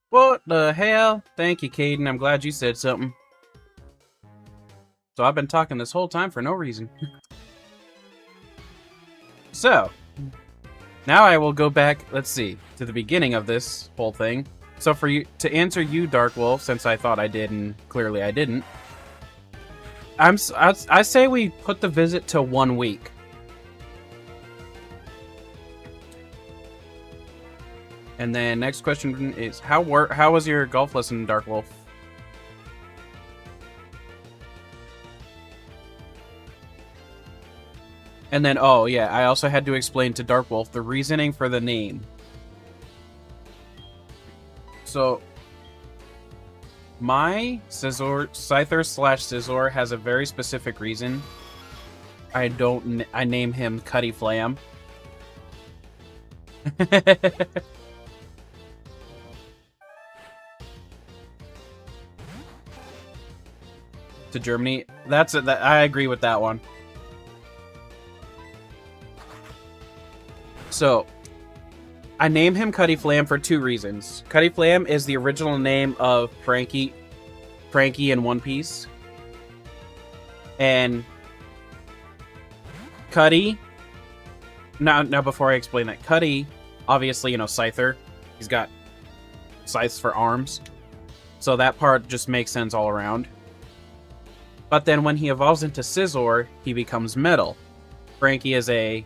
What the hell? Thank you, Caden. I'm glad you said something. So I've been talking this whole time for no reason. So, now I will go back, let's see, to the beginning of this whole thing. So for you, to answer you, Dark Wolf, since I thought I did and clearly I didn't, I say we put the visit to 1 week. And then next question is, how was your golf lesson, Dark Wolf? And then, oh yeah, I also had to explain to Dark Wolf the reasoning for the name. So, my Scyther/Scizor has a very specific reason. I name him Cuddy Flam. to Germany. That's it. I agree with that one. So, I name him Cuddy Flam for 2 reasons. Cuddy Flam is the original name of Frankie in One Piece. And Cuddy... Now before I explain that, Cuddy, obviously, you know, Scyther. He's got scythes for arms. So that part just makes sense all around. But then when he evolves into Scizor, he becomes metal. Frankie is a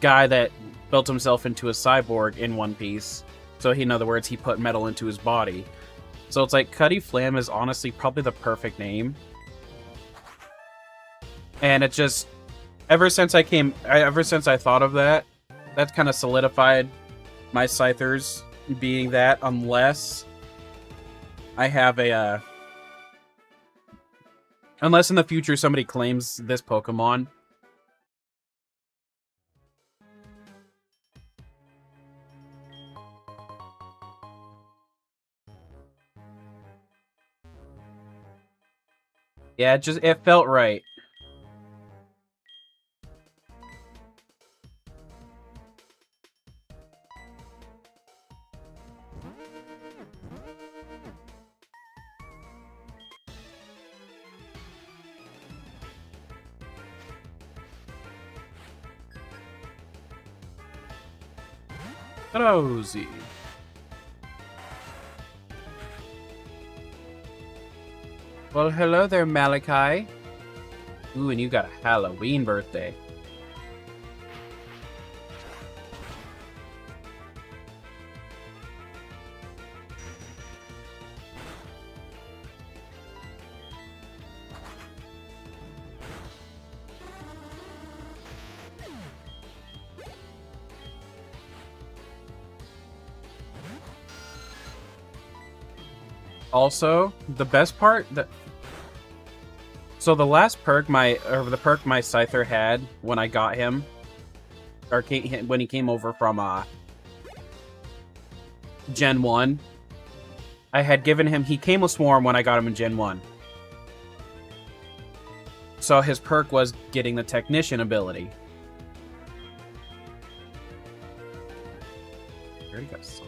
guy that built himself into a cyborg in One Piece. So in other words, he put metal into his body. So it's like Cuddy Flam is honestly probably the perfect name. And it just ever since I thought of that, that's kind of solidified my Scythers being that, unless I have a unless in the future somebody claims this Pokemon. Yeah, it felt right. Rosie. Well, hello there, Malachi. Ooh, and you got a Halloween birthday. Also, the best part so the last perk the perk my Scyther had when I got him, or when he came over from Gen 1, I had given him, he came with Swarm when I got him in Gen 1. So his perk was getting the Technician ability. There he goes.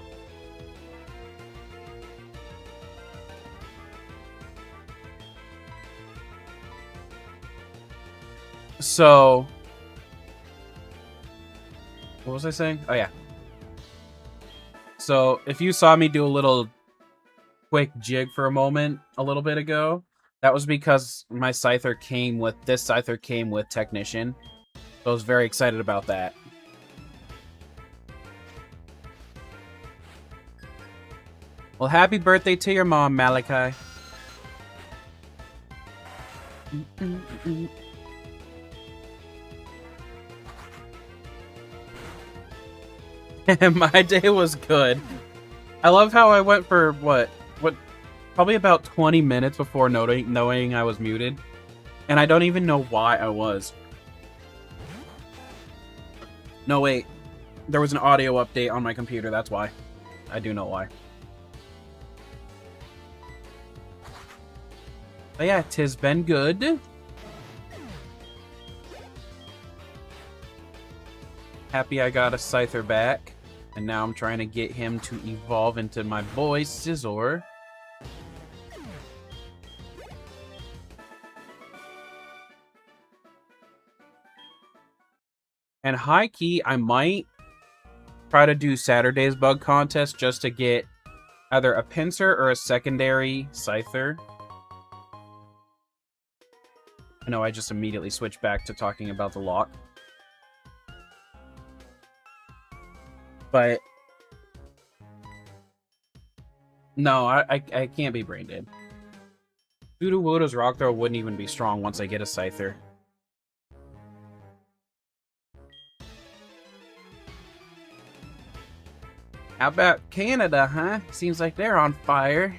So, what was I saying? Oh, yeah. So, if you saw me do a little quick jig for a moment a little bit ago, that was because my Scyther came with Technician. So I was very excited about that. Well, happy birthday to your mom, Malachi. My day was good. I love how I went for probably about 20 minutes before knowing I was muted, and I don't even know why I was. No, wait, there was an audio update on my computer. That's why. I do know why. But yeah, 'tis been good. Happy I got a Scyther back. And now I'm trying to get him to evolve into my boy, Scizor. And high key, I might try to do Saturday's bug contest just to get either a pincer or a secondary Scyther. I know I just immediately switched back to talking about the Locke. But no, I can't be brain dead. Voodoo Woodo's Rock Throw wouldn't even be strong once I get a Scyther. How about Canada, huh? Seems like they're on fire.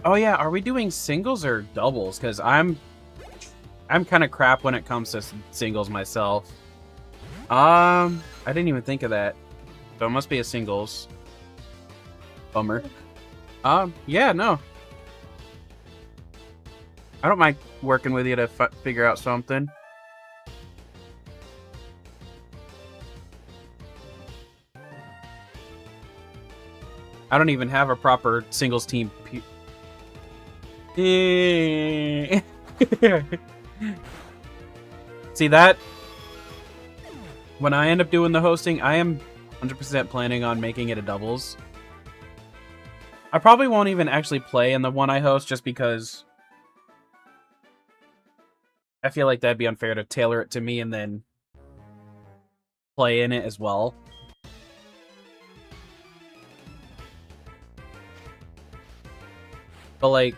Oh yeah, are we doing singles or doubles? Because I'm kind of crap when it comes to singles myself. I didn't even think of that. So it must be a singles. Bummer. Yeah, no. I don't mind working with you to figure out something. I don't even have a proper singles team. See that? When I end up doing the hosting, I am 100% planning on making it a doubles. I probably won't even actually play in the one I host just because I feel like that'd be unfair to tailor it to me and then play in it as well. But like,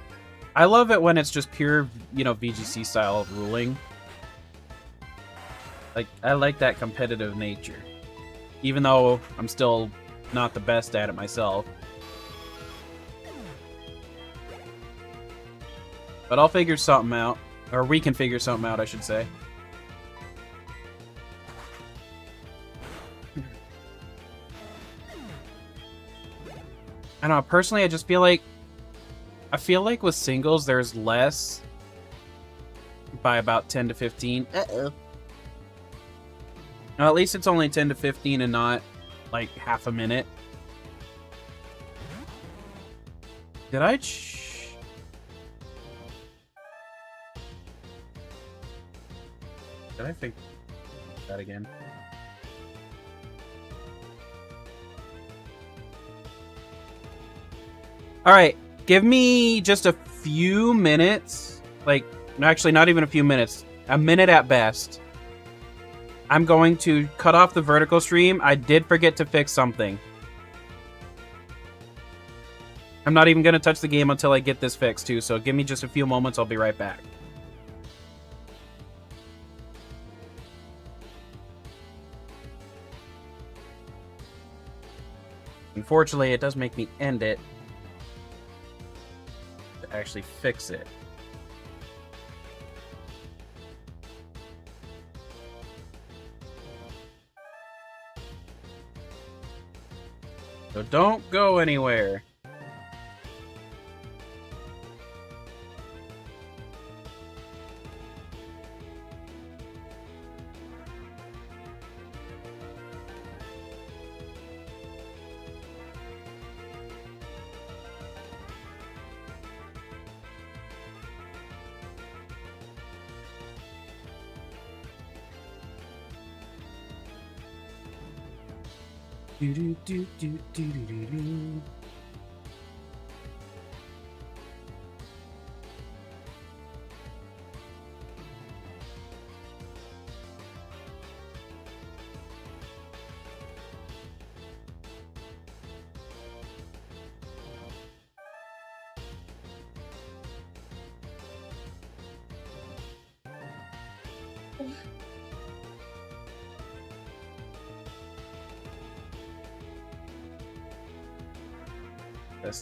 I love it when it's just pure, you know, VGC style ruling. Like, I like that competitive nature. Even though I'm still not the best at it myself. But I'll figure something out. Or we can figure something out, I should say. I don't know, personally, I just feel like... I feel like with singles, there's less by about 10 to 15. Uh-oh. No, at least it's only 10 to 15 and not, like, half a minute. Did I... Did I think that again? Alright, give me just a few minutes. Like, actually, not even a few minutes. A minute at best. I'm going to cut off the vertical stream. I did forget to fix something. I'm not even going to touch the game until I get this fixed, too. So give me just a few moments. I'll be right back. Unfortunately, it does make me end it to actually fix it. So don't go anywhere. Do do do do do do do.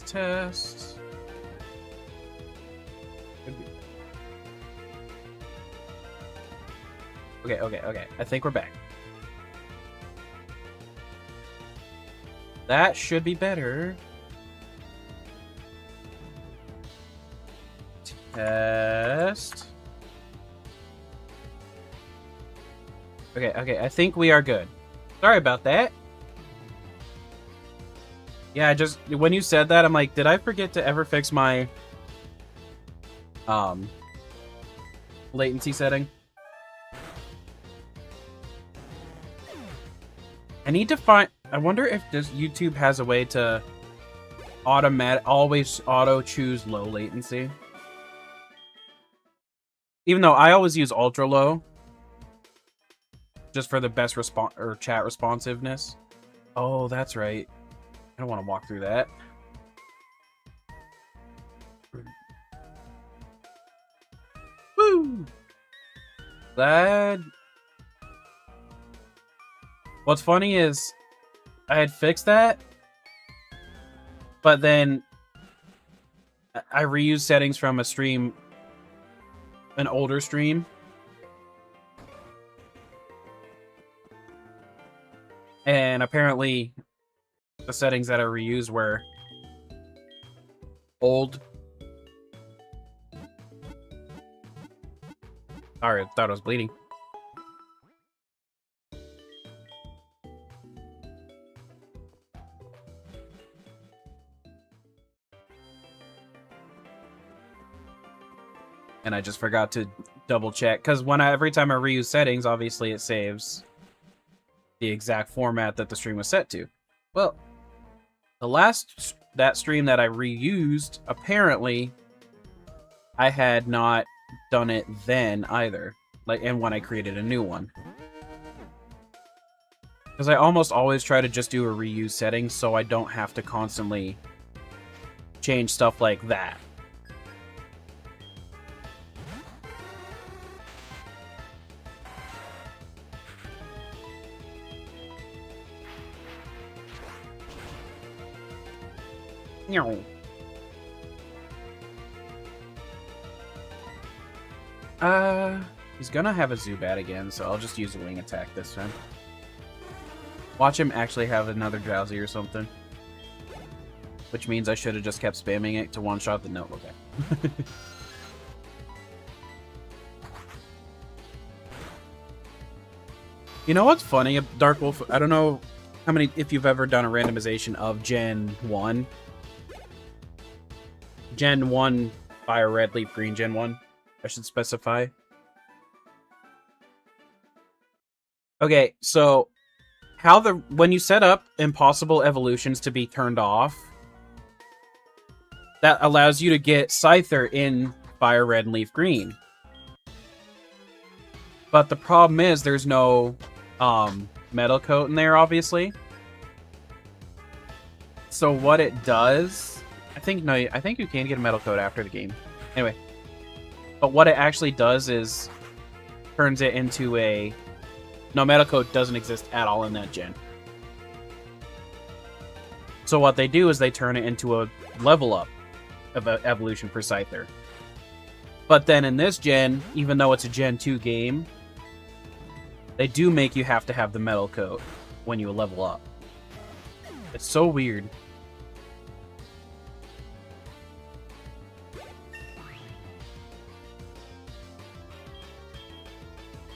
Test. Okay. I think we're back. That should be better. Test. Okay, I think we are good. Sorry about that. Yeah, just when you said that, I'm like, did I forget to ever fix my latency setting? I need to find. I wonder if this YouTube has a way to always auto choose low latency. Even though I always use ultra low, just for the best response or chat responsiveness. Oh, that's right. I don't want to walk through that. Woo! Glad. What's funny is I had fixed that, but then I reused settings from a stream, an older stream. And apparently the settings that I reused were old. Sorry, I thought I was bleeding. And I just forgot to double check, because every time I reuse settings, obviously it saves the exact format that the stream was set to. Well, that stream that I reused, apparently I had not done it then either, and when I created a new one. Because I almost always try to just do a reuse setting so I don't have to constantly change stuff like that. No. He's gonna have a Zubat again, so I'll just use a wing attack this time. Watch him actually have another Drowsy or something. Which means I should have just kept spamming it to one-shot the note. Okay. You know what's funny, Dark Wolf? I don't know if you've ever done a randomization of Gen 1. Gen 1 Fire Red, Leaf Green, Gen 1, I should specify. Okay, so when you set up impossible evolutions to be turned off, that allows you to get Scyther in Fire Red and Leaf Green. But the problem is there's no Metal Coat in there, obviously. So what it does... I think you can get a Metal Coat after the game. Anyway. But what it actually does is turns it into a... No, Metal Coat doesn't exist at all in that gen. So what they do is they turn it into a level up of evolution for Scyther. But then in this gen, even though it's a Gen 2 game, they do make you have to have the Metal Coat when you level up. It's so weird.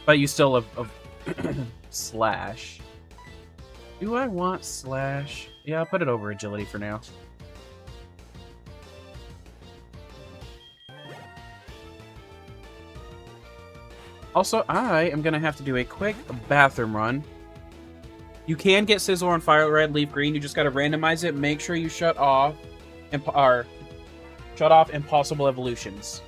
But you still have Slash. Do I want Slash? Yeah, I'll put it over Agility for now. Also, I am going to have to do a quick bathroom run. You can get Sizzle on Fire Red, Leaf Green. You just got to randomize it. Make sure you shut off impossible evolutions.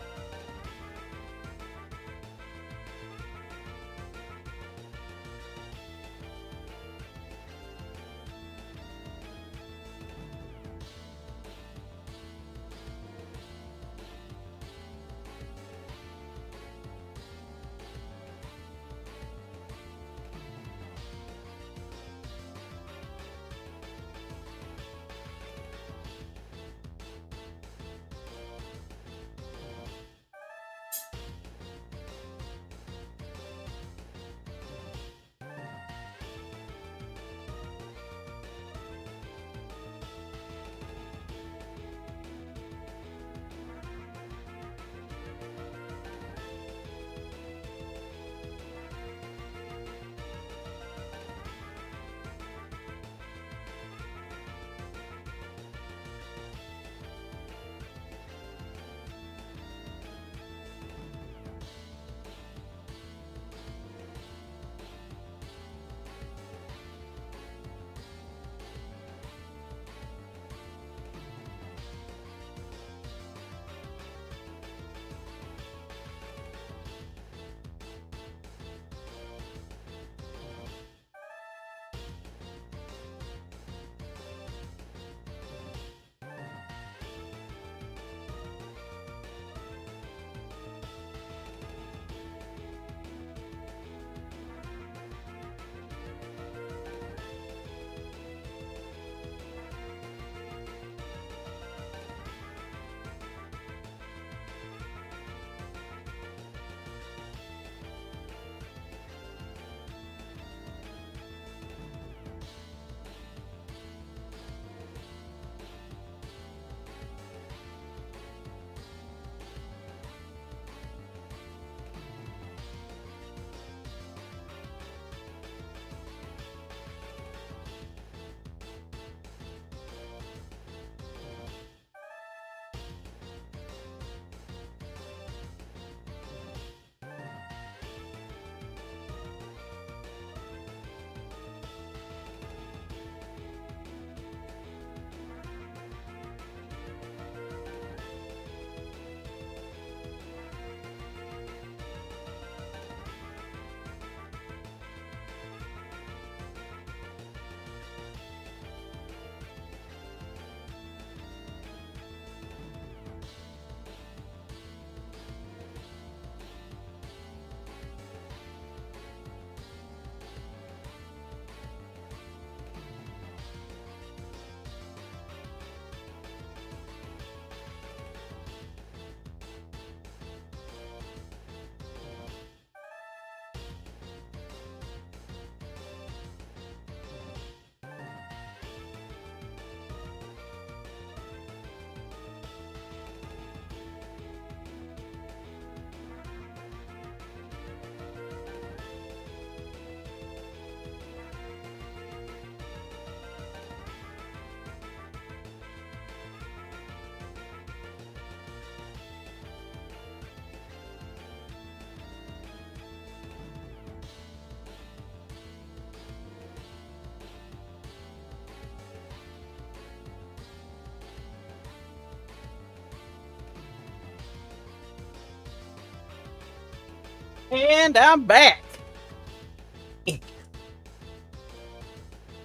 And I'm back!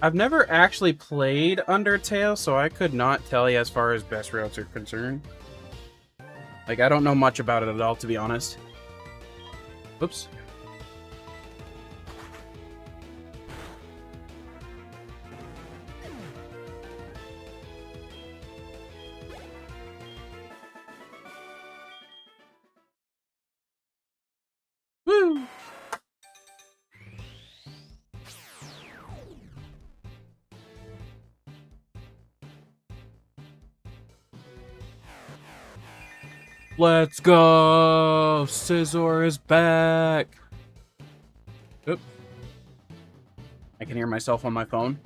I've never actually played Undertale, so I could not tell you as far as best routes are concerned. Like, I don't know much about it at all, to be honest. Oops. Woo! Let's go! Scizor is back! Oop. I can hear myself on my phone.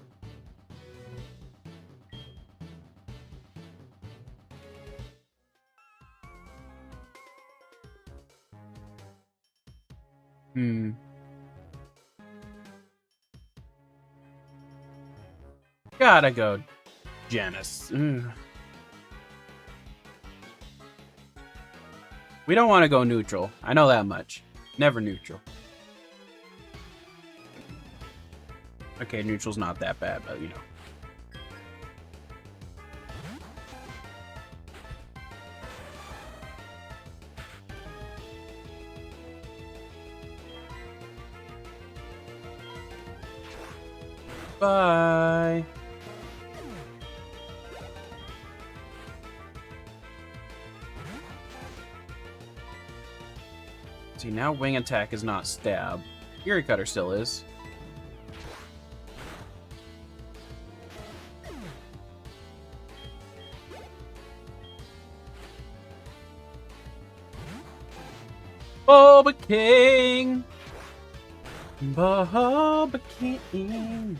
Gotta go, Janice. We don't want to go neutral. I know that much. Never neutral. Okay, neutral's not that bad, but you know. Bye. See, now wing attack is not stab. Fury Cutter still is. Boba King! Boba King!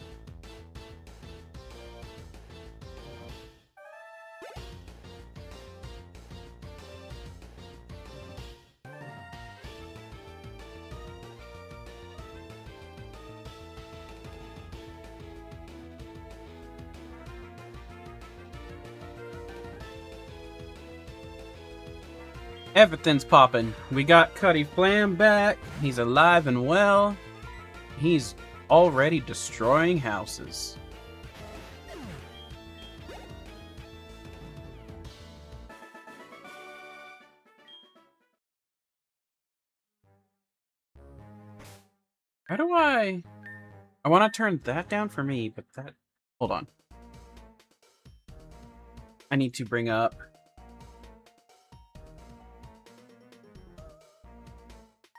Everything's popping. We got Cuddy Flam back. He's alive and well. He's already destroying houses. How do I want to turn that down for me, but that... Hold on. I need to bring up...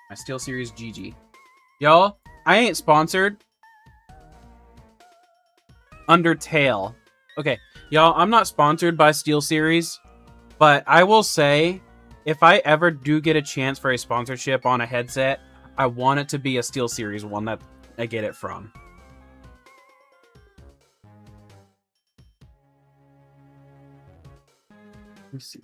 my Steel Series GG. Y'all, I ain't sponsored. Undertale. Okay, y'all, I'm not sponsored by Steel Series, but I will say, if I ever do get a chance for a sponsorship on a headset, I want it to be a Steel Series one that I get it from. Let me see.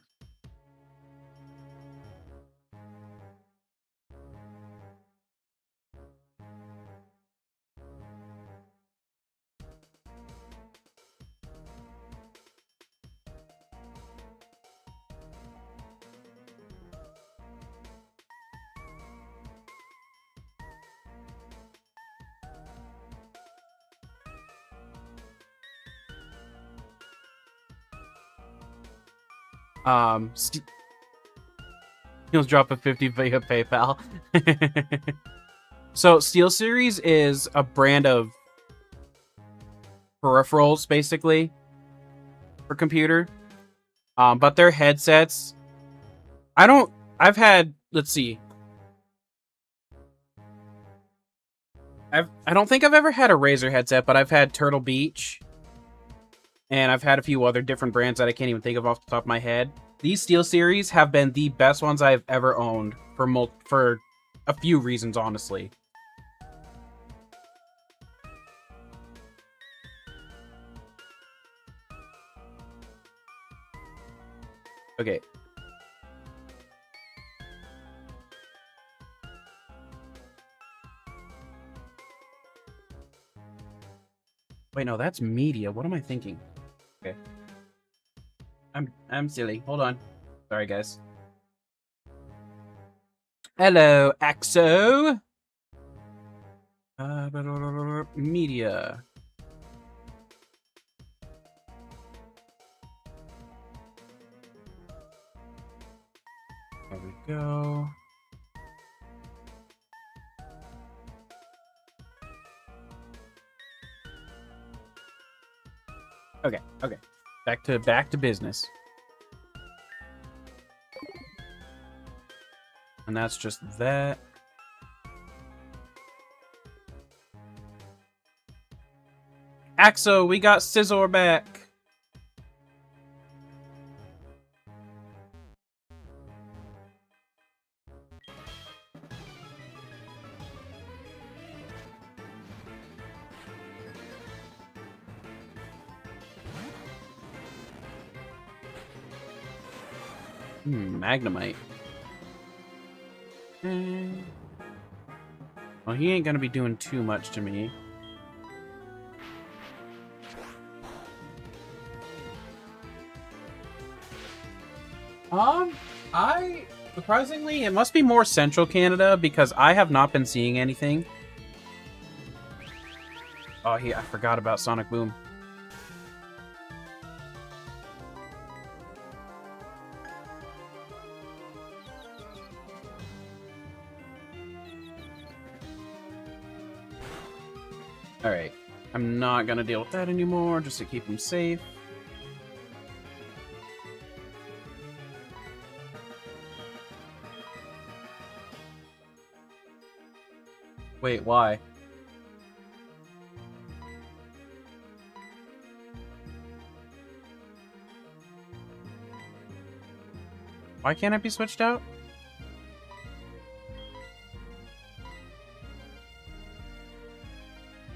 He'll drop a 50 via PayPal. So Steel Series is a brand of peripherals, basically, for computer. But their headsets, I've had, let's see. I don't think I've ever had a Razer headset, but I've had Turtle Beach. And I've had a few other different brands that I can't even think of off the top of my head. These Steel Series have been the best ones I've ever owned for a few reasons, honestly. Okay. Wait, no, that's media. What am I thinking? Okay. I'm silly. Hold on. Sorry, guys. Hello, Axo. Media. There we go. Okay. Back to business. And that's just that. Axo, we got Scizor back. Magnemite. Well, he ain't gonna be doing too much to me. Surprisingly, it must be more Central Canada because I have not been seeing anything. Oh, I forgot about Sonic Boom. Alright. I'm not gonna deal with that anymore, just to keep him safe. Wait, why? Why can't it be switched out?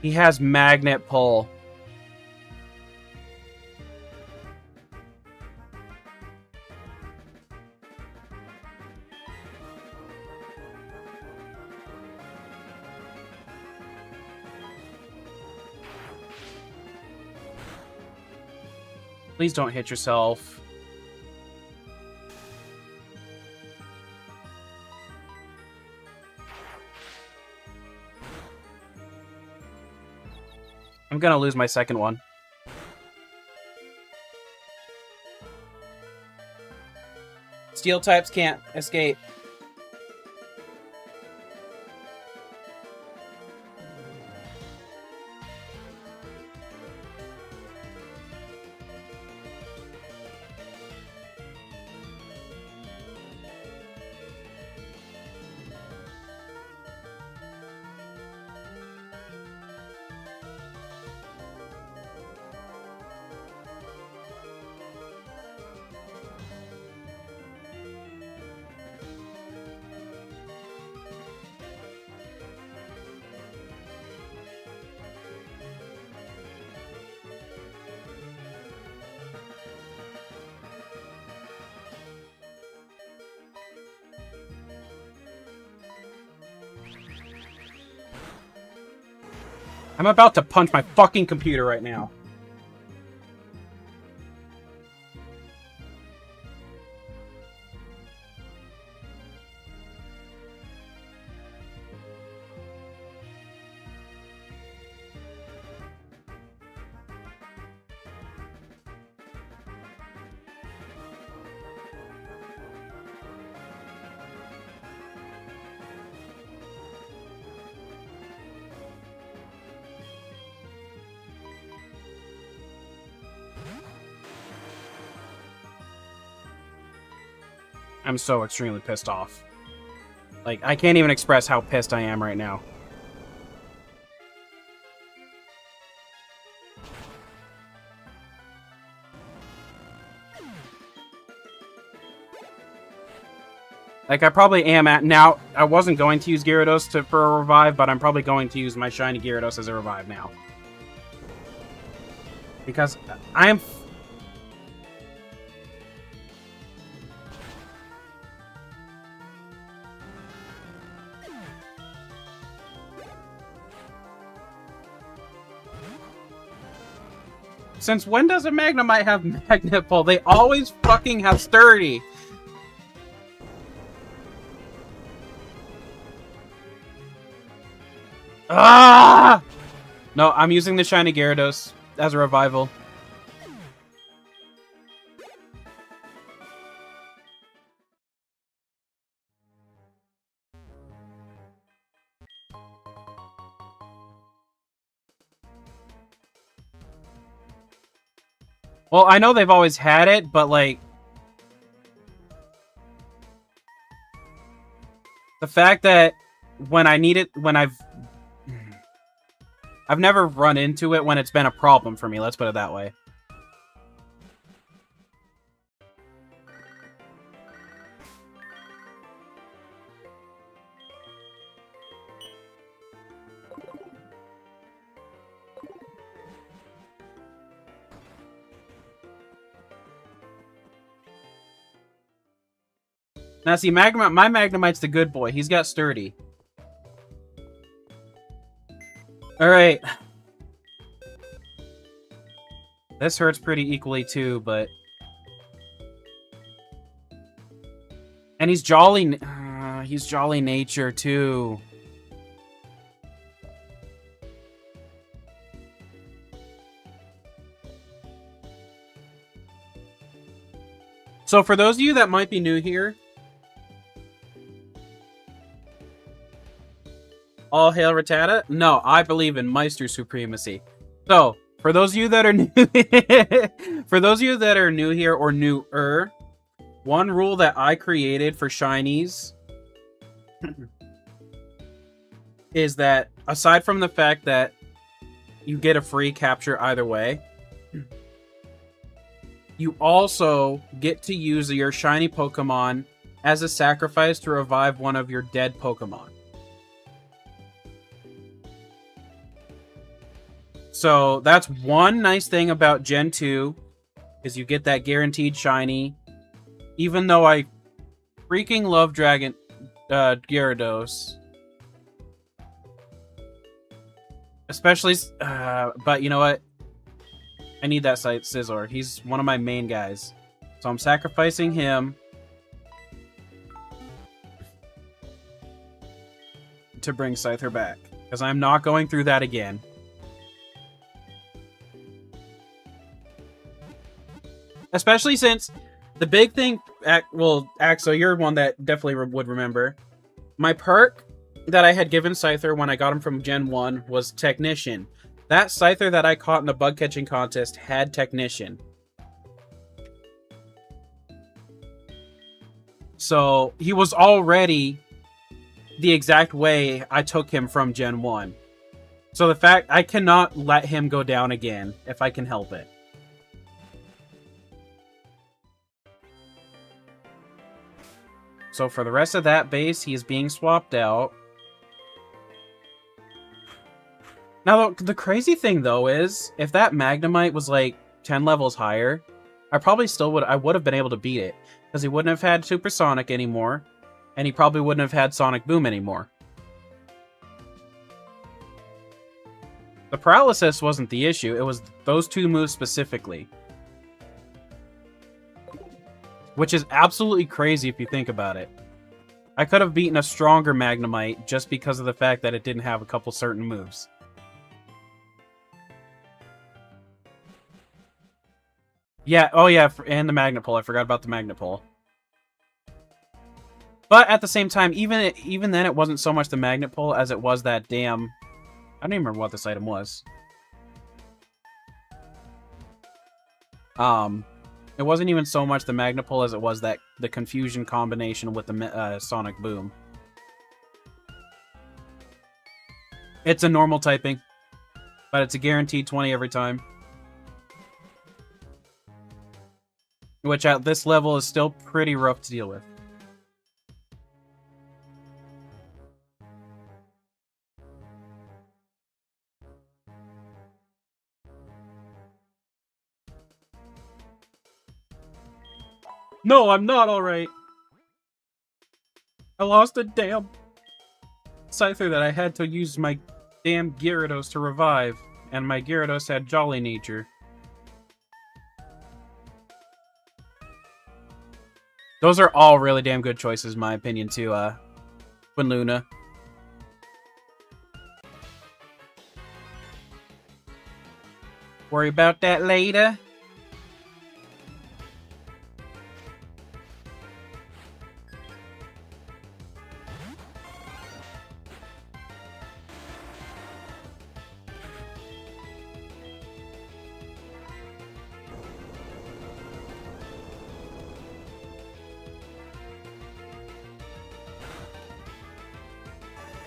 He has magnet pull. Please don't hit yourself. I'm gonna lose my second one. Steel types can't escape. I'm about to punch my fucking computer right now. I'm so extremely pissed off. Like, I can't even express how pissed I am right now. Like, I probably am at... Now, I wasn't going to use Gyarados for a revive, but I'm probably going to use my shiny Gyarados as a revive now. Because I am... Since when does a Magnemite have Magnet Pull? They always fucking have Sturdy. Ah! No, I'm using the Shiny Gyarados as a revival. Well, I know they've always had it, but, like... the fact that when I need it, when I've never run into it when it's been a problem for me, let's put it that way. Now, see, my Magnemite's the good boy. He's got sturdy. Alright. This hurts pretty equally, too, but... and he's jolly... he's jolly nature, too. So, for those of you that might be new here... all hail Rattata? No, I believe in Meister supremacy. So, for those of you that are new, for those of you that are new here or newer, one rule that I created for Shinies is that aside from the fact that you get a free capture either way, you also get to use your shiny Pokemon as a sacrifice to revive one of your dead Pokemon. So that's one nice thing about Gen 2, is you get that guaranteed shiny. Even though I freaking love Gyarados. Especially, but you know what? I need that Scizor. He's one of my main guys. So I'm sacrificing him to bring Scyther back. Because I'm not going through that again. Especially since the big thing... well, Axo, you're one that definitely would remember. My perk that I had given Scyther when I got him from Gen 1 was Technician. That Scyther that I caught in the bug catching contest had Technician. So, he was already the exact way I took him from Gen 1. So the fact... I cannot let him go down again if I can help it. So for the rest of that base, he is being swapped out. Now, the crazy thing, though, is if that Magnemite was, like, 10 levels higher, I probably still would... I would have been able to beat it. Because he wouldn't have had Supersonic anymore, and he probably wouldn't have had Sonic Boom anymore. The Paralysis wasn't the issue. It was those two moves specifically. Which is absolutely crazy if you think about it. I could have beaten a stronger Magnemite just because of the fact that it didn't have a couple certain moves. Yeah, oh yeah, and the Magnet Pull. I forgot about the Magnet Pull. But at the same time, even then, it wasn't so much the Magnet Pull as it was that damn... I don't even remember what this item was. It wasn't even so much the Magnet Pull as it was that the confusion combination with the Sonic Boom. It's a normal typing, but it's a guaranteed 20 every time. Which at this level is still pretty rough to deal with. No, I'm not alright. I lost a damn Scyther that I had to use my damn Gyarados to revive, and my Gyarados had Jolly Nature. Those are all really damn good choices, in my opinion, to Quinluna. Worry about that later.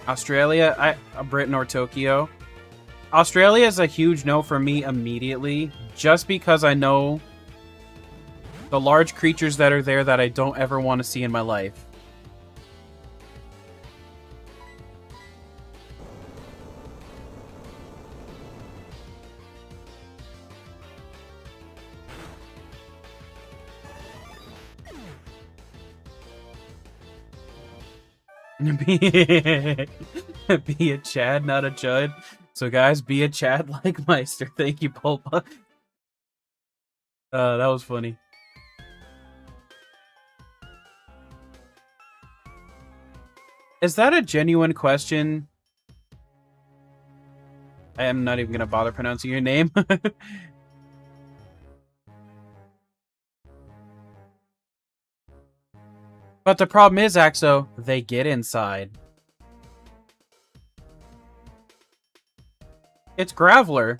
Australia, Britain or Tokyo. Australia is a huge no for me immediately, just because I know the large creatures that are there that I don't ever want to see in my life. Be a Chad, not a Judd. So guys, be a Chad like Meister. Thank you, Pulpa. That was funny. Is that a genuine question? I am not even gonna bother pronouncing your name. But the problem is, Axo, they get inside. It's Graveler.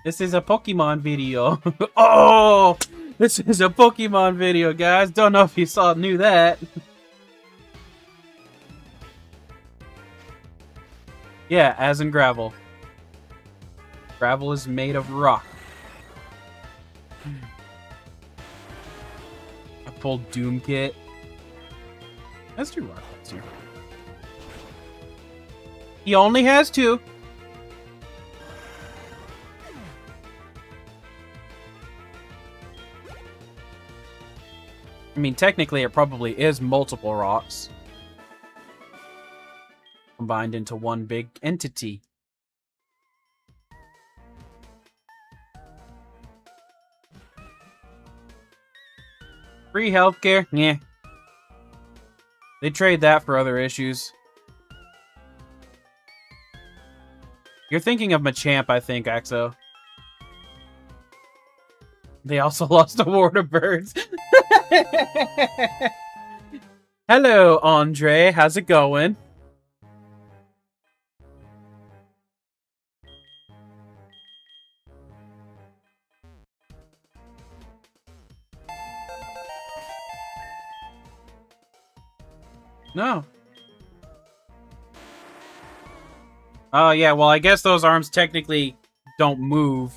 This is a Pokemon video. Oh! This is a Pokemon video, guys. Don't know if you knew that. Yeah, as in gravel. Gravel is made of rock. I pulled Doom Kit. That's 2 rock here. He only has 2. I mean, technically, it probably is multiple rocks combined into one big entity. Free healthcare? Yeah. They trade that for other issues. You're thinking of Machamp, I think, Axo. They also lost a war to birds. Hello, Andre. How's it going? No. Oh, yeah. Well, I guess those arms technically don't move.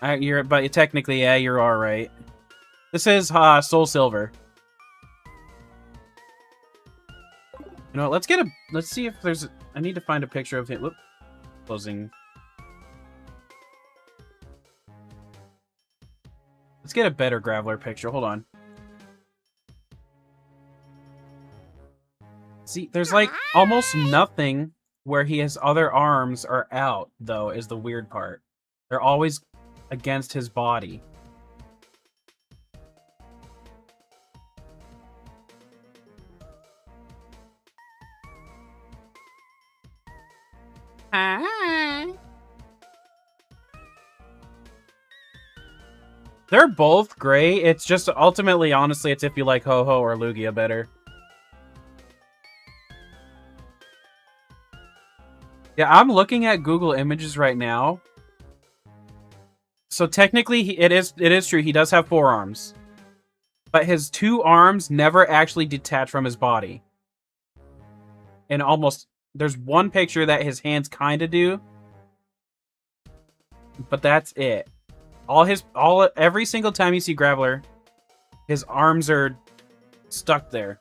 But technically, yeah, you're all right. This is Soul Silver. You know, let's see if there's. I need to find a picture of him. Whoop, closing. Let's get a better Graveler picture. Hold on. See, there's like almost nothing where his other arms are out, though, is the weird part. They're always against his body. They're both great. It's just ultimately, honestly, it's if you like Ho-Ho or Lugia better. Yeah, I'm looking at Google Images right now. So technically, it is true. He does have 4 arms. But his 2 arms never actually detach from his body. And there's one picture that his hands kind of do. But that's it. Every single time you see Graveler, his arms are stuck there.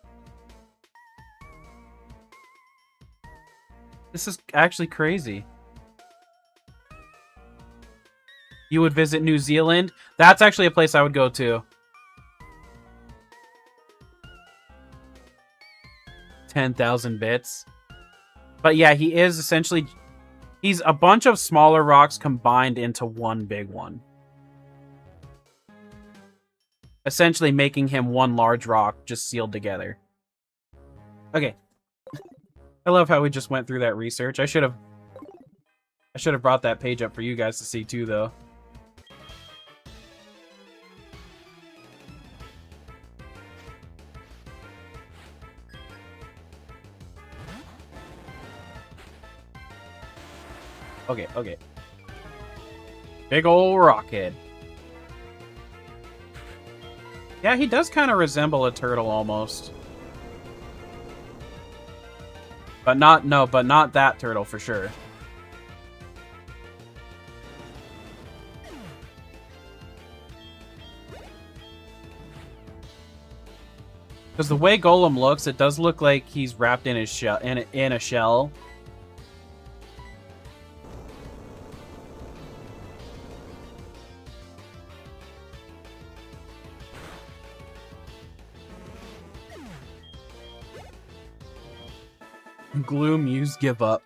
This is actually crazy. You would visit New Zealand? That's actually a place I would go to. 10,000 bits. But yeah, he is essentially... He's a bunch of smaller rocks combined into one big one. Essentially making him one large rock just sealed together. Okay. I love how we just went through that research. I should have brought that page up for you guys to see too, though. Okay, okay. Big ol' rockhead. Yeah, he does kind of resemble a turtle almost. But not that turtle for sure. Because the way Golem looks, it does look like he's wrapped in his shell, in a shell. Gloom, use give up.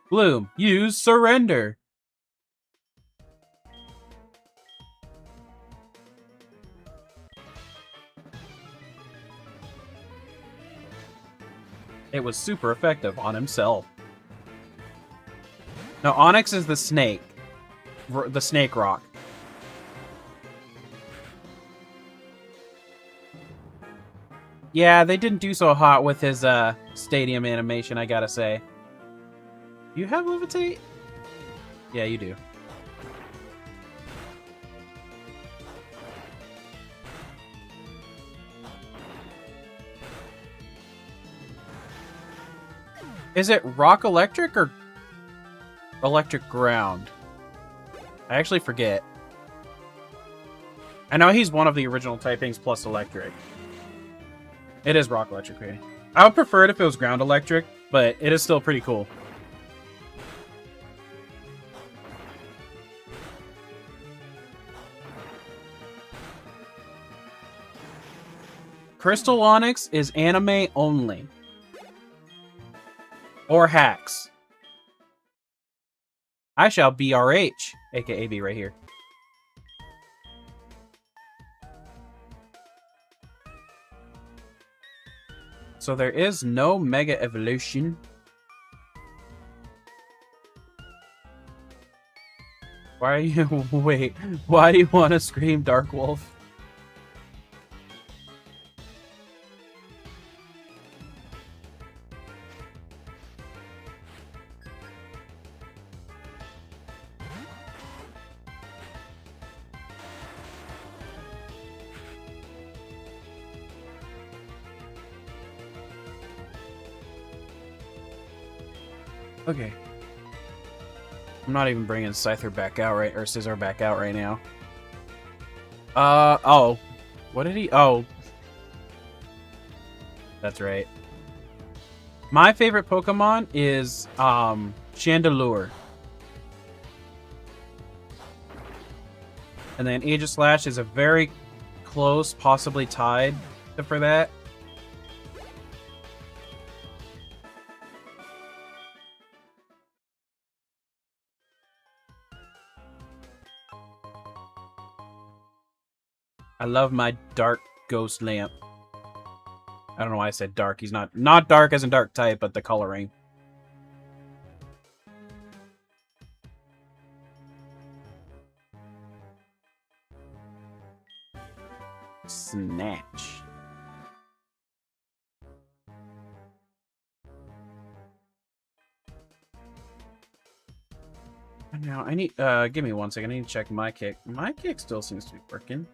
Gloom, use surrender. It was super effective on himself. Now, Onyx is the snake. The snake rock. Yeah, they didn't do so hot with his stadium animation, I gotta say. You have levitate? Yeah, you do. Is it rock electric or electric ground? I actually forget. I know he's one of the original typings plus electric. It is rock electric rating. I would prefer it if it was ground electric, but it is still pretty cool. Crystal Onyx is anime only. Or hacks. I shall BRH, aka be right here. So there is no Mega Evolution. Why are you... Wait. Why do you want to scream Dark Wolf? Okay. I'm not even bringing Scyther back out or Scizor back out right now. Oh. What did he... Oh. That's right. My favorite Pokemon is, Chandelure. And then Aegislash is a very close, possibly tied for that. I love my dark ghost lamp. I don't know why I said dark. He's not dark as in dark type, but the coloring. Snatch. Now I need give me 1 second. I need to check my kick. My kick still seems to be working.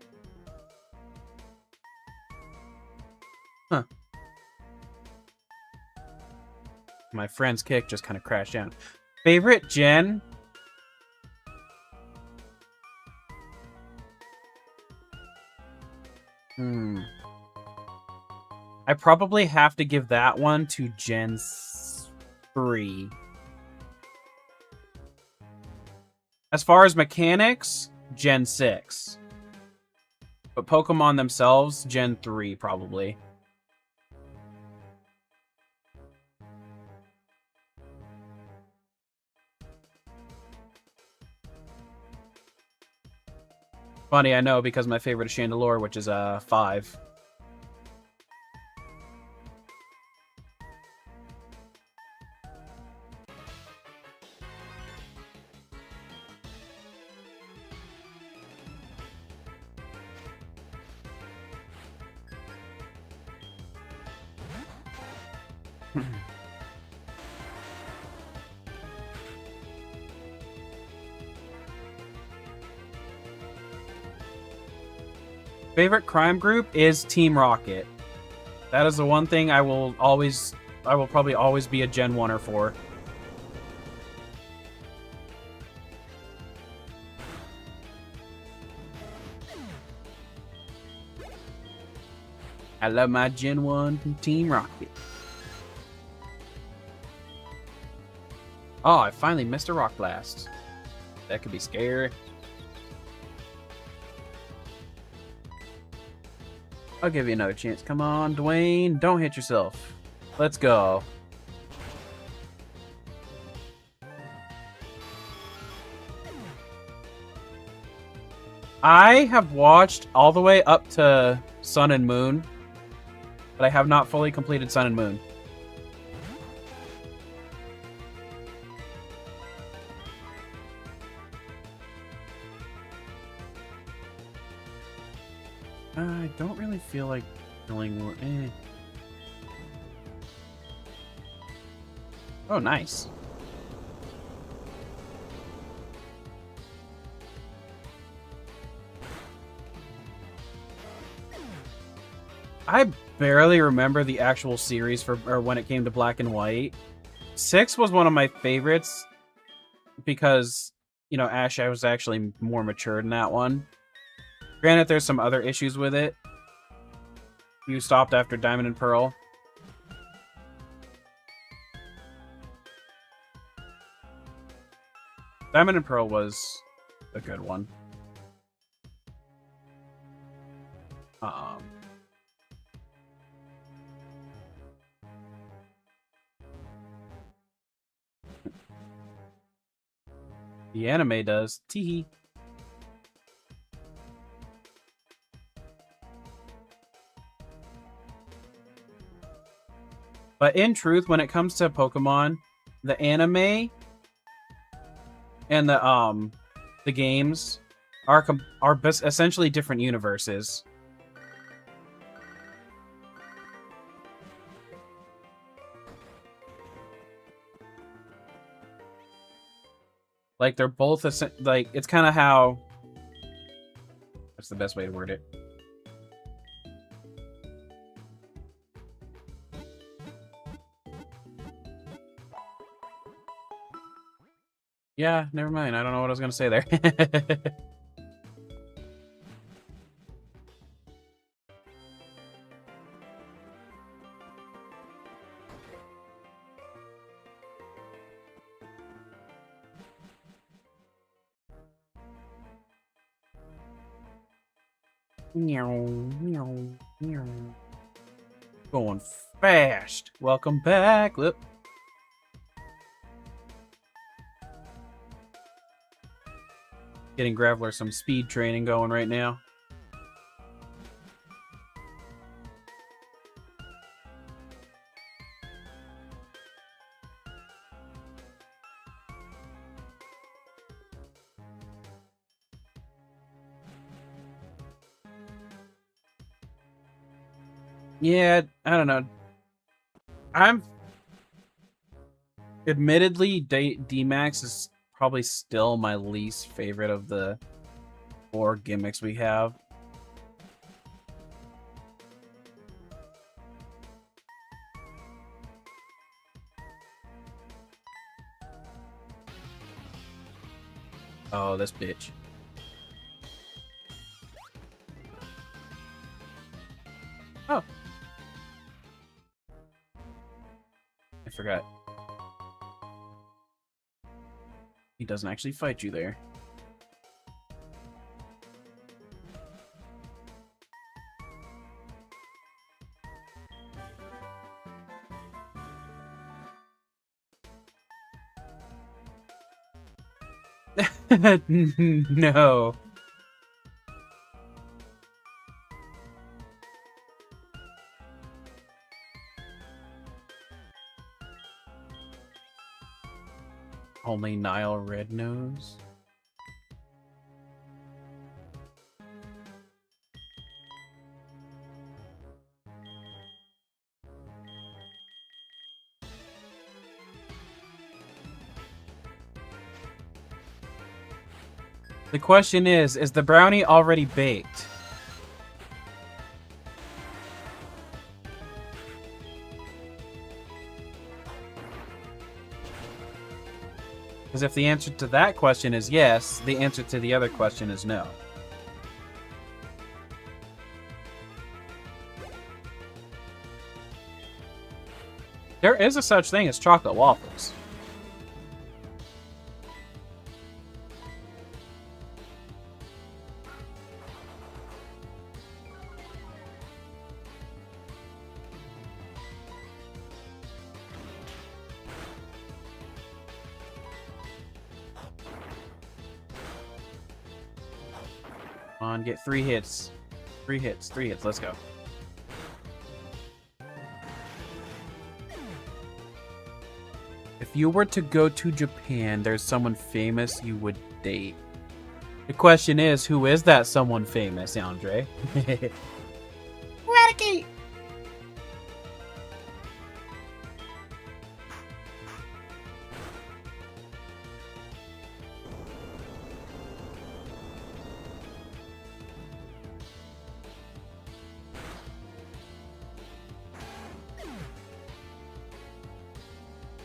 Huh. My friend's kick just kind of crashed down. Favorite gen? I probably have to give that one to Gen 3. As far as mechanics, Gen 6. But Pokemon themselves, Gen 3 probably. Funny, I know, because my favorite is Chandelure, which is 5. Favorite crime group is Team Rocket. That is the one thing I will probably always be a Gen 1er for. I love my Gen 1 from Team Rocket. Oh, I finally missed a Rock Blast. That could be scary. I'll give you another chance. Come on, Dwayne. Don't hit yourself. Let's go. I have watched all the way up to Sun and Moon, but I have not fully completed Sun and Moon. I don't really feel like killing. Oh, nice. I barely remember the actual series or when it came to Black and White. 6 was one of my favorites because, you know, Ash, I was actually more mature in that one. Granted, there's some other issues with it. You stopped after Diamond and Pearl. Diamond and Pearl was a good one. The anime does. Teehee. But in truth, when it comes to Pokemon, the anime and the games are essentially different universes. Like, they're both like, it's kind of how, that's the best way to word it. Yeah, never mind. I don't know what I was gonna say there. Meow, meow, meow. Going fast. Welcome back. Look. Getting Graveler some speed training going right now. Yeah, I don't know. Admittedly, D-Max is probably still my least favorite of the 4 gimmicks we have. Oh, this bitch. Oh. I forgot. He doesn't actually fight you there. No. Only Nile Rednose. The question is the brownie already baked? Because if the answer to that question is yes, the answer to the other question is no. There is a such thing as chocolate waffles. Come on, get 3 hits. 3 hits, 3 hits, let's go. If you were to go to Japan, there's someone famous you would date. The question is, who is that someone famous, Andre? Eradicate!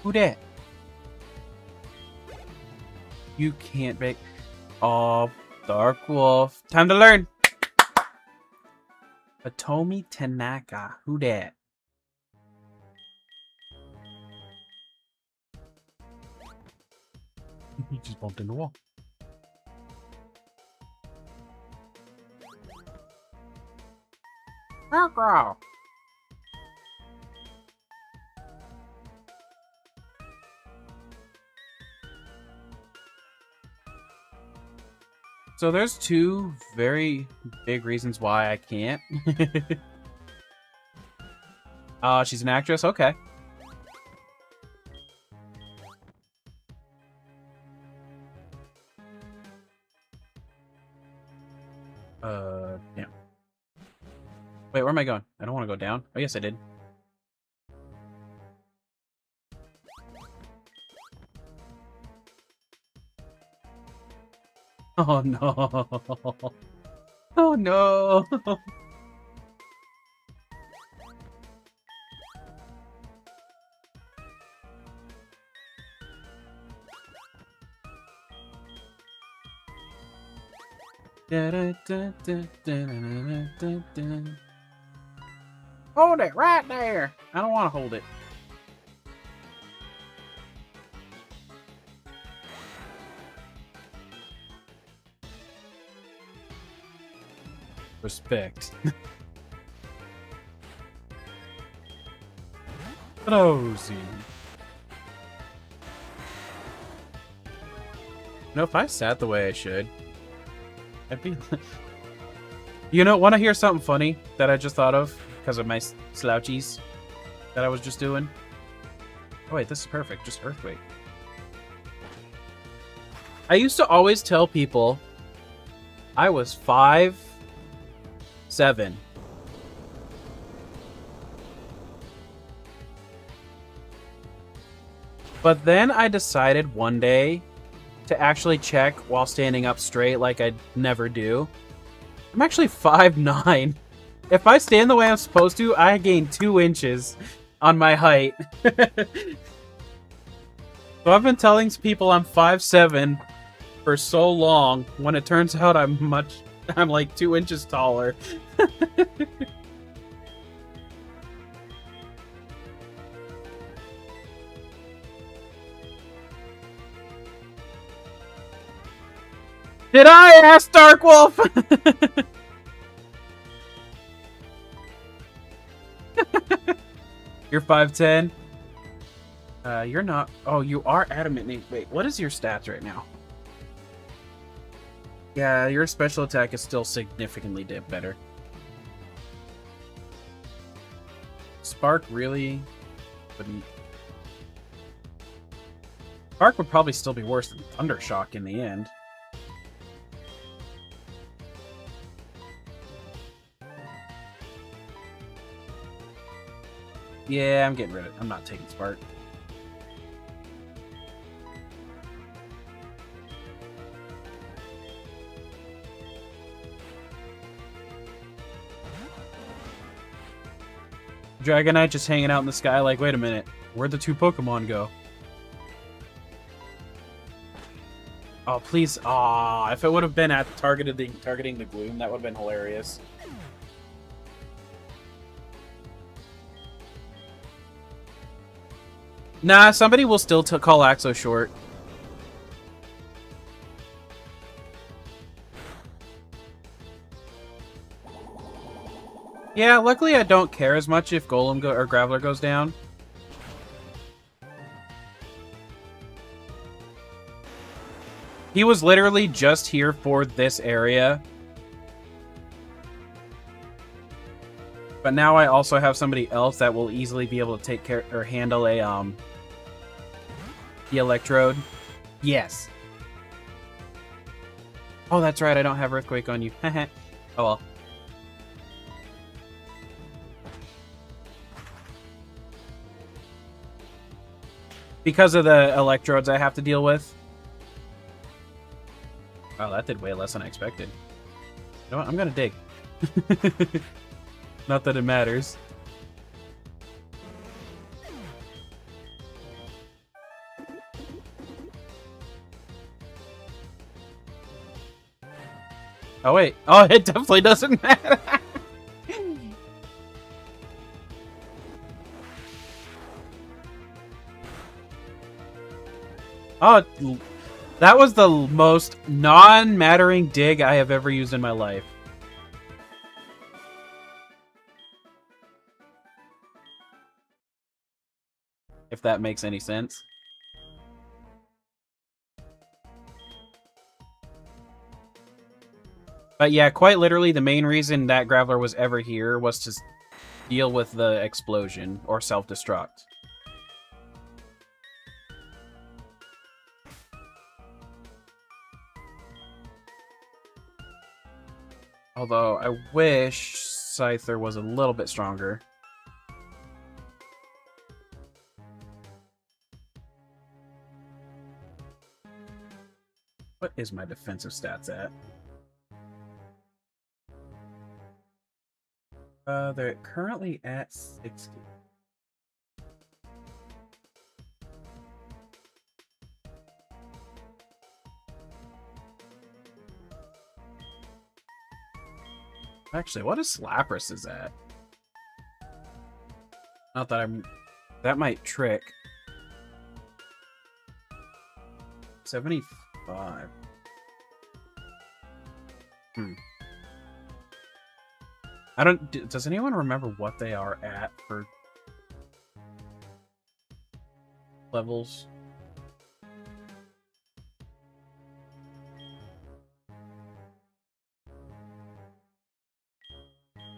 Who dat? You can't bake. Oh, Dark Wolf. Time to learn. Hitomi Tanaka. Who dat? He just bumped in the wall. Girl. So there's 2 very big reasons why I can't. She's an actress? Okay. Yeah. Wait, where am I going? I don't want to go down. Oh, yes, I did. Oh, no. Oh, no. Hold it right there. I don't want to hold it. Respect. Rosie. No, if I sat the way I should, I'd be... You know, want to hear something funny that I just thought of because of my slouchies that I was just doing? Oh, wait, this is perfect. Just earthquake. I used to always tell people I was 5'7". But then I decided one day to actually check while standing up straight like I never do. I'm actually 5'9". If I stand the way I'm supposed to, I gain 2 inches on my height. So I've been telling people I'm 5'7" for so long, when it turns out I'm like 2 inches taller. Did I ask Dark Wolf? You're 5'10". You're not. Oh, you are adamant. Wait, what is your stats right now? Yeah, your special attack is still significantly better. Spark really wouldn't. Spark would probably still be worse than Thundershock in the end. Yeah, I'm getting rid of it. I'm not taking Spark. Dragonite just hanging out in the sky like, wait a minute, where'd the two Pokemon go? Oh, please. Aw, if it would have been at targeting the Gloom, that would have been hilarious. Nah, somebody will still call Axo short. Yeah, luckily I don't care as much if Golem or Graveler goes down. He was literally just here for this area. But now I also have somebody else that will easily be able to take care or handle a the Electrode. Yes. Oh, that's right. I don't have Earthquake on you. Oh well. Because of the Electrodes I have to deal with. Wow, that did way less than I expected. You know what? I'm gonna dig. Not that it matters. Oh wait. Oh, it definitely doesn't matter. Oh, that was the most non-mattering dig I have ever used in my life. If that makes any sense. But yeah, quite literally, the main reason that Graveler was ever here was to deal with the explosion or self-destruct. Although, I wish Scyther was a little bit stronger. What is my defensive stats at? They're currently at 60. Actually, what is Lapras at? Not that I'm... That might trick. 75. I don't... Does anyone remember what they are at for levels?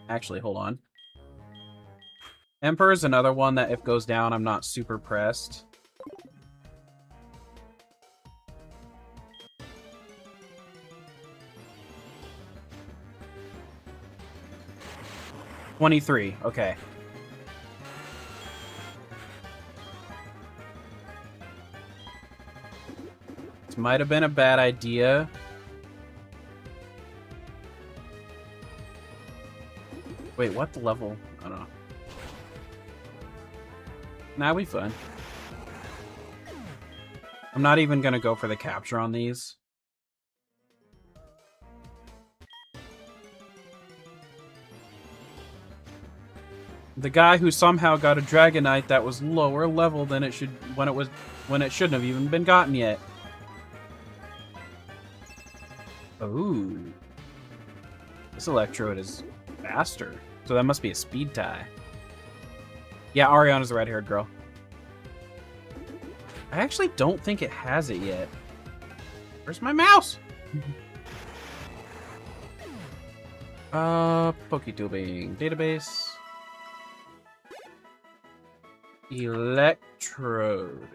Actually, hold on. Emperor's another one that if goes down, I'm not super pressed. $23, okay. This might have been a bad idea. Wait, what the level? I don't know. Nah, we fun. I'm not even gonna go for the capture on these. The guy who somehow got a Dragonite that was lower level than it should when it shouldn't have even been gotten yet. Ooh. This Electrode is faster. So that must be a speed tie. Yeah, Ariana's the red-haired girl. I actually don't think it has it yet. Where's my mouse? Poketubing database. Electrode.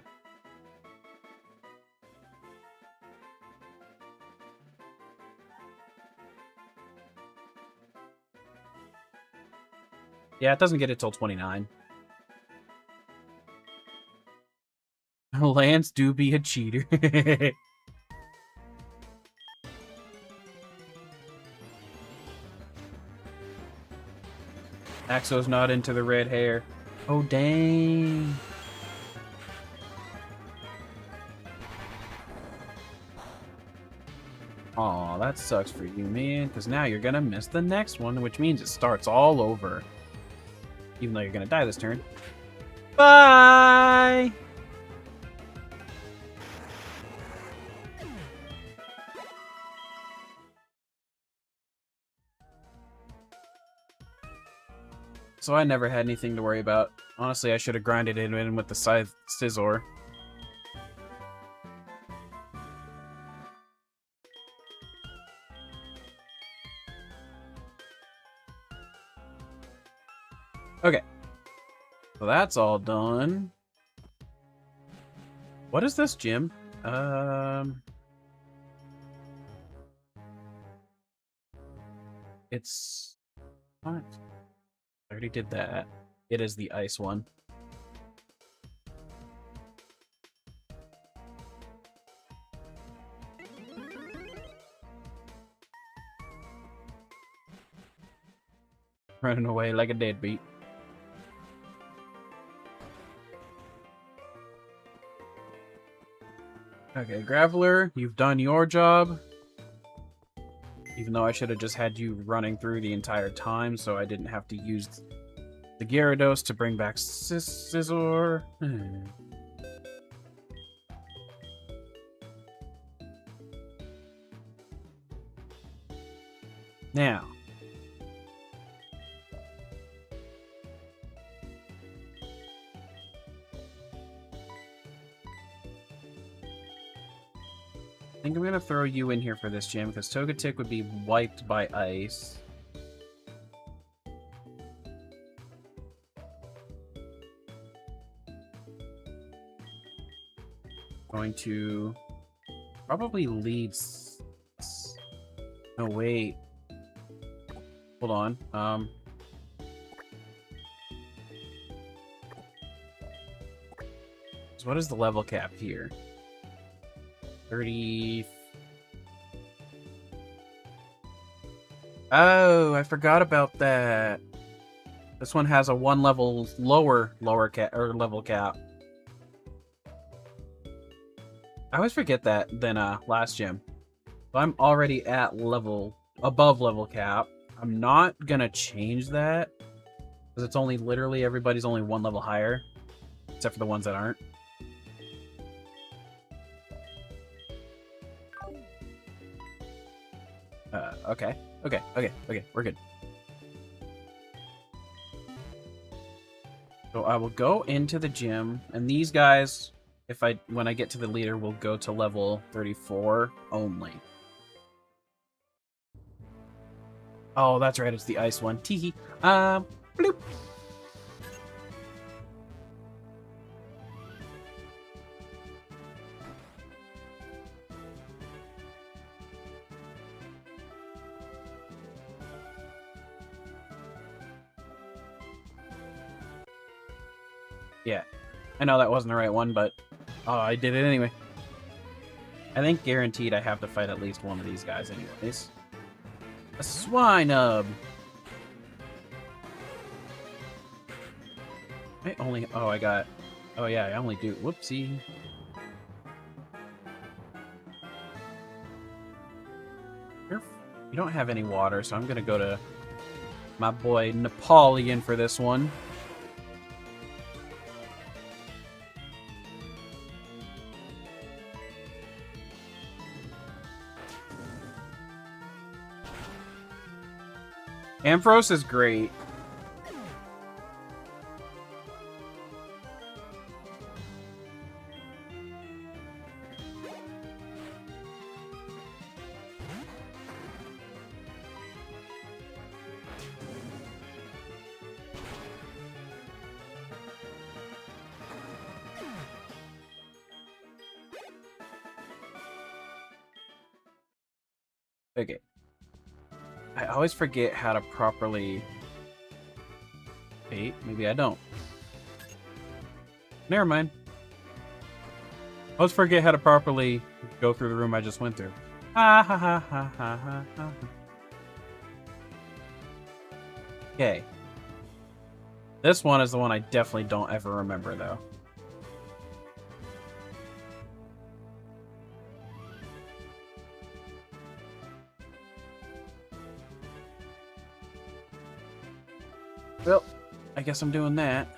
Yeah, it doesn't get it till 29. Lance do be a cheater. Axo's not into the red hair. Oh, dang. Aw, that sucks for you, man, because now you're gonna miss the next one, which means it starts all over. Even though you're gonna die this turn. Bye! So I never had anything to worry about. Honestly, I should have grinded it in with the Scythe Scizor. Okay. So that's all done. What is this gym? It's what? I already did that. It is the ice one. Running away like a deadbeat. Okay, Graveler, you've done your job. Even though I should have just had you running through the entire time, so I didn't have to use the Gyarados to bring back Scizor. Now. I think I'm going to throw you in here for this gym, because Togetic would be wiped by ice. Going to probably lead... No, wait. Hold on. So what is the level cap here? 30... Oh, I forgot about that. This one has a one level lower cap or level cap. I always forget that than last gym. So I'm already at above level cap. I'm not gonna change that because it's only literally everybody's only one level higher, except for the ones that aren't. Okay, we're good. So I will go into the gym, and these guys, when I get to the leader, will go to level 34 only. Oh, that's right, it's the ice one. Teehee. Bloop. Yeah, I know that wasn't the right one, but I did it anyway. I think guaranteed I have to fight at least one of these guys anyways. A Swinub! I only... Oh, I got... Oh yeah, I only do... Whoopsie. You don't have any water, so I'm gonna go to my boy Napoleon for this one. Ampharos is great. Okay. I always forget how to properly... Wait, maybe I don't. Never mind. I always forget how to properly go through the room I just went through. Ha ha ha ha ha ha ha. Okay. This one is the one I definitely don't ever remember, though. Well, I guess I'm doing that.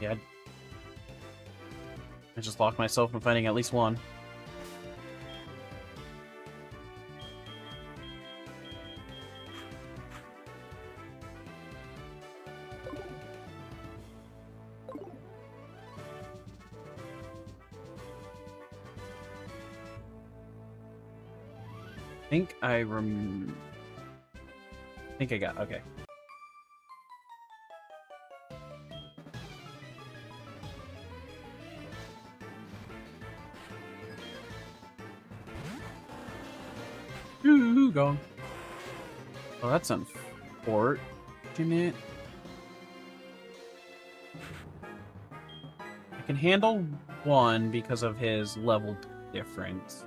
Yeah. I just locked myself from finding at least one. I think I think I got, okay. Ooh, gone. Oh, that's unfortunate. I can handle one because of his level difference.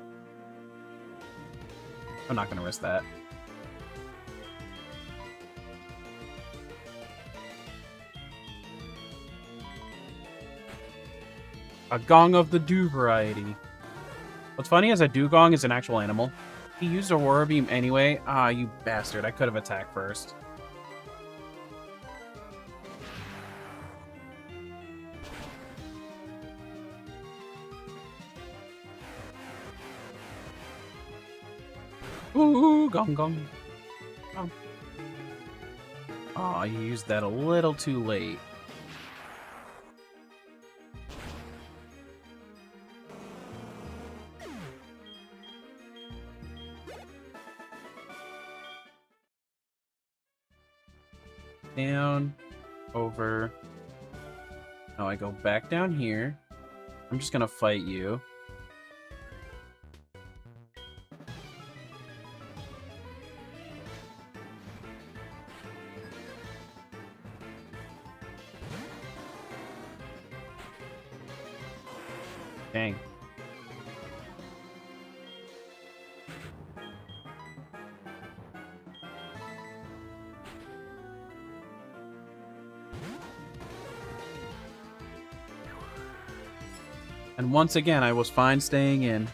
I'm not gonna risk that. A Gong of the Dew variety. What's funny is a Dugong is an actual animal. He used Aurora Beam anyway. Ah, you bastard. I could have attacked first. Ooh, Gong Gong. Oh. Aw, you used that a little too late. Down, over. Now I go back down here. I'm just gonna fight you. Dang. And once again, I was fine staying in.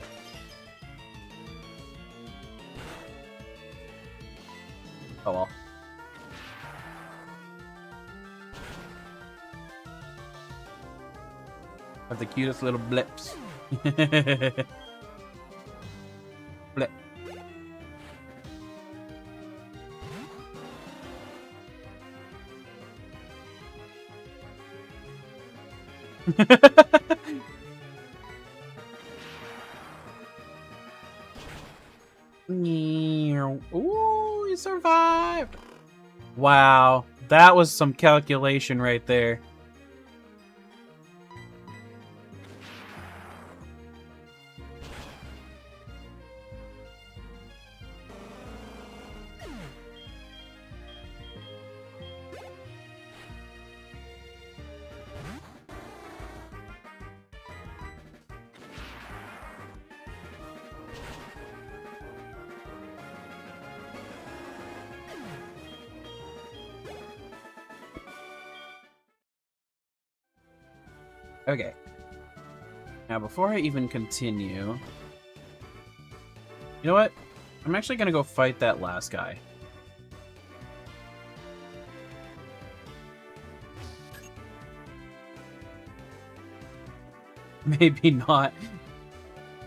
Oh well. Have the cutest little blips. Blip. Ooh, you survived. Wow, that was some calculation right there. Okay. Now, before I even continue... You know what? I'm actually gonna go fight that last guy. Maybe not.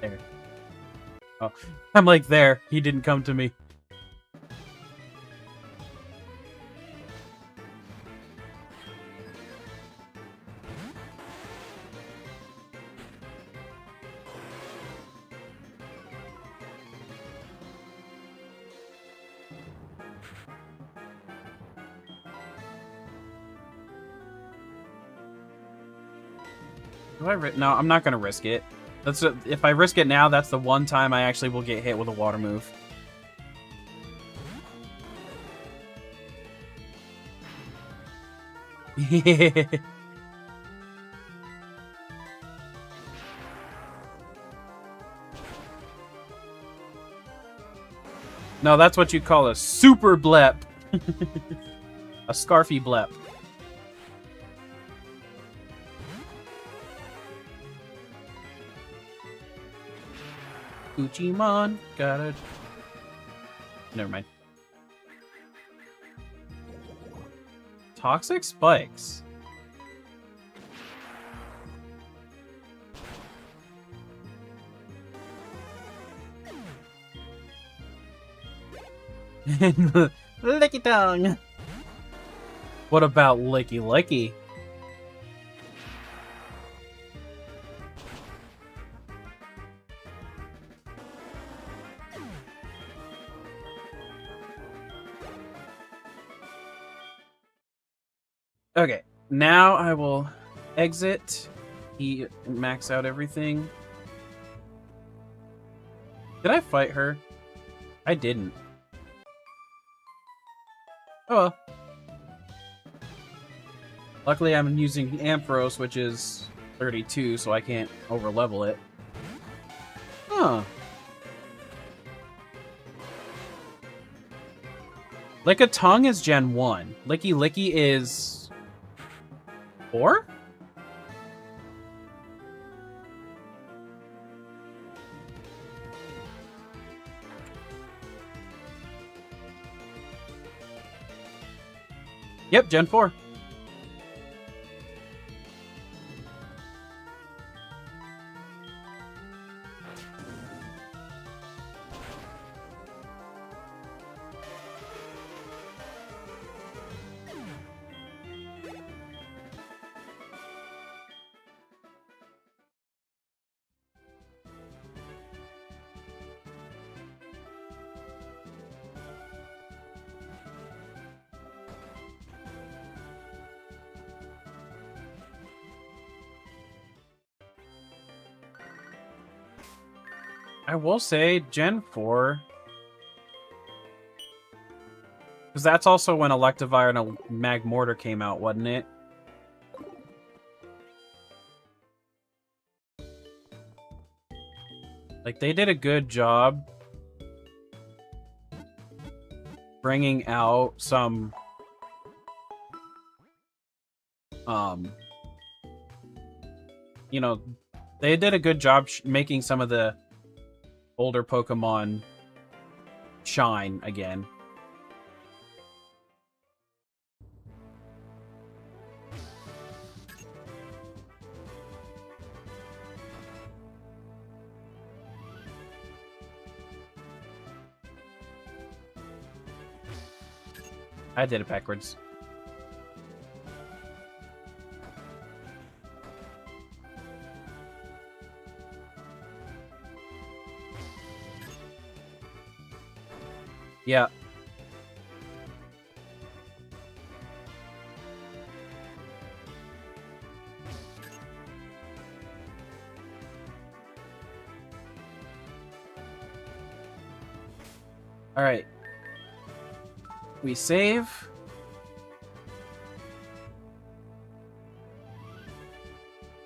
There. Oh, I'm like there. He didn't come to me. No, I'm not gonna risk it. If I risk it now, that's the one time I actually will get hit with a water move. No, that's what you call a super blep. A scarfy blep. Uchimon, got it. Never mind. Toxic spikes. Licky tongue. What about Licky Licky? Okay, now I will exit. He max out everything. Did I fight her? I didn't. Oh well. Luckily, I'm using Ampharos, which is 32, so I can't overlevel it. Huh. Lickitung is Gen 1. Licky Licky is 4? Yep, Gen 4. I will say Gen 4. Because that's also when Electivire and a Magmortar came out, wasn't it? Like, they did a good job bringing out some, you know, they did a good job making some of the older Pokemon shine again. I did it backwards. Yeah. All right. We save.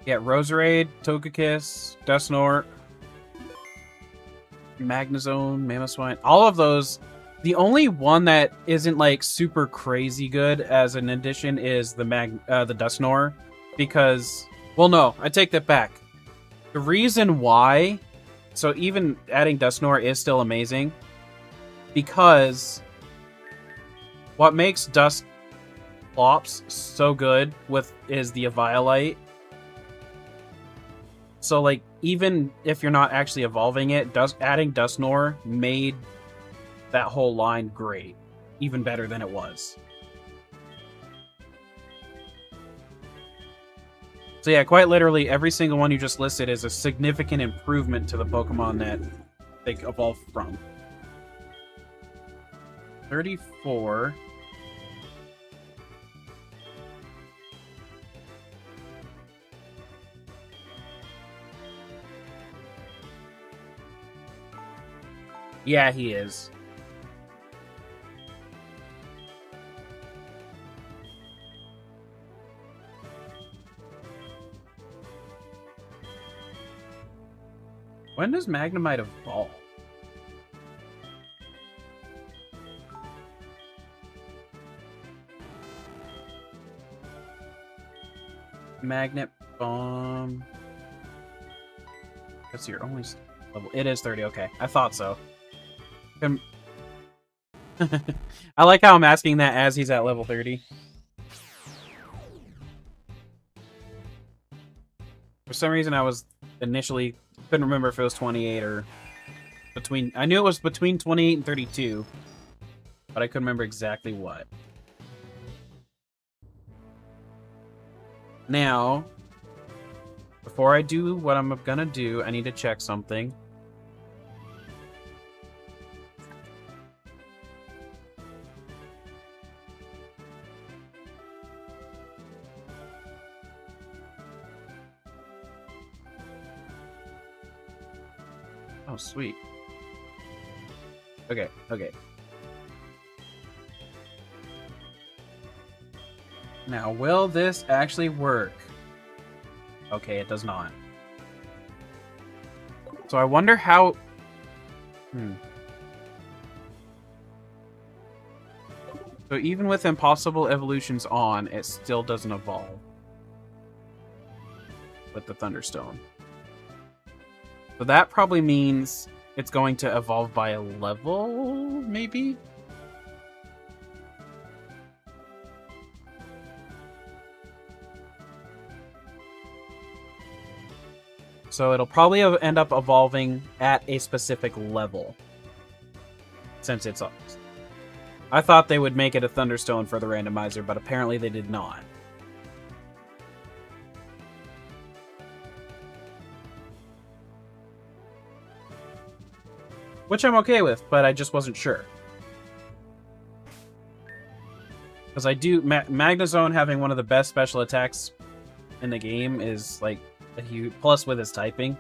Get Roserade, Togekiss, Dusknoir, Magnezone, Mamoswine. All of those. The only one that isn't like super crazy good as an addition is the Dusknoir, because, well, no, I take that back. The reason why, so even adding Dusknoir is still amazing, because what makes Dusclops so good is the Eviolite. So, like, even if you're not actually evolving it, adding Dusknoir made that whole line great. Even better than it was. So yeah, quite literally, every single one you just listed is a significant improvement to the Pokemon that they evolved from. 34... Yeah, he is. When does Magnemite evolve? Magnet bomb. That's your only level. It is 30. Okay, I thought so. I like how I'm asking that as he's at level 30. For some reason, I was initially couldn't remember if it was 28 or between. I knew it was between 28 and 32, but I couldn't remember exactly what. Now, before I do what I'm gonna do, I need to check something. Oh, sweet. Okay, okay. Now, will this actually work? Okay, it does not. So I wonder how... So even with impossible evolutions on, it still doesn't evolve. With the Thunderstone. So that probably means it's going to evolve by a level, maybe? So it'll probably end up evolving at a specific level. Since it's up. I thought they would make it a Thunderstone for the randomizer, but apparently they did not. Which I'm okay with, but I just wasn't sure. Because I do... Magnezone having one of the best special attacks in the game is, like, a huge... Plus with his typing.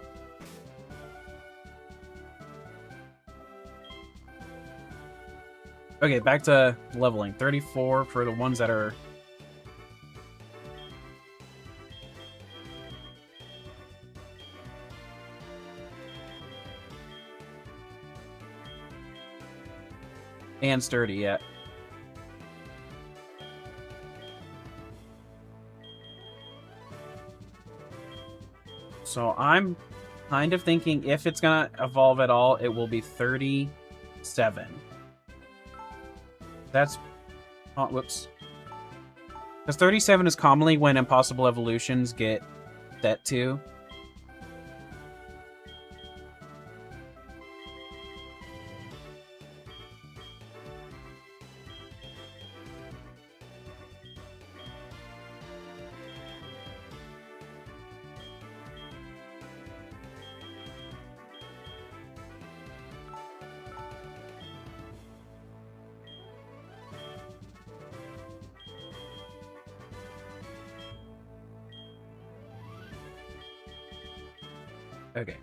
Okay, back to leveling. 34 for the ones that are... And sturdy, yeah. So I'm kind of thinking if it's gonna evolve at all, it will be 37. That's... Oh, whoops. Because 37 is commonly when impossible evolutions get set to. Okay.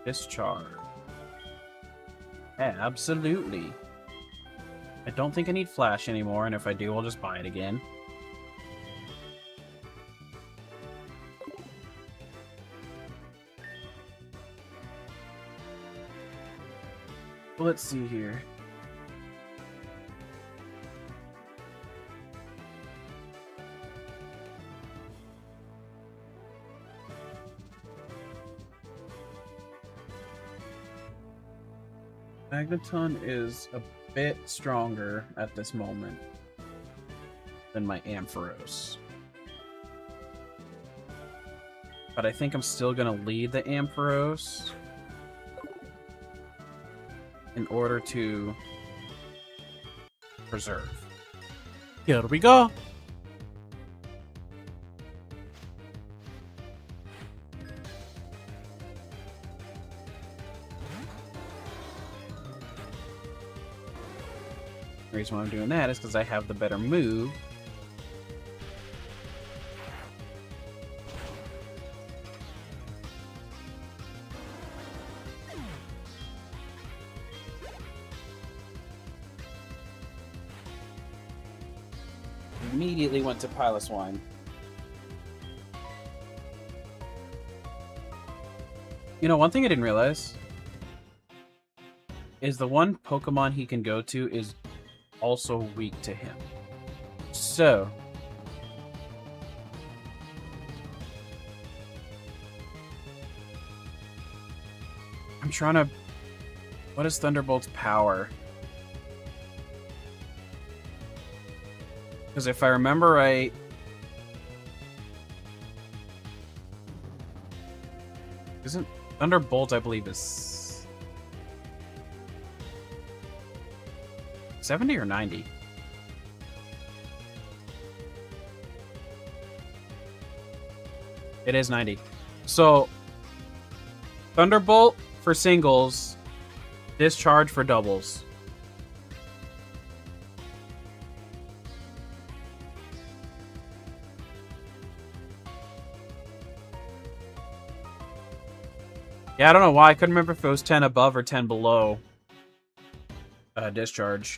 Discharge. Absolutely. I don't think I need Flash anymore, and if I do, I'll just buy it again. Let's see here. Magneton is a bit stronger at this moment than my Ampharos. But I think I'm still going to lead the Ampharos in order to preserve. Here we go! The reason why I'm doing that is because I have the better move. Immediately went to Piloswine. You know, one thing I didn't realize is the one Pokemon he can go to is also weak to him. So. I'm trying to... What is Thunderbolt's power? Because if I remember right... Isn't... Thunderbolt, I believe, is... 70 or 90? It is 90. So... Thunderbolt for singles, Discharge for doubles. Yeah, I don't know why. I couldn't remember if it was 10 above or 10 below Discharge.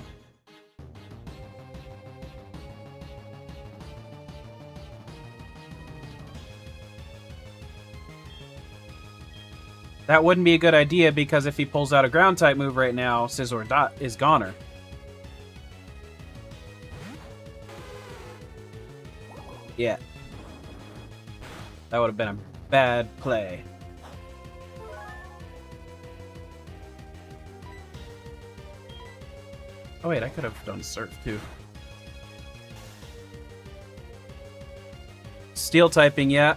That wouldn't be a good idea because if he pulls out a ground type move right now, Scizor Dot is goner. Yeah. That would have been a bad play. Oh wait, I could have done Surf too. Steel typing, yeah.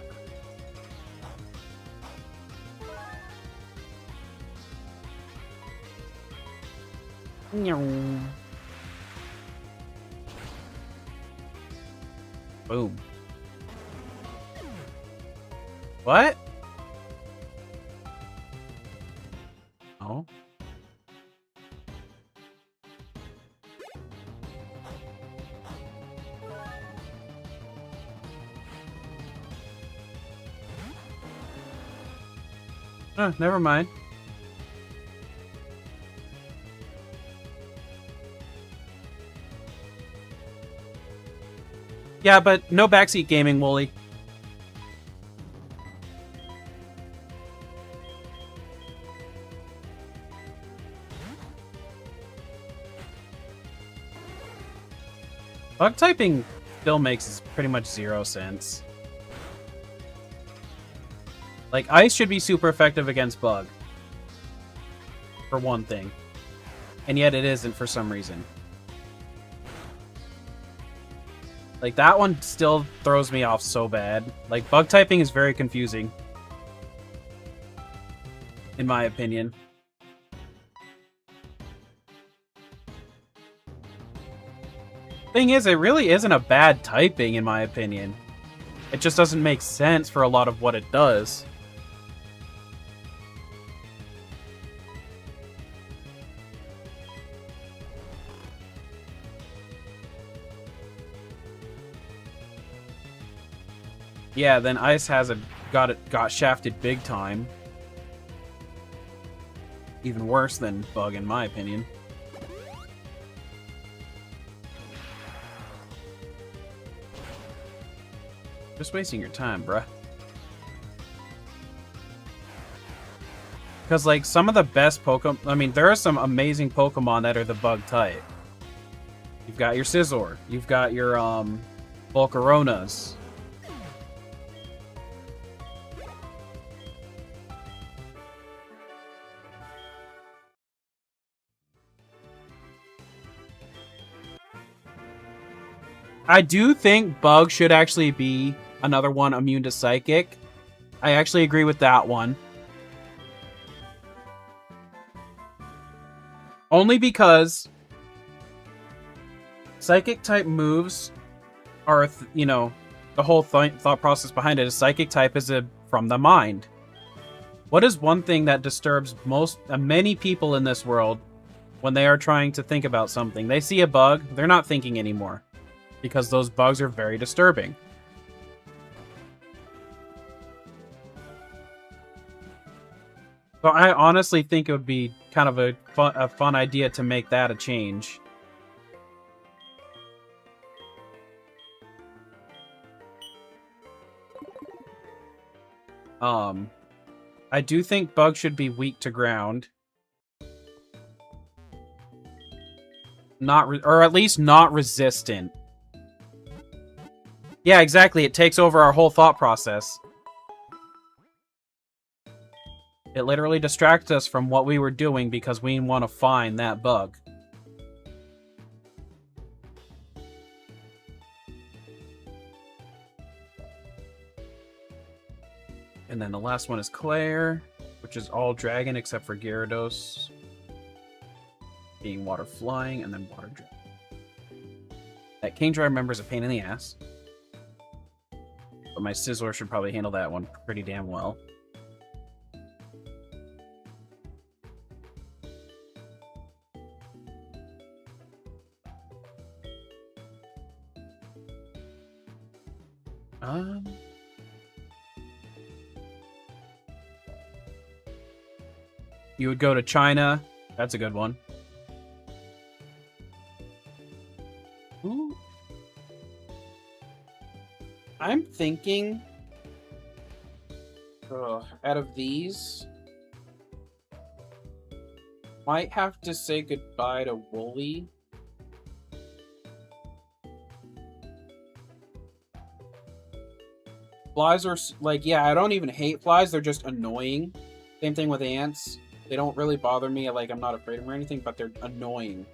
Boom. What? Oh. Never mind. Yeah, but no backseat gaming, Wooly. Bug typing still makes pretty much 0 sense. Like, Ice should be super effective against Bug. For one thing. And yet it isn't for some reason. Like, that one still throws me off so bad. Like, Bug typing is very confusing. In my opinion. Thing is, it really isn't a bad typing, in my opinion. It just doesn't make sense for a lot of what it does. Yeah, then Ice has got shafted big time. Even worse than Bug, in my opinion. Just wasting your time, bruh. Because, like, some of the best Pokemon... I mean, there are some amazing Pokemon that are the Bug type. You've got your Scizor. You've got your, Volcaronas. I do think Bug should actually be another one immune to Psychic. I actually agree with that one. Only because Psychic type moves are, you know, the whole thought process behind it is Psychic type is from the mind. What is one thing that disturbs many people in this world when they are trying to think about something? They see a bug, they're not thinking anymore. Because those bugs are very disturbing. So I honestly think it would be kind of a fun idea to make that a change. I do think Bug should be weak to ground. Or at least not resistant. Yeah, exactly. It takes over our whole thought process. It literally distracts us from what we were doing because we want to find that bug. And then the last one is Claire, which is all dragon except for Gyarados being water flying, and then water dragon. That Kingdra, I remember, is a pain in the ass. But my Sizzler should probably handle that one pretty damn well. You would go to China. That's a good one. Ooh. I'm thinking... out of these... might have to say goodbye to Wooly. Flies are, like, yeah, I don't even hate flies. They're just annoying. Same thing with ants. They don't really bother me. Like, I'm not afraid of them or anything, but they're annoying.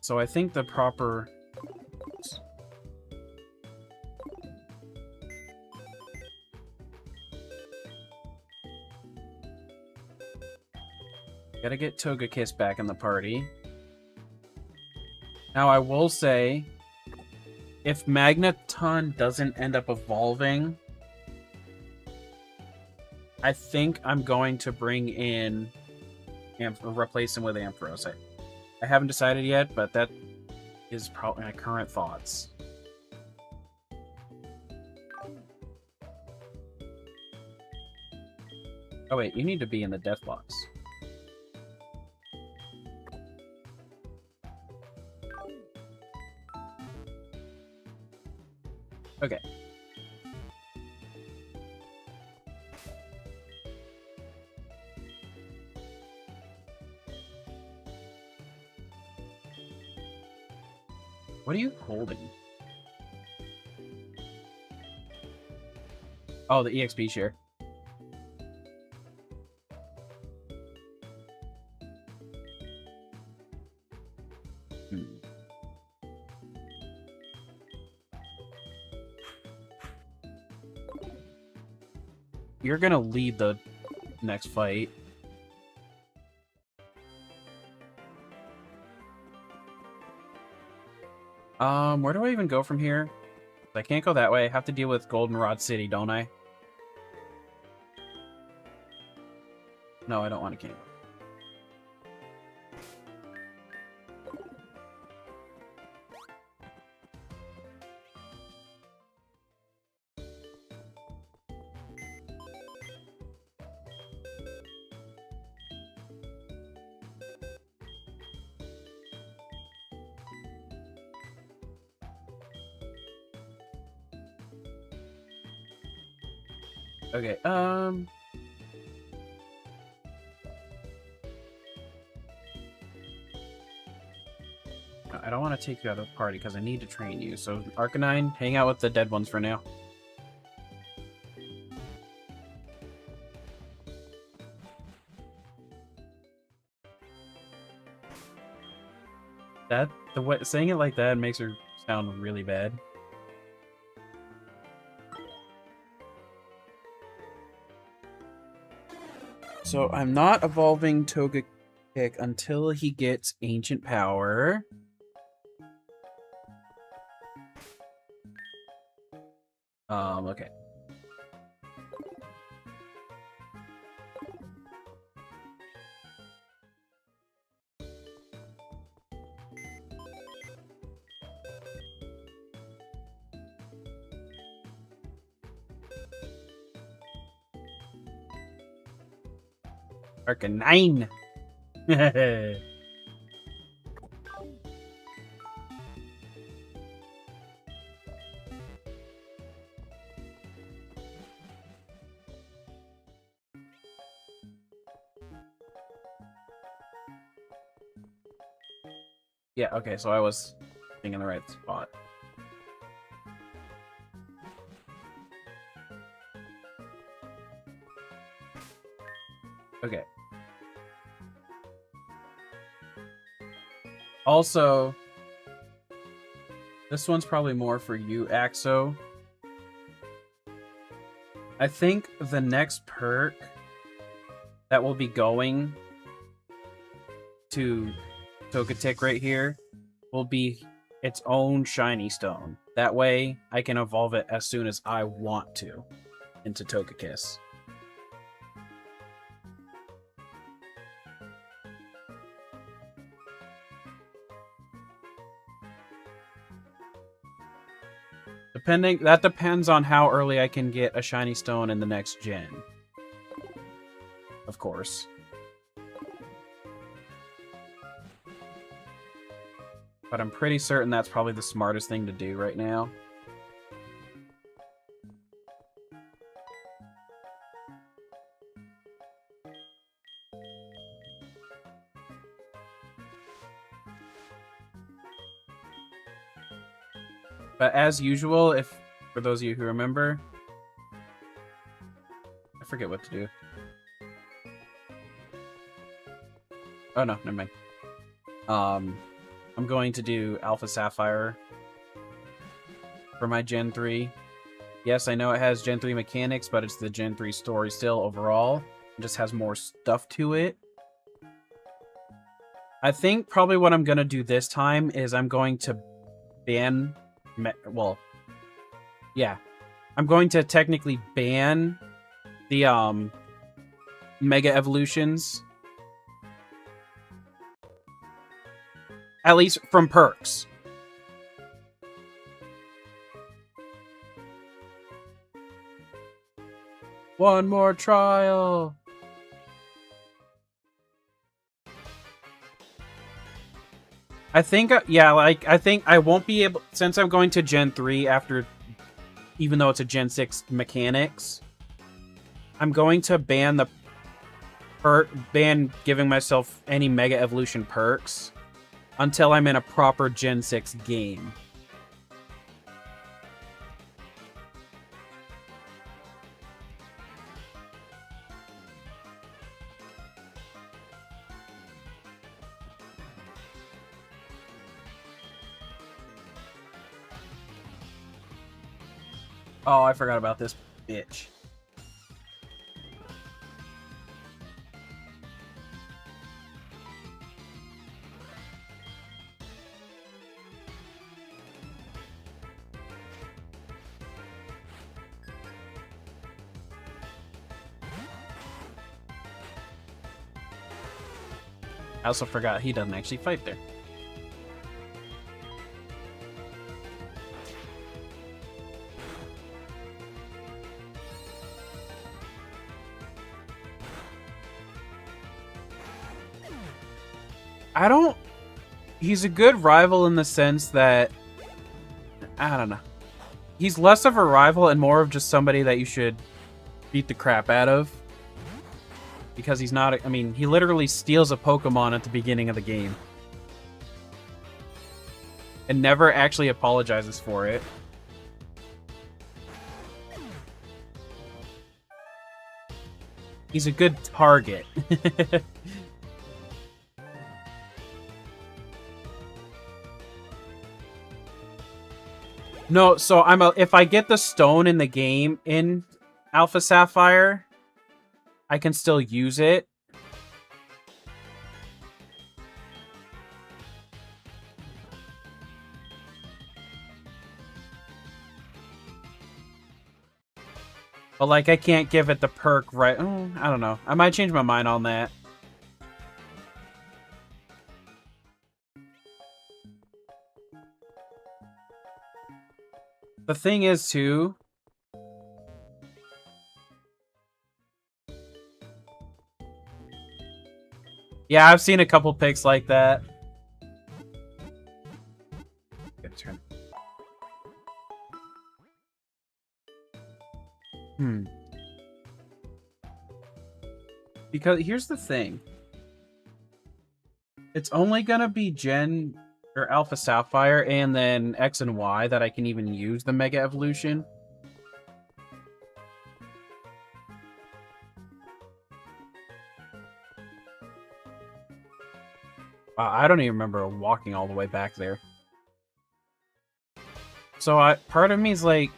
So I think the proper... Gotta get Togekiss back in the party. Now, I will say, if Magneton doesn't end up evolving, I think I'm going to bring in... replace him with Ampharos. I haven't decided yet, but that is probably my current thoughts. Oh wait, you need to be in the death box. Okay. What are you holding? Oh, the EXP share. You're gonna lead the next fight. Where do I even go from here? I can't go that way. I have to deal with Goldenrod City, don't I? No, I don't want to camp. Okay, I don't want to take you out of the party because I need to train you. So, Arcanine, hang out with the dead ones for now. The way saying it like that makes her sound really bad. So I'm not evolving Togekick until he gets Ancient Power. Okay. Arcanine! Yeah, okay, so I was thinking the right spot. Okay. Also, this one's probably more for you, Axo. I think the next perk that will be going to Togetic right here will be its own shiny stone. That way, I can evolve it as soon as I want to into Togekiss. That depends on how early I can get a shiny stone in the next gen. Of course. But I'm pretty certain that's probably the smartest thing to do right now. But as usual, for those of you who remember, I forget what to do. Oh no, never mind. I'm going to do Alpha Sapphire for my Gen 3. Yes, I know it has Gen 3 mechanics, but it's the Gen 3 story still overall. It just has more stuff to it. I think probably what I'm going to do this time is I'm going to ban... Well, yeah. I'm going to technically ban the Mega Evolutions. At least from perks. One more trial. I think, yeah, like, I think I won't be able, since I'm going to Gen 3 after, even though it's a Gen 6 mechanics, I'm going to ban ban giving myself any Mega Evolution perks until I'm in a proper Gen 6 game. Oh, I forgot about this bitch. I also forgot he doesn't actually fight there. He's a good rival in the sense that, I don't know. He's less of a rival and more of just somebody that you should beat the crap out of. Because he's not, I mean, he literally steals a Pokemon at the beginning of the game. And never actually apologizes for it. He's a good target. No, so if I get the stone in the game in Alpha Sapphire, I can still use it. But, like, I can't give it the perk right... Oh, I don't know. I might change my mind on that. The thing is, too... Yeah, I've seen a couple picks like that. Good turn. Because here's the thing. It's only gonna be or Alpha Sapphire, and then X and Y that I can even use the Mega Evolution. I don't even remember walking all the way back there. So part of me is like,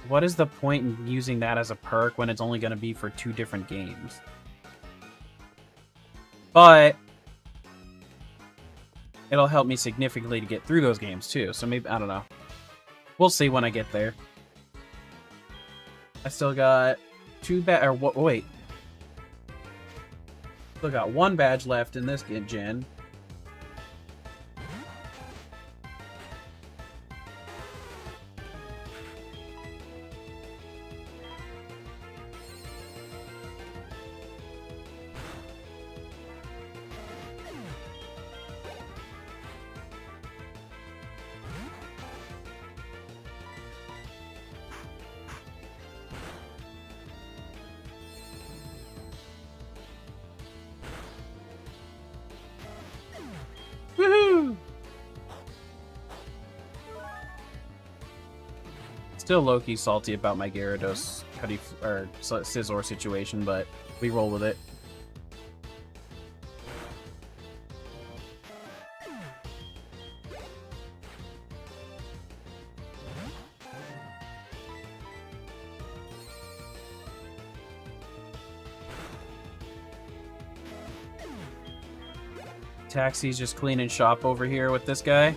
what is the point in using that as a perk when it's only going to be for 2 different games? But it'll help me significantly to get through those games too. So maybe, I don't know. We'll see when I get there. I still got 2 wait. Still got 1 badge left in this gen. Woohoo! Still low-key salty about my Gyarados or Scizor situation, but we roll with it. Taxi's just cleaning shop over here with this guy.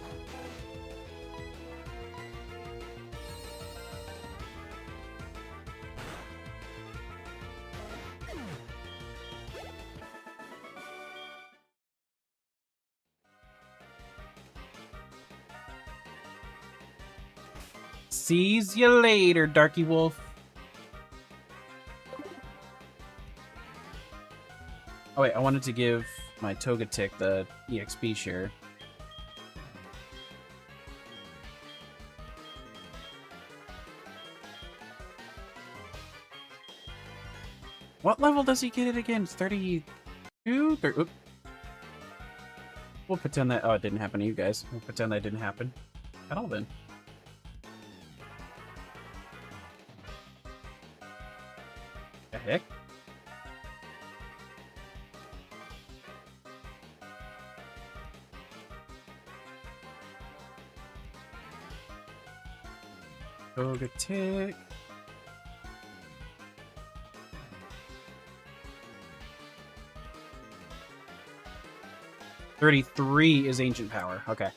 Sees you later, Darky Wolf. Oh wait, I wanted to give my Togetic the EXP share. What level does he get it again? 32? Oops. We'll pretend that... Oh, it didn't happen to you guys. We'll pretend that didn't happen at all then. The heck? Togetic. $33 is ancient power. Okay.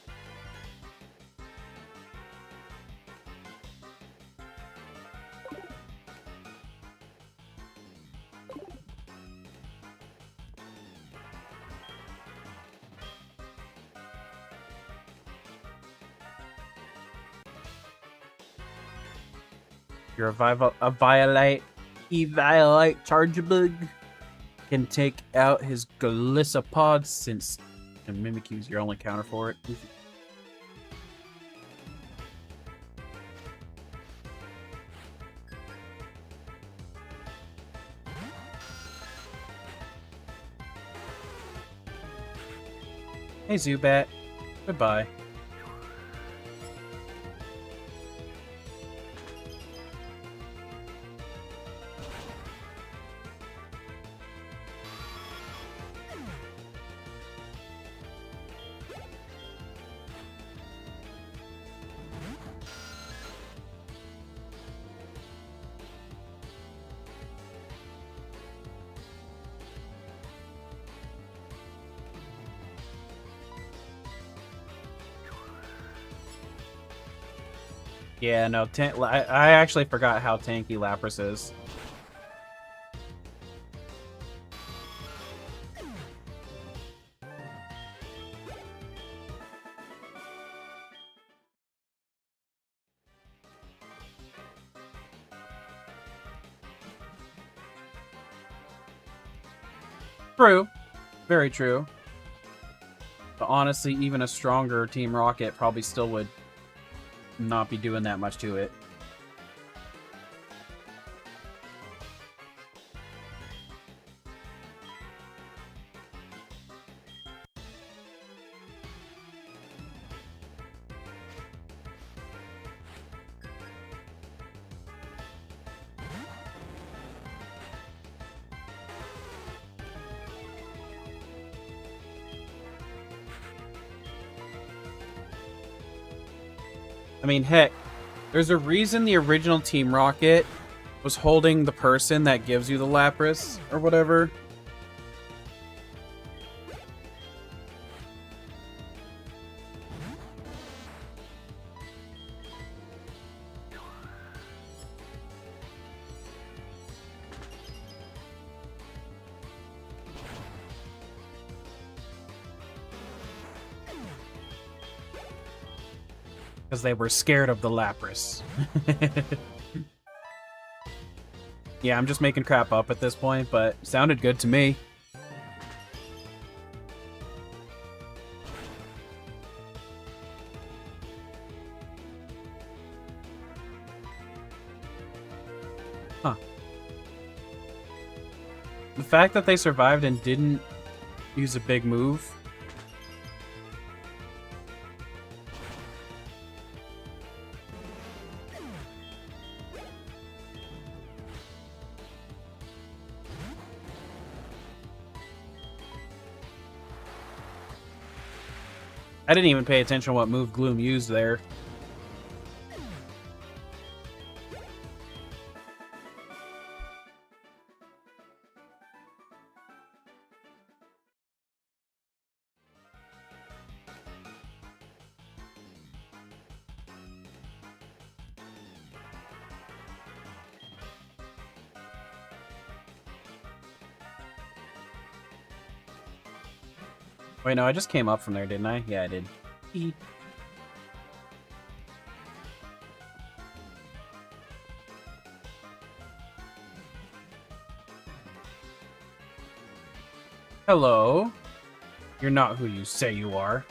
You're a Violite Chargebug can take out his Galissapod since the Mimikyu is your only counter for it. Hey Zubat, goodbye. Yeah, no, I actually forgot how tanky Lapras is. True. Very true. But honestly, even a stronger Team Rocket probably still would not be doing that much to it. I mean, heck, there's a reason the original Team Rocket was holding the person that gives you the Lapras or whatever. Because they were scared of the Lapras. Yeah, I'm just making crap up at this point, but sounded good to me. Huh. The fact that they survived and didn't use a big move. I didn't even pay attention to what move Gloom used there. Wait, no, I just came up from there, didn't I? Yeah, I did. Hello. You're not who you say you are.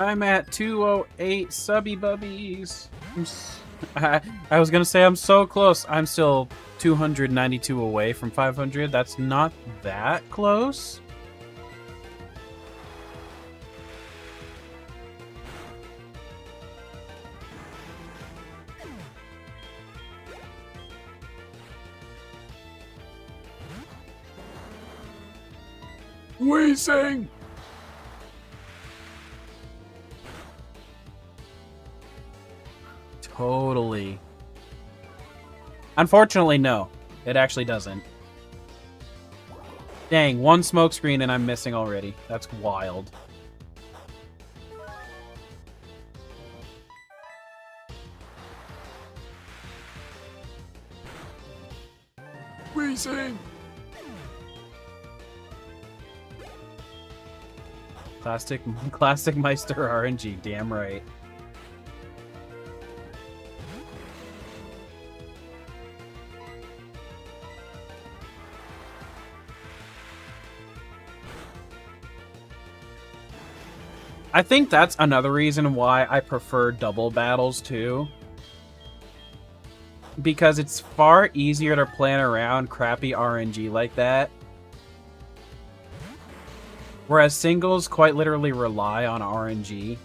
I'm at 208 subby bubbies. I was gonna say I'm so close. I'm still 292 away from 500. That's not that close. Wheezing! Totally. Unfortunately, no. It actually doesn't. Dang, one smoke screen and I'm missing already. That's wild. Wheezing! Classic Meister RNG, damn right. I think that's another reason why I prefer double battles too. Because it's far easier to plan around crappy RNG like that. Whereas singles quite literally rely on RNG.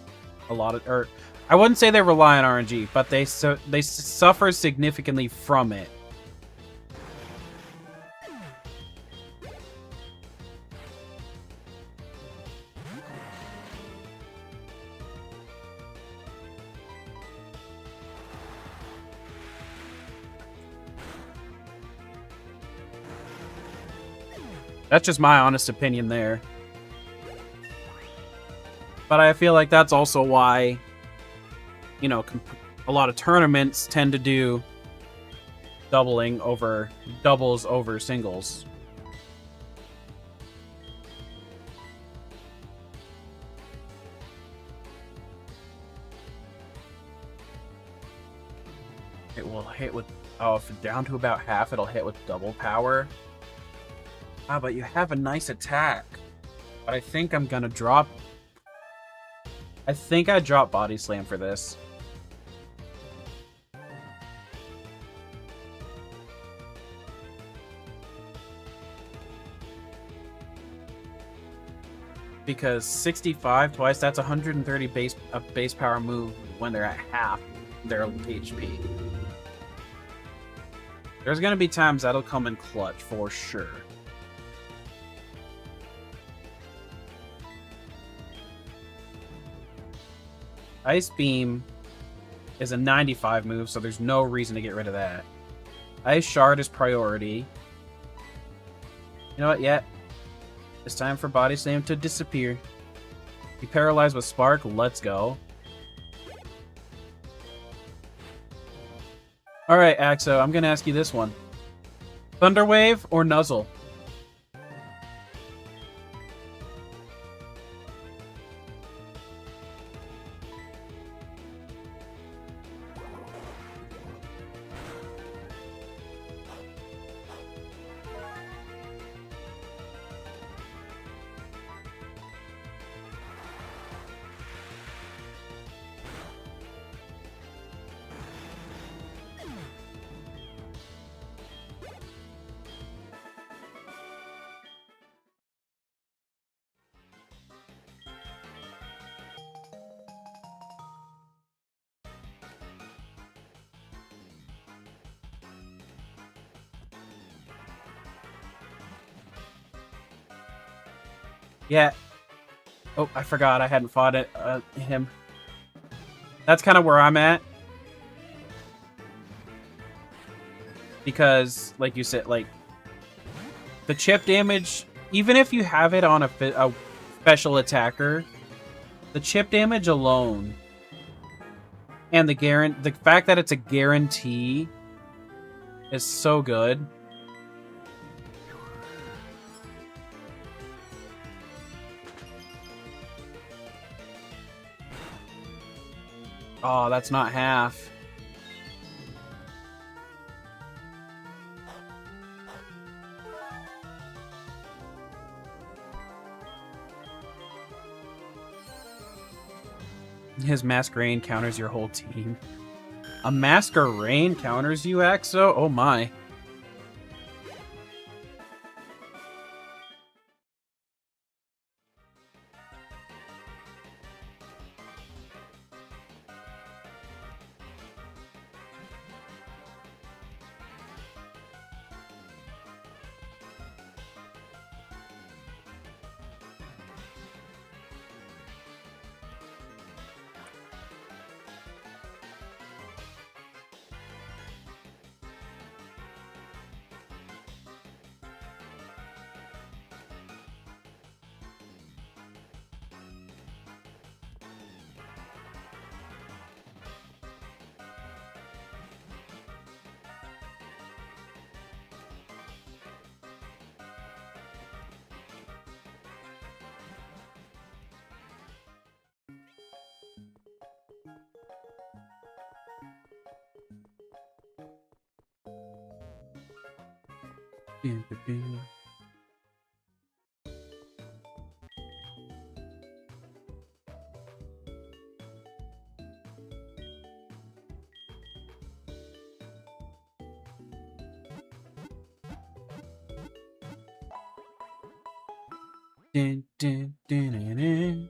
Or I wouldn't say they rely on RNG, but they suffer significantly from it. That's just my honest opinion there. But I feel like that's also why, you know, a lot of tournaments tend to do doubles over singles. It will hit with, oh, if down to about half, it'll hit with double power. Ah, but you have a nice attack. But I think I'm gonna drop... I think I drop Body Slam for this. Because 65 twice, that's 130 base power move when they're at half their HP. There's gonna be times that'll come in clutch for sure. Ice Beam is a 95 move, so there's no reason to get rid of that. Ice Shard is priority. You know what? Yeah. It's time for Body Slam to disappear. Be paralyzed with Spark. Let's go. Alright, Axo, I'm gonna ask you this one. Thunderwave or Nuzzle? Yeah. Oh, I forgot I hadn't fought him. That's kind of where I'm at. Because, like you said, like, the chip damage, even if you have it on a special attacker, the chip damage alone, and the fact that it's a guarantee is so good. Oh, that's not half. His Masquerain counters your whole team. A Masquerain counters you, Axo? Oh my. Dun, dun, dun, dun, dun.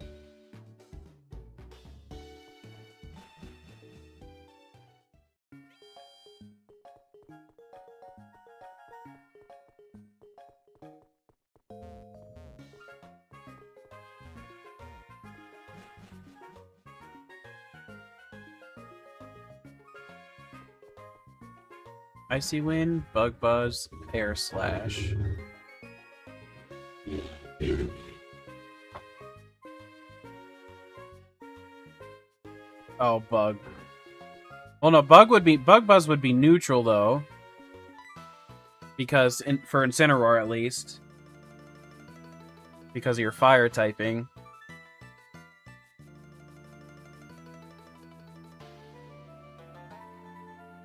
Icy Wind, Bug Buzz, Air Slash. Oh, Bug. Well, no, Bug Buzz would be neutral though, because for Incineroar at least, because of your fire typing.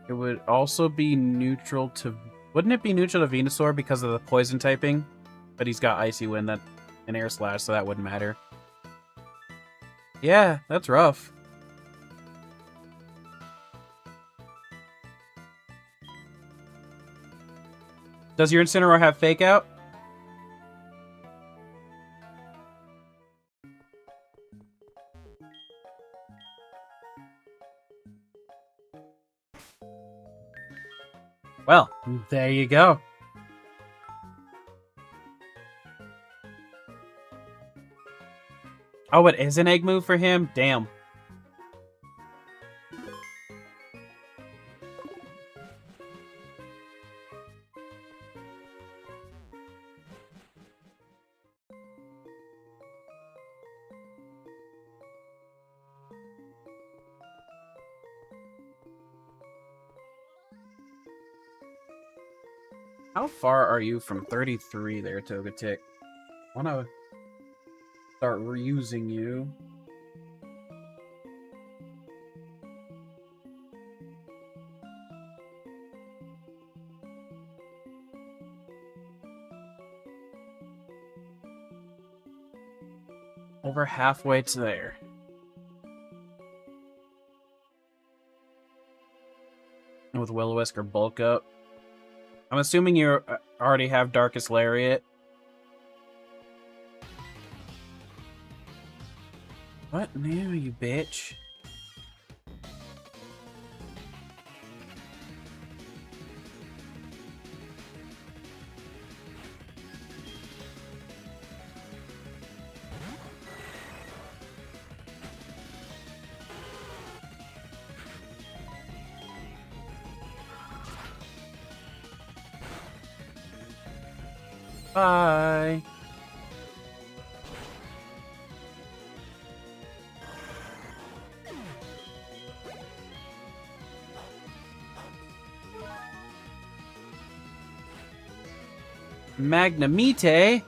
It would also be neutral to... Wouldn't it be neutral to Venusaur because of the poison typing? But he's got Icy Wind and Air Slash, so that wouldn't matter. Yeah, that's rough. Does your Incineroar have Fake Out? Well, there you go. Oh, it is an egg move for him? Damn. How far are you from 33 there, Togetic? I want to start reusing you. Over halfway to there. With Will-O-Wisp or Bulk Up. I'm assuming you already have Darkest Lariat. What now, you bitch? Bye. Magnamite.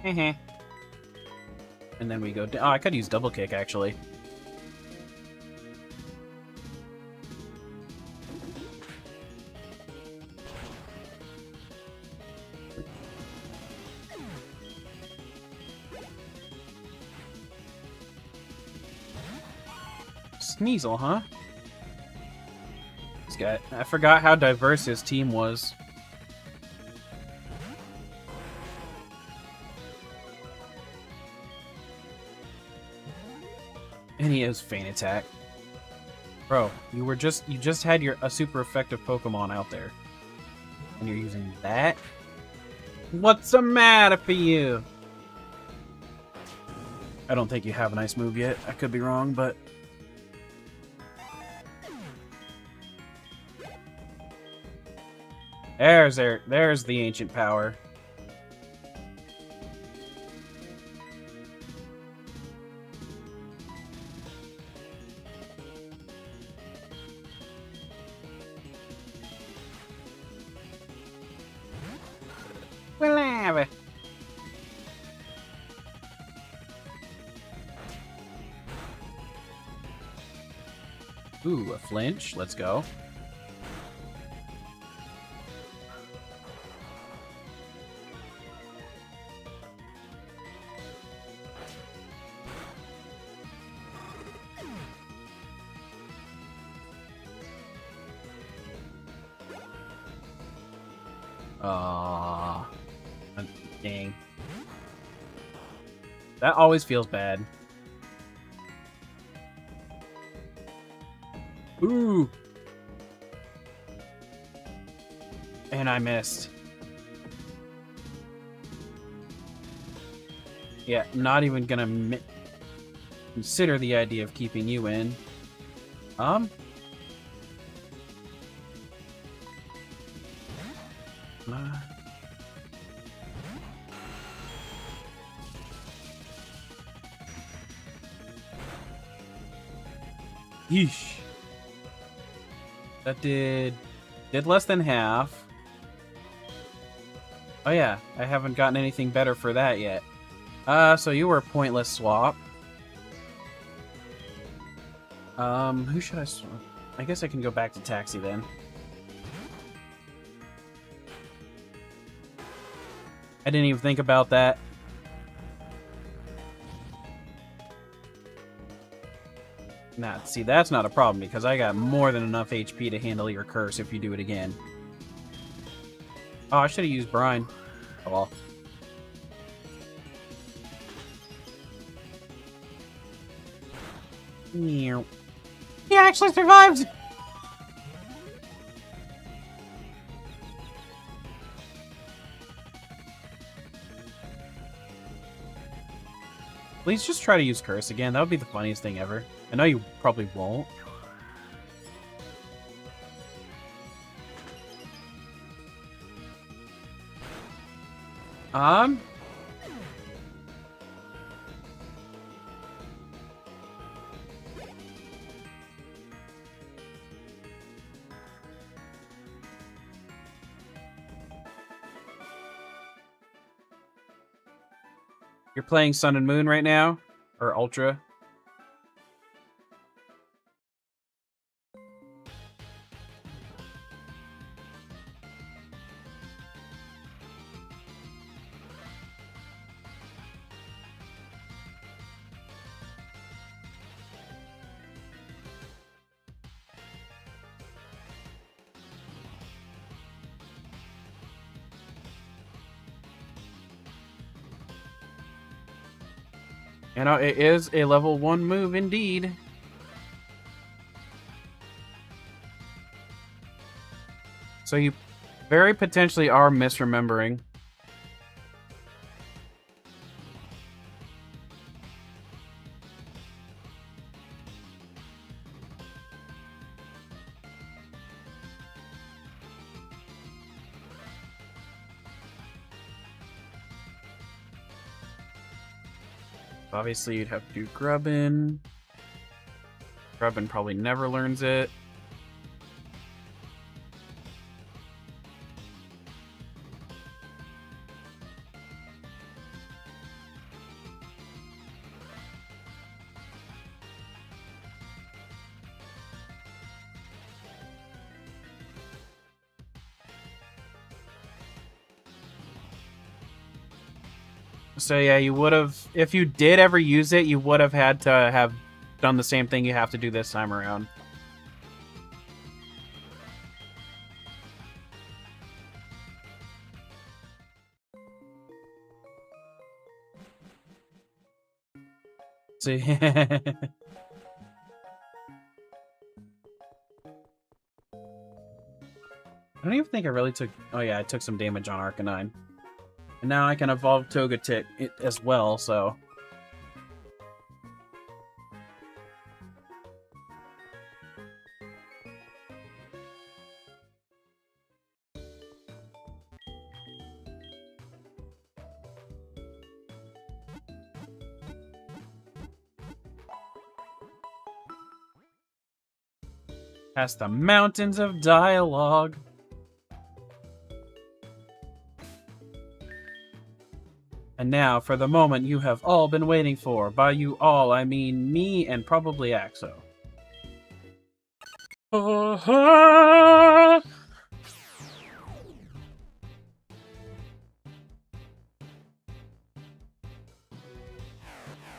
Heh. And then we go down. Oh, I could use double kick actually. Sneasel, huh? This guy. I forgot how diverse his team was. And he has Feint Attack. Bro, you just had a super effective Pokemon out there. And you're using that? What's the matter for you? I don't think you have an ice move yet. I could be wrong, but... There's the ancient power. We'll have it. Ooh, a flinch. Let's go. Dang. That always feels bad. Ooh. And I missed. Yeah, not even gonna consider the idea of keeping you in. Yeesh. That did less than half. Oh yeah, I haven't gotten anything better for that yet. So you were a pointless swap. Who should I swap? I guess I can go back to Taxi then. I didn't even think about that. Nah, see, that's not a problem because I got more than enough HP to handle your curse if you do it again. Oh, I should have used Brine. Oh well. He actually survived! Please just try to use Curse again. That would be the funniest thing ever. I know you probably won't. You're playing Sun and Moon right now? Or Ultra? You know, it is a level 1 move indeed. So you very potentially are misremembering. Obviously, you'd have to do Grubbin. Grubbin probably never learns it. So yeah, you would have, if you did ever use it, you would have had to have done the same thing you have to do this time around. See? I don't even think I really took... Oh yeah, I took some damage on Arcanine. And now I can evolve Togetic as well, so... Past the mountains of dialogue. And now, for the moment you have all been waiting for. By you all, I mean me and probably Axo.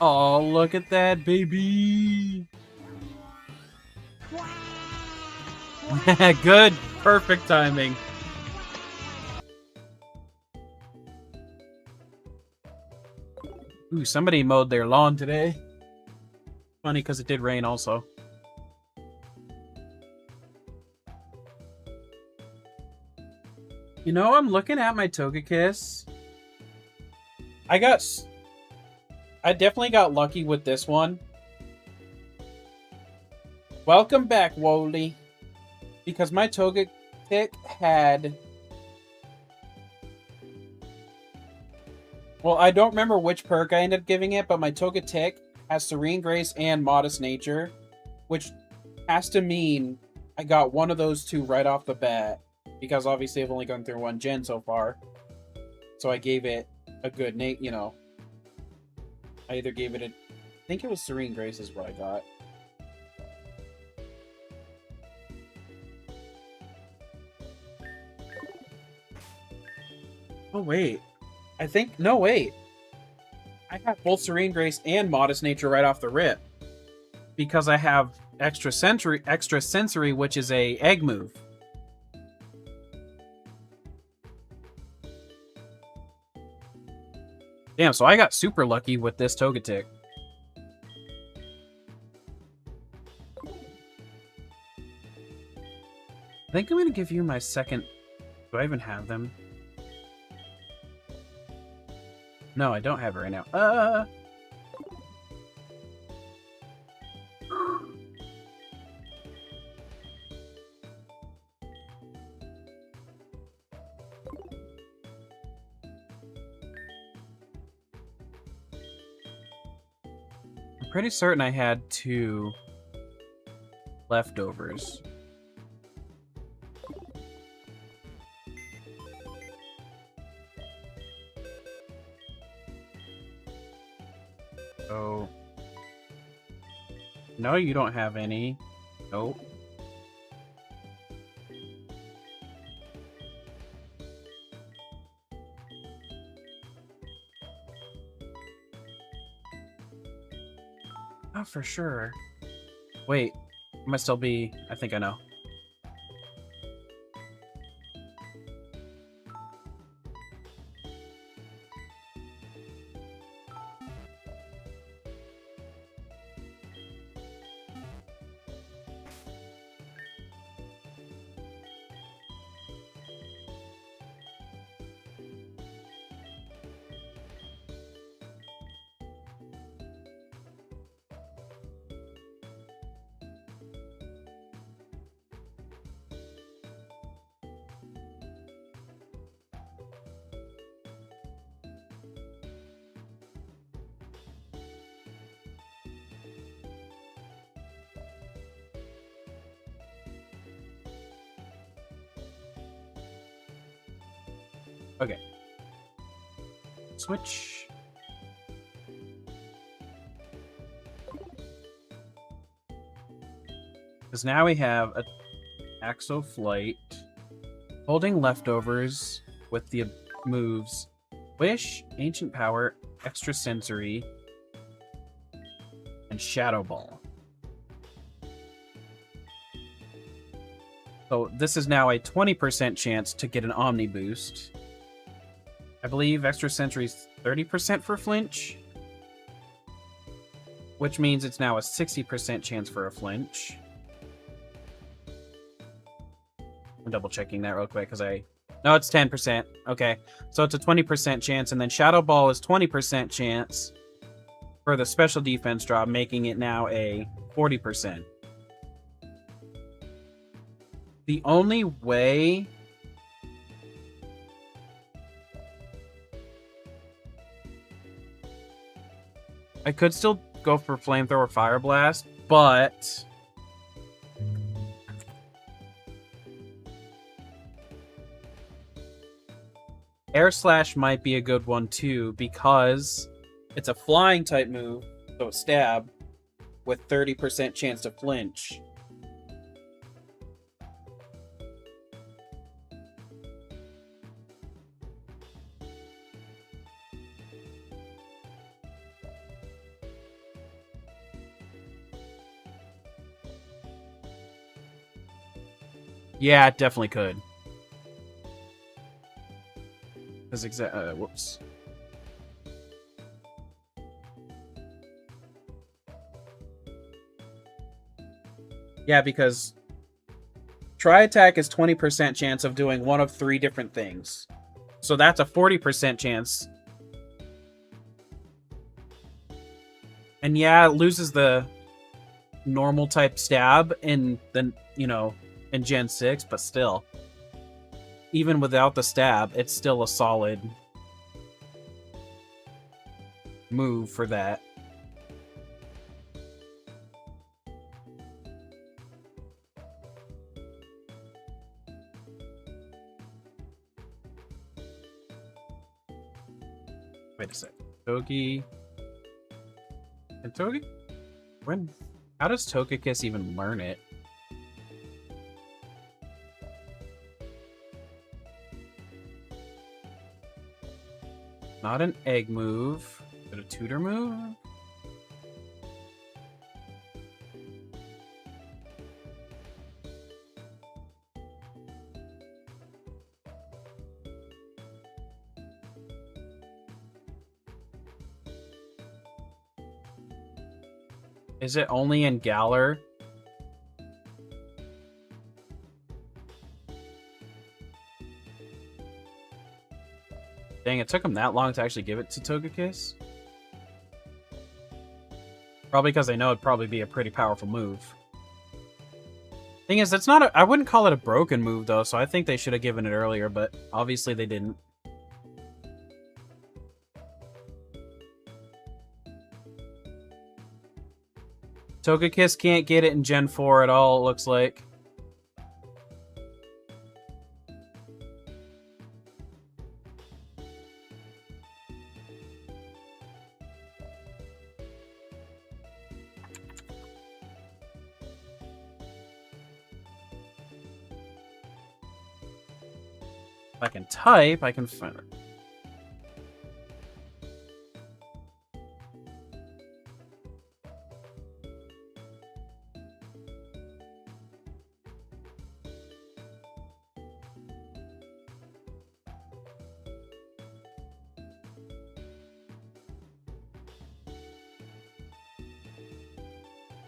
Oh, look at that, baby! Good, perfect timing. Ooh, somebody mowed their lawn today. Funny, because it did rain also. You know, I'm looking at my Togekiss. I definitely got lucky with this one. Welcome back, Wooly. Because my Togekiss had... Well, I don't remember which perk I ended up giving it, but my Togetic has Serene Grace and Modest Nature, which has to mean I got one of those two right off the bat, because obviously I've only gone through one gen so far. So I gave it a good name, you know. I either gave it a... I think it was Serene Grace is what I got. Oh, wait. I think... No, wait. I have both Serene Grace and Modest Nature right off the rip. Because I have Extra Sensory, which is a egg move. Damn, so I got super lucky with this Togetic. think I'm gonna give you my second... Do I even have them? No, I don't have it right now. I'm pretty certain I had 2 leftovers. Oh. No, you don't have any. Nope. Not for sure. Wait, it might still be... I think I know. Okay. Switch. Because now we have a Axo Flight, holding leftovers with the moves Wish, Ancient Power, Extrasensory, and Shadow Ball. So this is now a 20% chance to get an Omni boost. I believe Extrasensory is 30% for flinch, which means it's now a 60% chance for a flinch. I'm double checking that real quick because no, it's 10%. Okay, so it's a 20% chance, and then Shadow Ball is 20% chance for the special defense drop, making it now a 40%. The only way I could still go for Flamethrower Fire Blast, but Air Slash might be a good one too, because it's a flying type move, so stab, with 30% chance to flinch. Yeah, it definitely could. Whoops. Yeah, because Tri-Attack is 20% chance of doing one of 3 different things. So that's a 40% chance. And yeah, it loses the normal type stab in the, in Gen 6, but still. Even without the stab, it's still a solid move for that. Wait a sec. Togi. And Togi? How does Togekiss even learn it? Not an egg move, but a tutor move? Is it only in Galar? Dang, it took him that long to actually give it to Togekiss? Probably because they know it'd probably be a pretty powerful move. Thing is, it's not a, I wouldn't call it a broken move, though, so I think they should have given it earlier, but obviously they didn't. Togekiss can't get it in Gen 4 at all, it looks like. If I can type, I can find it.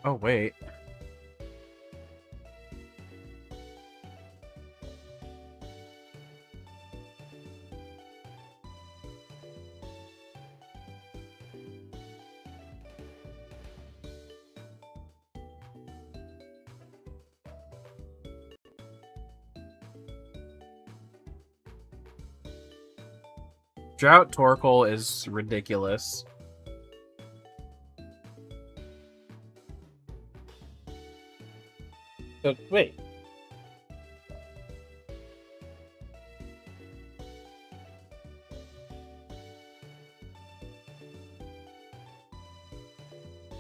Oh, wait. Drought Torkoal is ridiculous. But wait.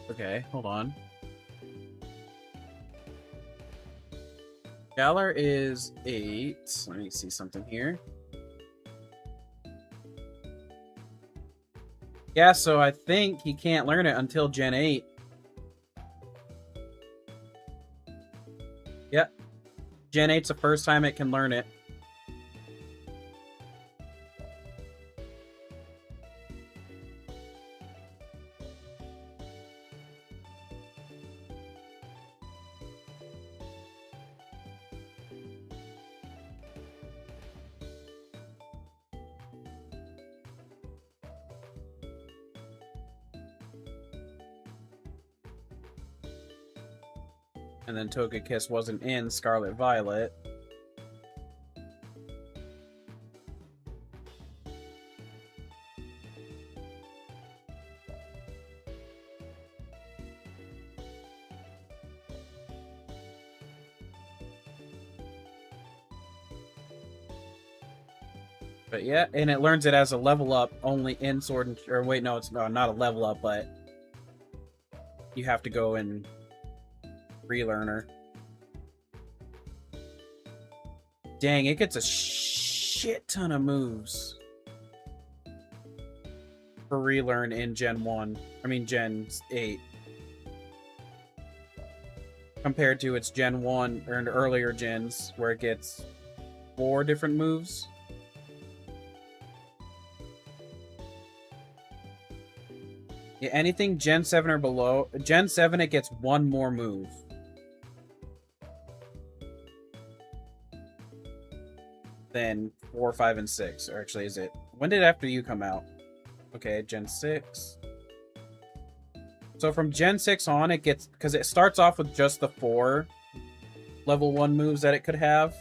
Okay, hold on. Galar is 8. Let me see something here. Yeah, so I think he can't learn it until Gen 8. Yep. Gen 8's the first time it can learn it. And then Togekiss wasn't in Scarlet Violet. But yeah, and it learns it as a level up only in Sword and... Or wait, no, it's not a level up, but you have to go and relearn her. Dang, it gets a shit ton of moves for relearn in Gen 1. I mean, Gen 8. Compared to its Gen 1 or earlier gens where it gets 4 different moves. Yeah, anything Gen 7 or below. Gen 7, it gets 1 more move. Than 4, 5, and 6. Or actually, is it... When did After You come out? Okay, Gen 6. So from Gen 6 on, it gets... Because it starts off with just the 4 level 1 moves that it could have.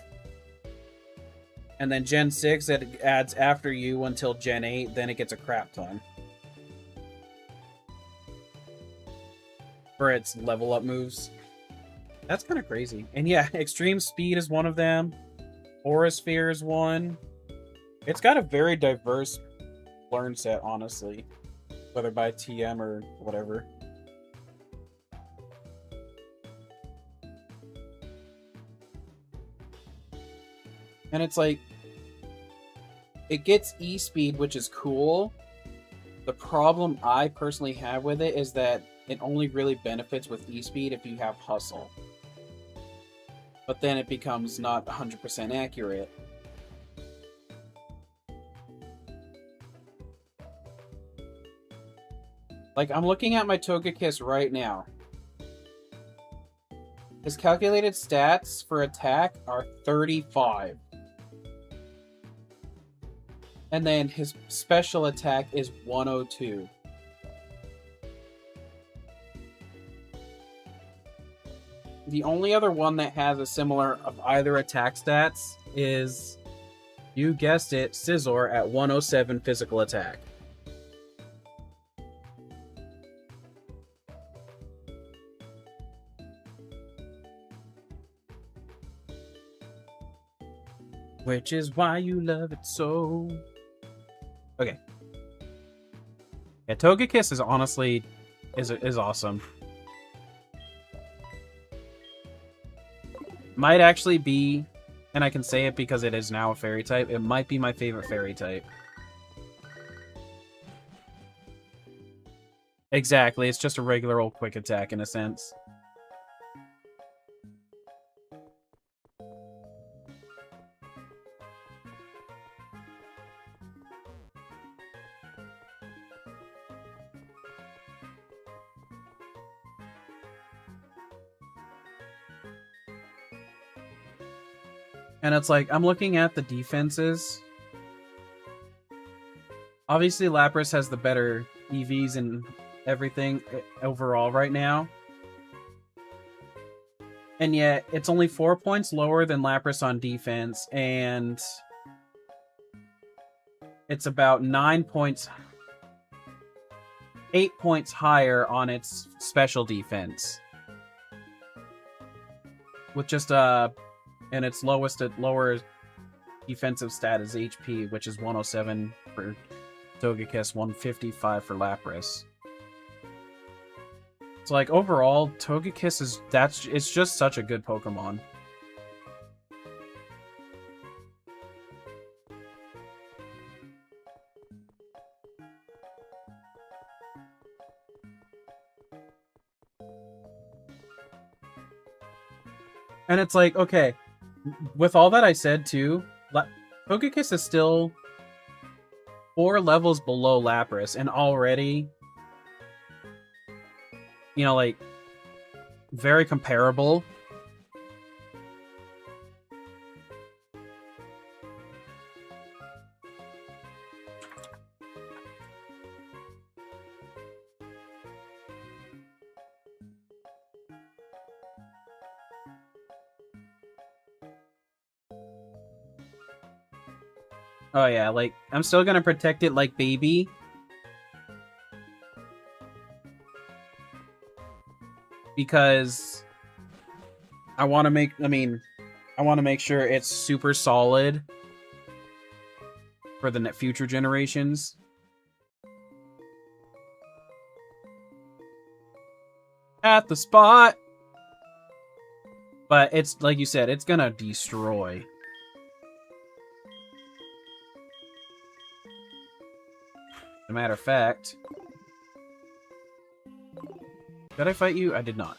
And then Gen 6, it adds After You until Gen 8. Then it gets a crap ton. For its level up moves. That's kind of crazy. And yeah, Extreme Speed is one of them. Aura Sphere is one. It's got a very diverse learn set, honestly. Whether by TM or whatever. And it's like... It gets E-Speed, which is cool. The problem I personally have with it is that it only really benefits with E-Speed if you have Hustle. But then it becomes not 100% accurate. Like, I'm looking at my Togekiss right now. His calculated stats for attack are 35. And then his special attack is 102. The only other one that has a similar of either attack stats is, you guessed it, Scizor at 107 physical attack. Which is why you love it so. Okay. Yeah, Togekiss is honestly is awesome. Might actually be, and I can say it because it is now a fairy type, it might be my favorite fairy type. Exactly, it's just a regular old quick attack in a sense. And it's like, I'm looking at the defenses. Obviously, Lapras has the better EVs and everything overall right now. And yet, it's only 4 points lower than Lapras on defense, and it's about 9 points... 8 points higher on its special defense. With just, and its lower defensive stat is HP, which is 107 for Togekiss, 155 for Lapras. So, like, overall, Togekiss is, it's just such a good Pokemon. And it's like, okay, with all that I said, too, Togekiss is still 4 levels below Lapras, and already, you know, like, very comparable. Oh yeah, like, I'm still gonna protect it like baby. Because I want to make, I want to make sure it's super solid for the future generations. At the spot! But it's, like you said, it's gonna destroy. As a matter of fact... Did I fight you? I did not.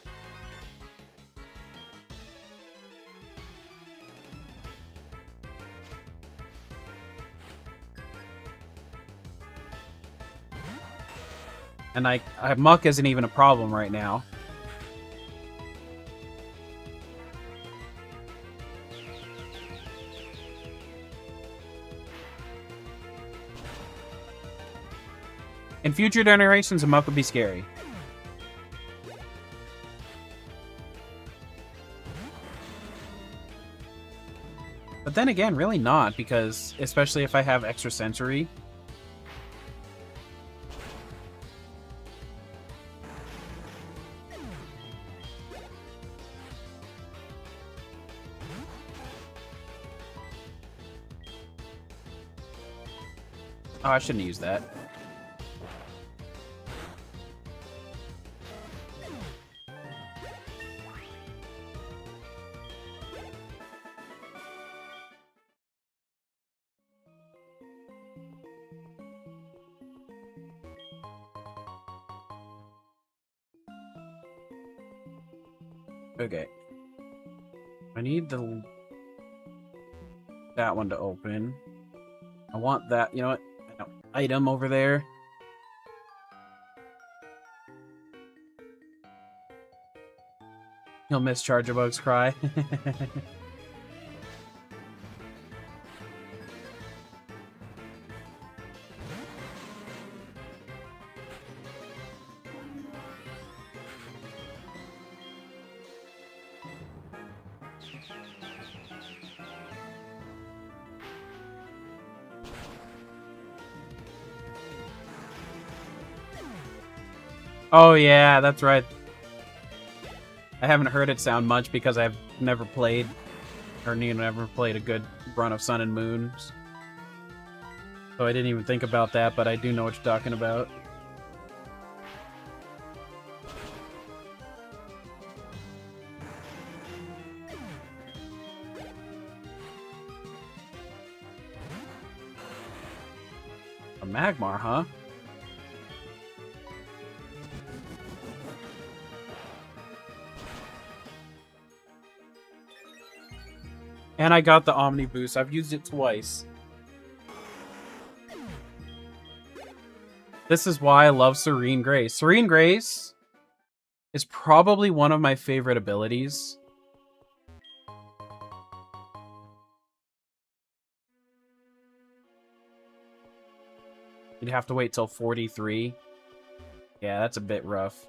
And Muck isn't even a problem right now. In future generations, a Muck would be scary. But then again, really not, because especially if I have extrasensory. Oh, I shouldn't use that. Okay. I need that one to open. I want that, you know what? Item over there. He'll miss Charjabug's cry. Oh yeah, that's right. I haven't heard it sound much because I've never played, or never played a good run of Sun and Moons. So I didn't even think about that, but I do know what you're talking about. A Magmar, huh? And I got the Omni Boost. I've used it twice. This is why I love Serene Grace. Serene Grace is probably one of my favorite abilities. You'd have to wait till 43. Yeah, that's a bit rough.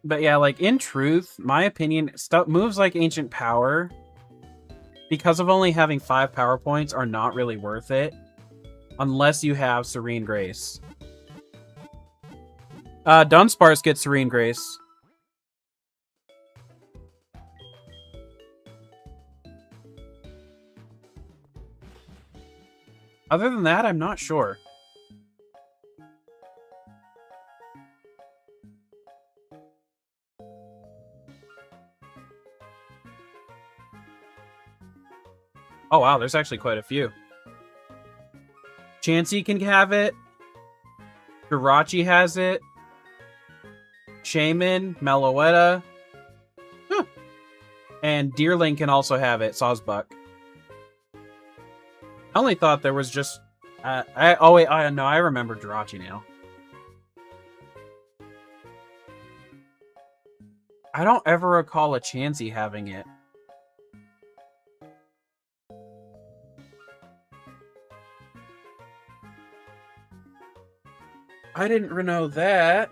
But yeah, like, in truth, my opinion, moves like Ancient Power, because of only having 5 power points, are not really worth it. Unless you have Serene Grace. Dunsparce gets Serene Grace. Other than that, I'm not sure. Oh wow, there's actually quite a few. Chansey can have it. Jirachi has it. Shaman, Meloetta. Huh. And Deerling can also have it, Sawsbuck. I only thought there was just... no, I remember Jirachi now. I don't ever recall a Chansey having it. I didn't know that.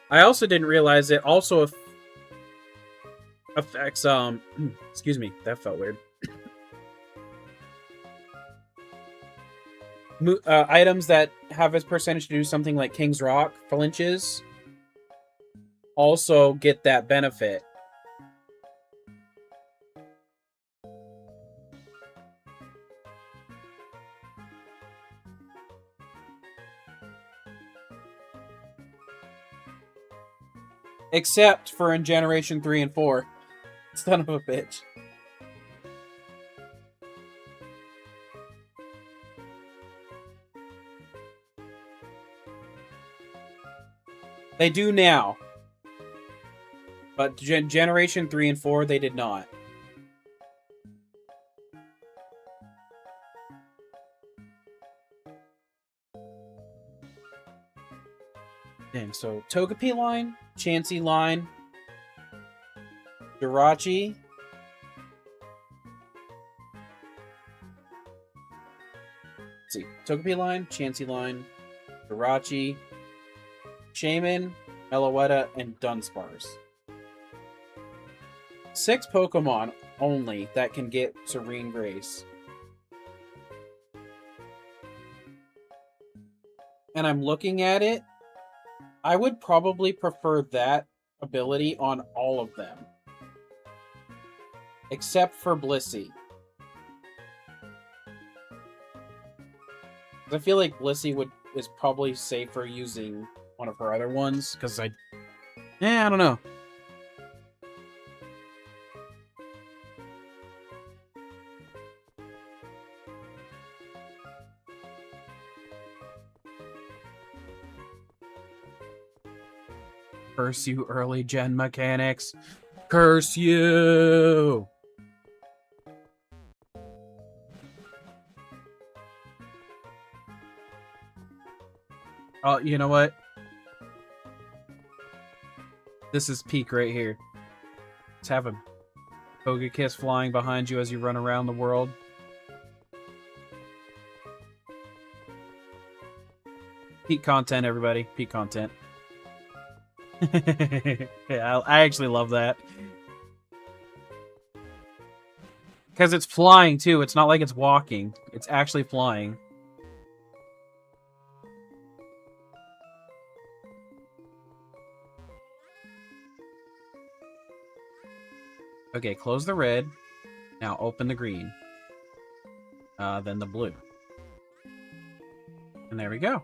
I also didn't realize it also affects, excuse me, that felt weird. Items that have its percentage to do something like King's Rock flinches also get that benefit. Except for in Generation 3 and 4. Son of a bitch. They do now. But Generation 3 and 4, they did not. And so, Togepi line, Chansey line, Jirachi, let's see, Togepi line, Chansey line, Jirachi, Shaman, Meloetta, and Dunsparce. 6 Pokemon only that can get Serene Grace. And I'm looking at it. I would probably prefer that ability on all of them. Except for Blissey. I feel like Blissey is probably safer using one of her other ones, because I don't know. Curse you, early gen mechanics. Curse you! Oh, you know what? This is peak right here. Let's have a Togekiss flying behind you as you run around the world. Peak content, everybody. Peak content. Yeah, I actually love that. Because it's flying, too. It's not like it's walking. It's actually flying. Okay, close the red. Now open the green. Then the blue. And there we go.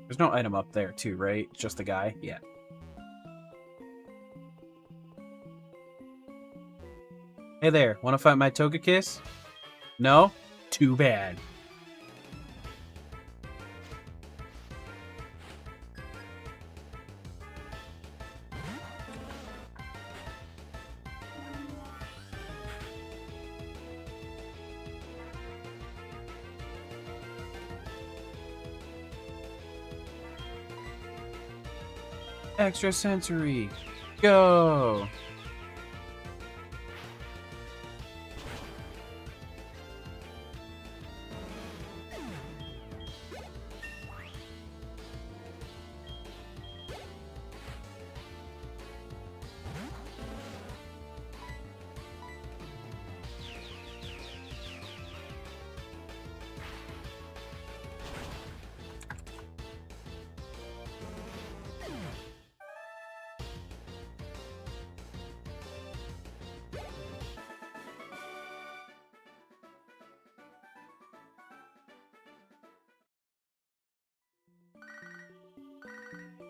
There's no item up there, too, right? Just the guy? Yeah. Hey there, wanna fight my Togekiss? No? Too bad. Extrasensory. Go!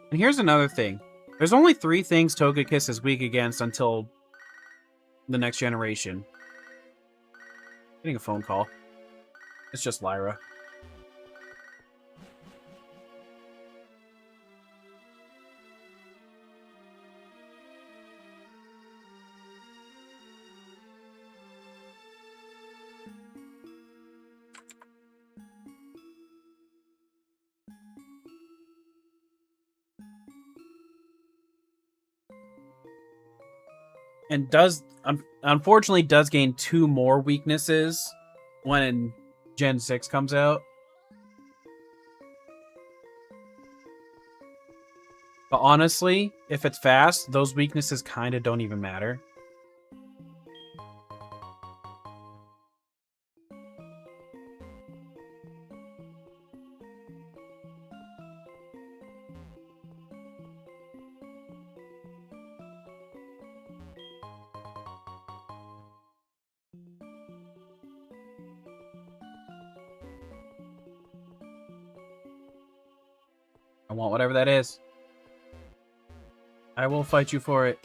And here's another thing. There's only 3 things Togekiss is weak against until the next generation. Getting a phone call. It's just Lyra. And unfortunately does gain 2 more weaknesses when Gen 6 comes out. But honestly, if it's fast, those weaknesses kind of don't even matter. I want whatever that is. I will fight you for it.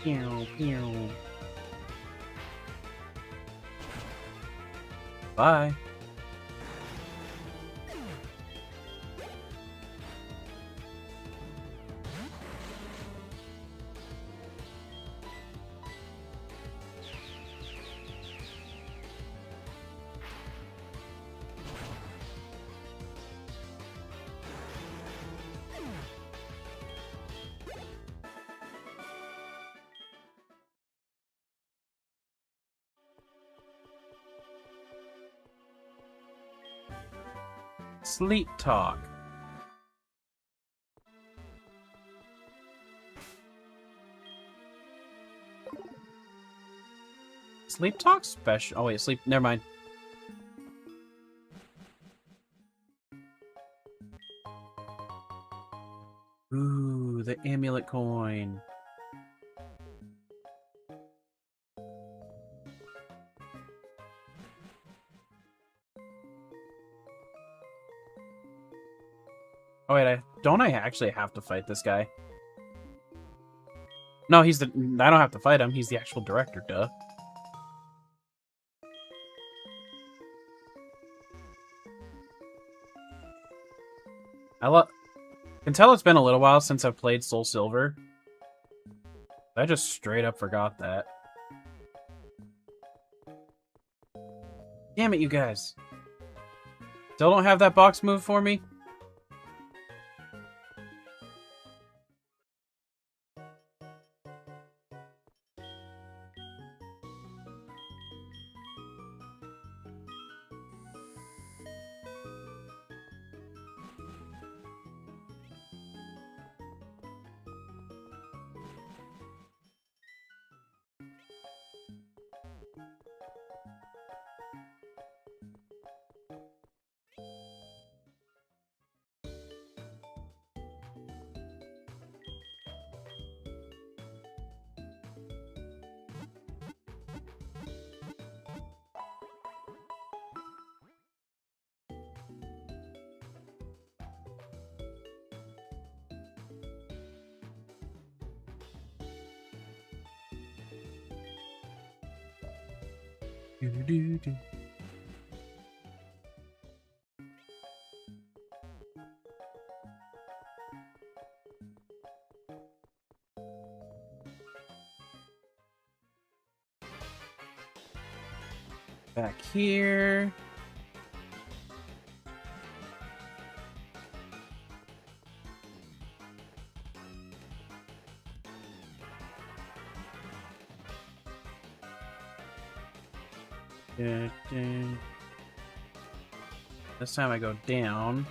Pew, pew. Bye. Sleep talk. Sleep talk special. Oh wait, sleep. Never mind. Ooh, the amulet coin. Oh wait, don't I actually have to fight this guy? No, I don't have to fight him. He's the actual director, duh. Can tell it's been a little while since I've played Soul Silver. I just straight up forgot that. Damn it, you guys. Still don't have that box move for me? Do-do-do-do. Back here. This time I go down.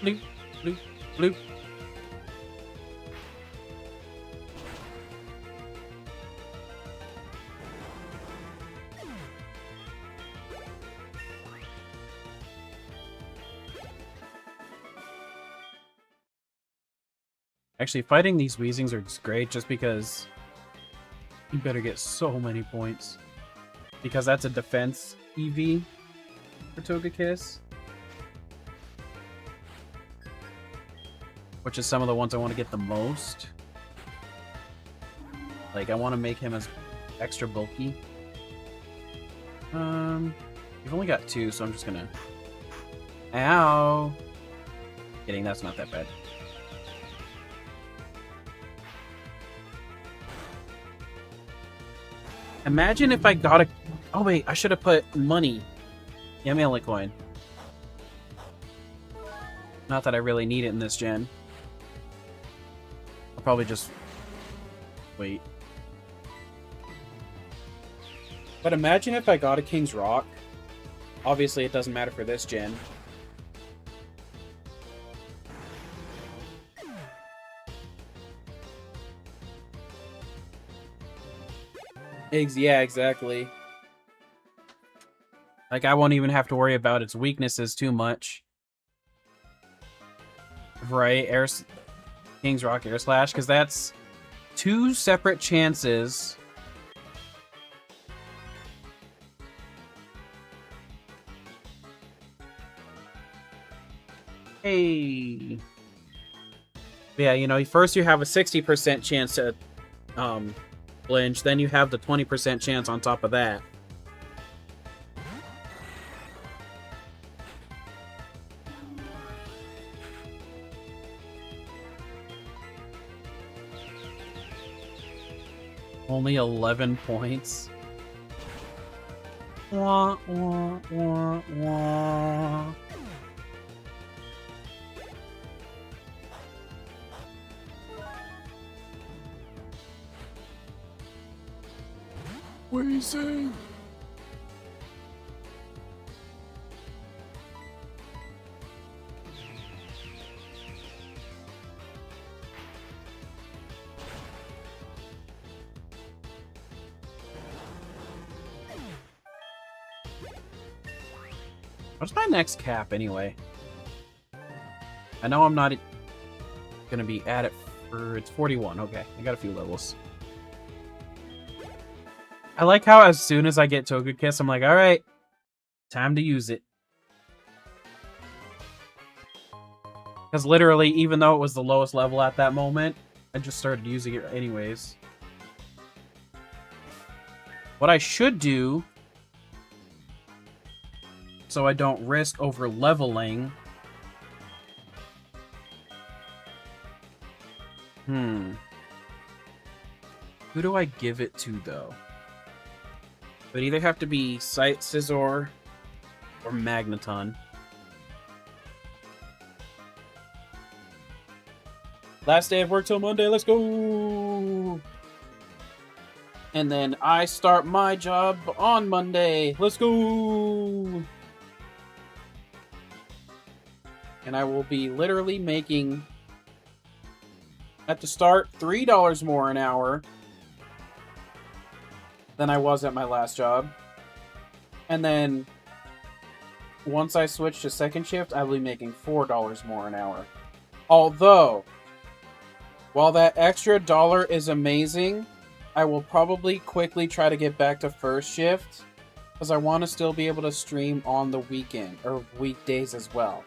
Bloop, bloop, bloop. Actually, fighting these Weezings are just great just because you better get so many points. Because that's a defense EV for Togekiss. Which is some of the ones I want to get the most. Like, I want to make him as extra bulky. You've only got 2, so I'm just gonna... Ow! Kidding, that's not that bad. Imagine if I got a... Oh wait, I should have put money. Yeah, Melee coin. Not that I really need it in this gen. I'll probably just... wait. But imagine if I got a King's Rock. Obviously, it doesn't matter for this gen. Yeah, exactly. Like, I won't even have to worry about its weaknesses too much. Right? King's Rock Air Slash, because that's 2 separate chances. Hey. Yeah, you know, first you have a 60% chance to flinch, then you have the 20% chance on top of that. Only 11 points. Wah, wah, wah, wah. What are you saying? What's my next cap, anyway? I know I'm not gonna be at it for... It's 41. Okay, I got a few levels. I like how as soon as I get Togekiss, I'm like, alright, time to use it. Because literally, even though it was the lowest level at that moment, I just started using it anyways. What I should do, so I don't risk over leveling. Who do I give it to, though? It would either have to be Scizor or Magneton. Last day of work till Monday, let's go! And then I start my job on Monday, let's go! And I will be literally making, at the start, $3 more an hour than I was at my last job. And then, once I switch to second shift, I will be making $4 more an hour. Although, while that extra dollar is amazing, I will probably quickly try to get back to first shift, because I want to still be able to stream on the weekend, or weekdays as well.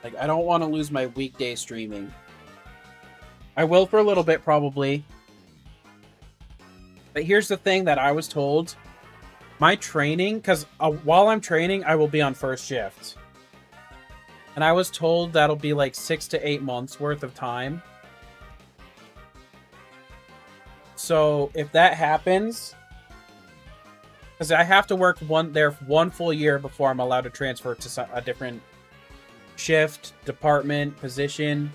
Like, I don't want to lose my weekday streaming. I will for a little bit, probably. But here's the thing that I was told. My training, because while I'm training, I will be on first shift. And I was told that'll be like 6 to 8 months worth of time. So if that happens, because I have to work one full year before I'm allowed to transfer to a different shift, department, position.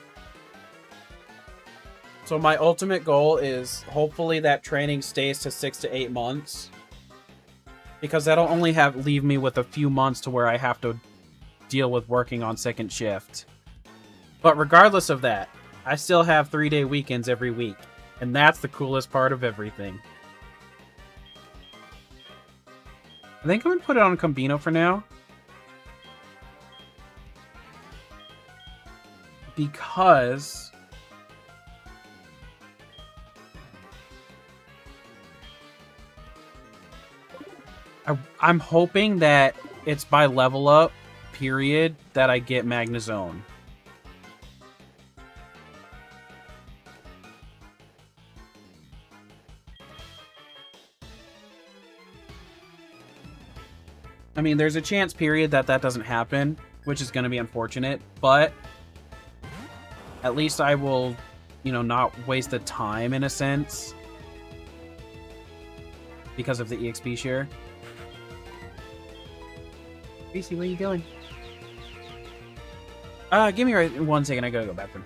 So my ultimate goal is hopefully that training stays to 6 to 8 months. Because that'll only leave me with a few months to where I have to deal with working on second shift. But regardless of that, I still have 3-day weekends every week. And that's the coolest part of everything. I think I'm going to put it on Combino for now. Because I'm hoping that it's by level up, period, that I get Magnezone. I mean, there's a chance, period, that doesn't happen, which is going to be unfortunate, but at least I will, not waste the time, in a sense, because of the EXP share. Gracie, where are you going? Give me 1 second, I gotta go bathroom.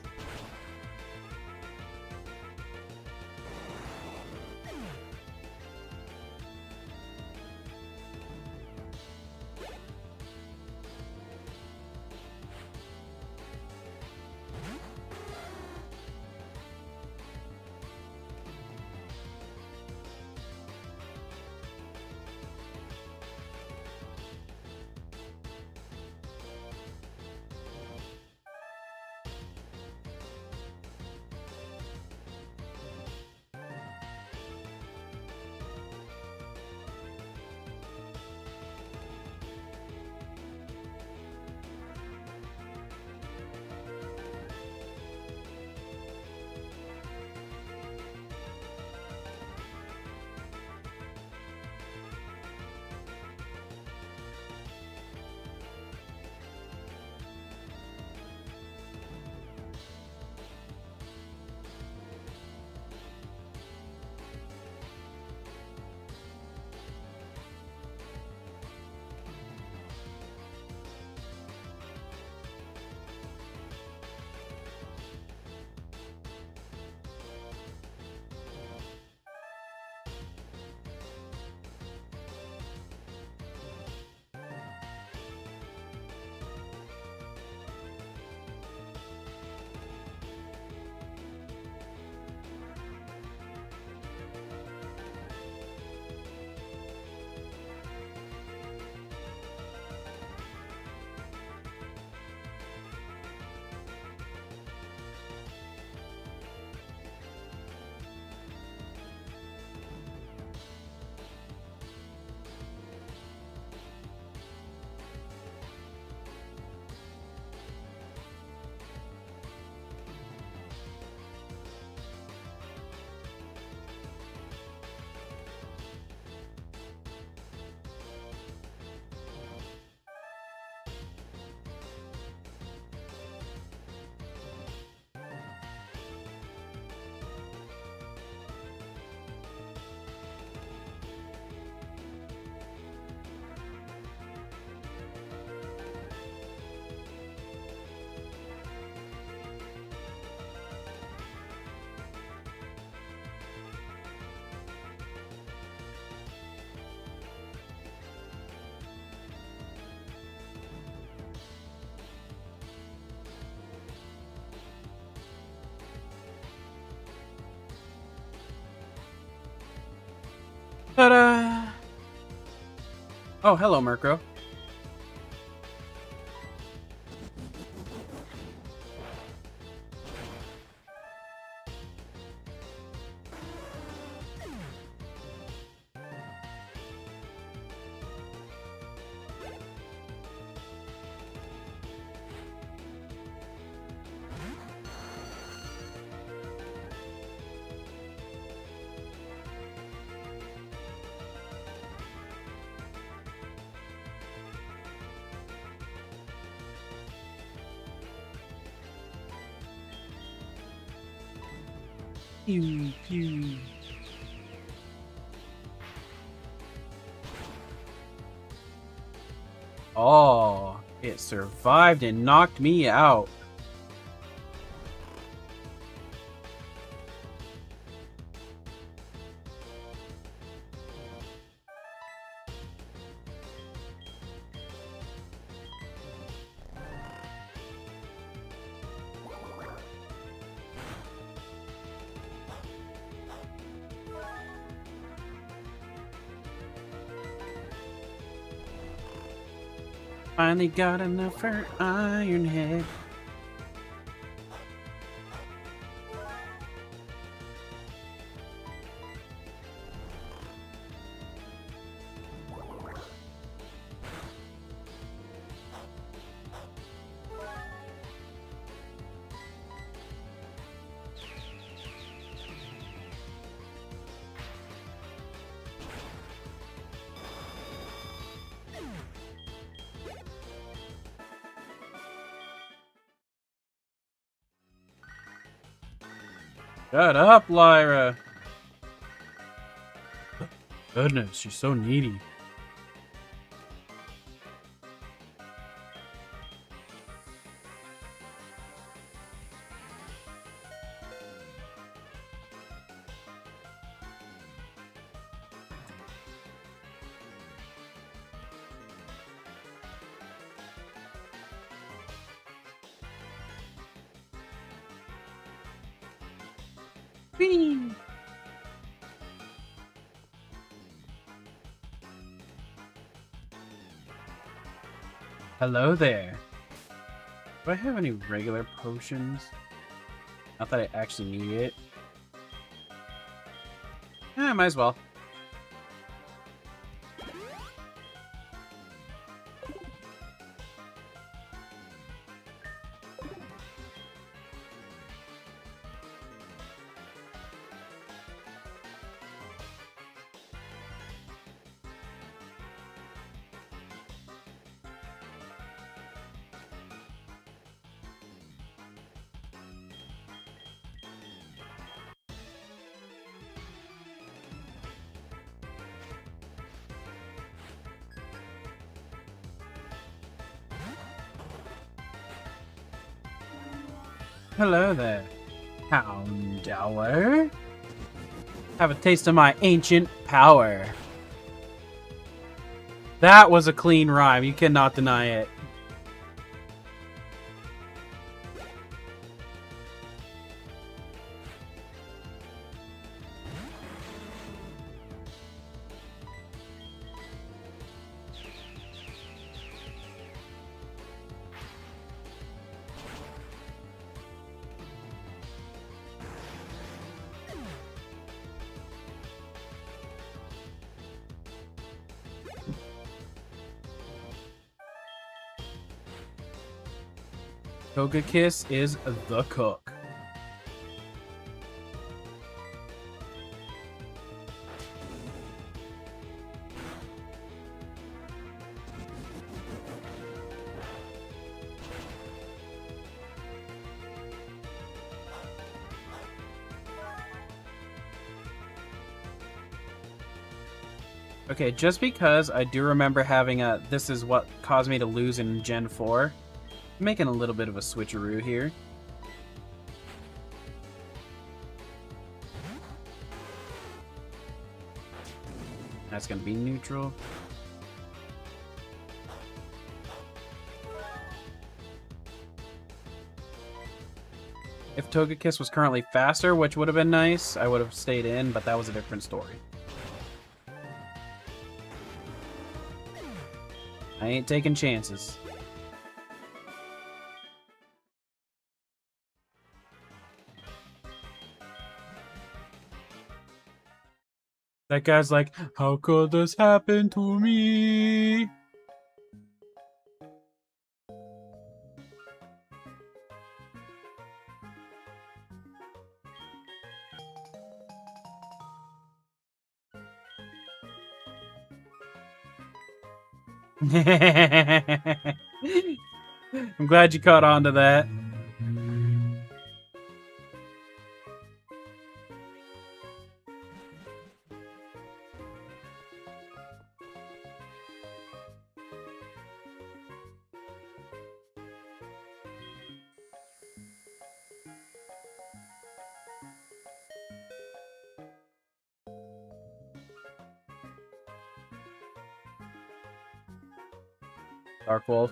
Ta-da! Oh, hello, Murkrow. Pew, pew. Oh, it survived and knocked me out. Finally got enough for Ironhead. Shut up, Lyra. Goodness, she's so needy. Whee! Hello there. Do I have any regular potions? Not that I actually need it. Might as well. Hello there, Houndour. Have a taste of my ancient power. That was a clean rhyme. You cannot deny it. Togekiss is the cook. Okay, just because I do remember having a this is what caused me to lose in Gen 4, I'm making a little bit of a switcheroo here. That's going to be neutral. If Togekiss was currently faster, which would have been nice, I would have stayed in, but that was a different story. I ain't taking chances. That guy's like, how could this happen to me? I'm glad you caught on to that. Dark Wolf.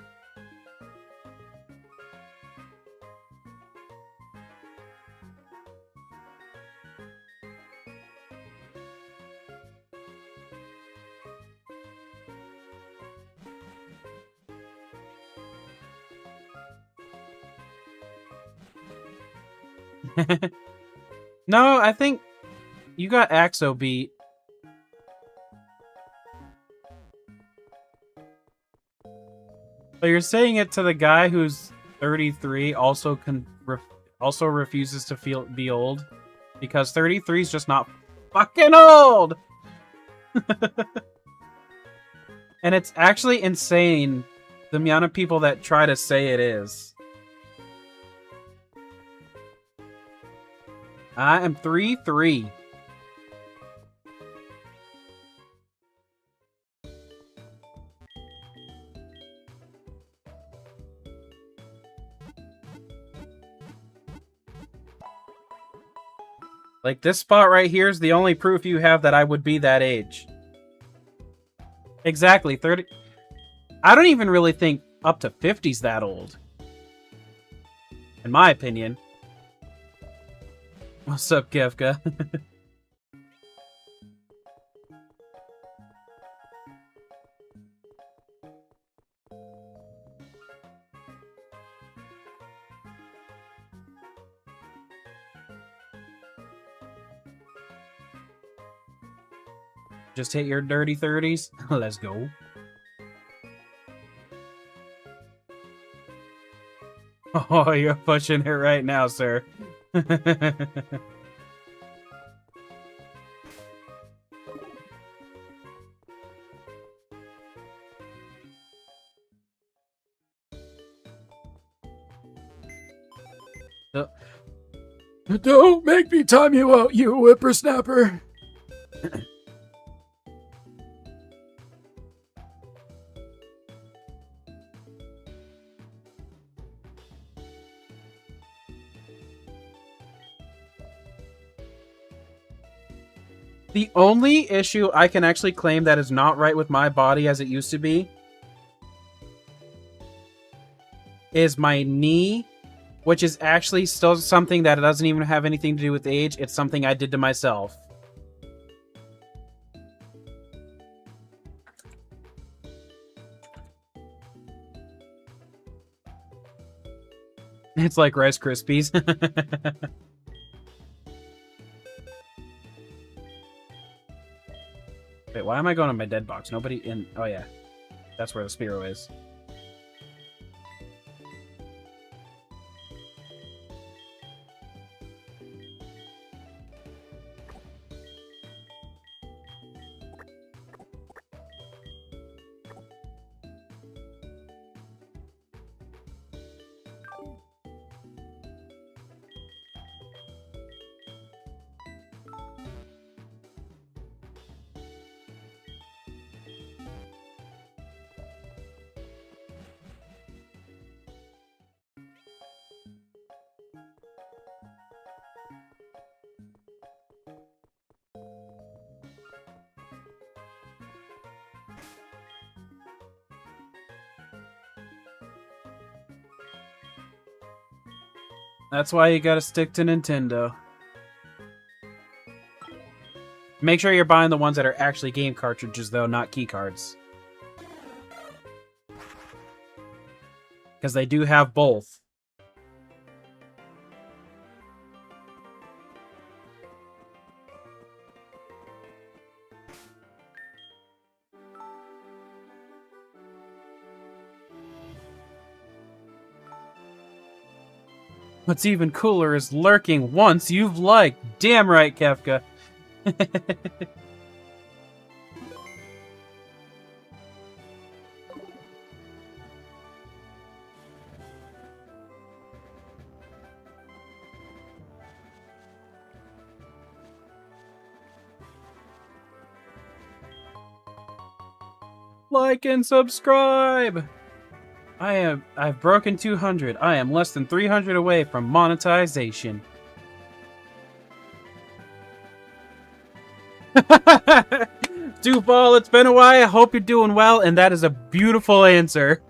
No, I think you got Axo beat. But you're saying it to the guy who's 33, also refuses to be old, because 33 is just not fucking old. And it's actually insane the amount of people that try to say it is. I am 3'3". Like, this spot right here is the only proof you have that I would be that age. Exactly, 30... I don't even really think up to 50's that old. In my opinion. What's up, Kefka? Just hit your dirty 30s? Let's go. Oh, you're pushing it right now, sir. Don't make me time you out, you whippersnapper. The only issue I can actually claim that is not right with my body as it used to be is my knee, which is actually still something that doesn't even have anything to do with age. It's something I did to myself. It's like Rice Krispies. Wait, why am I going to my dead box? Nobody in... Oh, yeah. That's where the Spearow is. That's why you gotta stick to Nintendo. Make sure you're buying the ones that are actually game cartridges, though, not key cards. because they do have both. What's even cooler is lurking once you've liked. Damn right, Kefka. Like and subscribe. I've broken 200. I am less than 300 away from monetization. Duvall, it's been a while. I hope you're doing well, and that is a beautiful answer.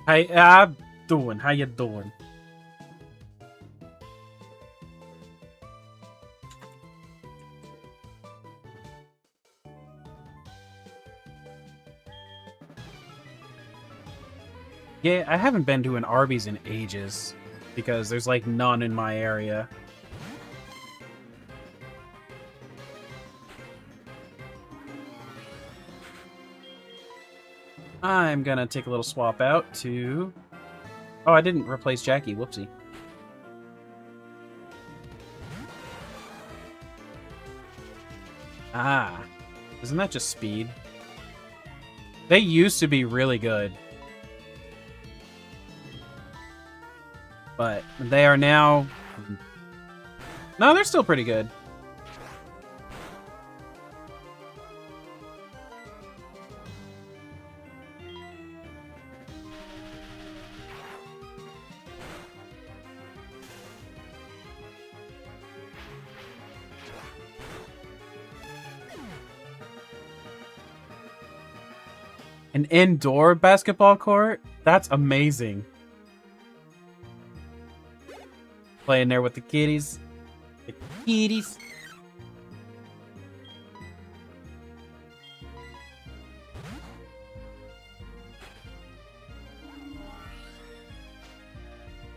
Hey, I'm doing. How you doing? Yeah, I haven't been to an Arby's in ages because there's like none in my area. I'm gonna take a little swap out to... Oh, I didn't replace Jackie. Whoopsie. Ah. Isn't that just speed? They used to be really good. But they are now... No, they're still pretty good. An indoor basketball court? That's amazing. Playing there with the kitties. The kitties.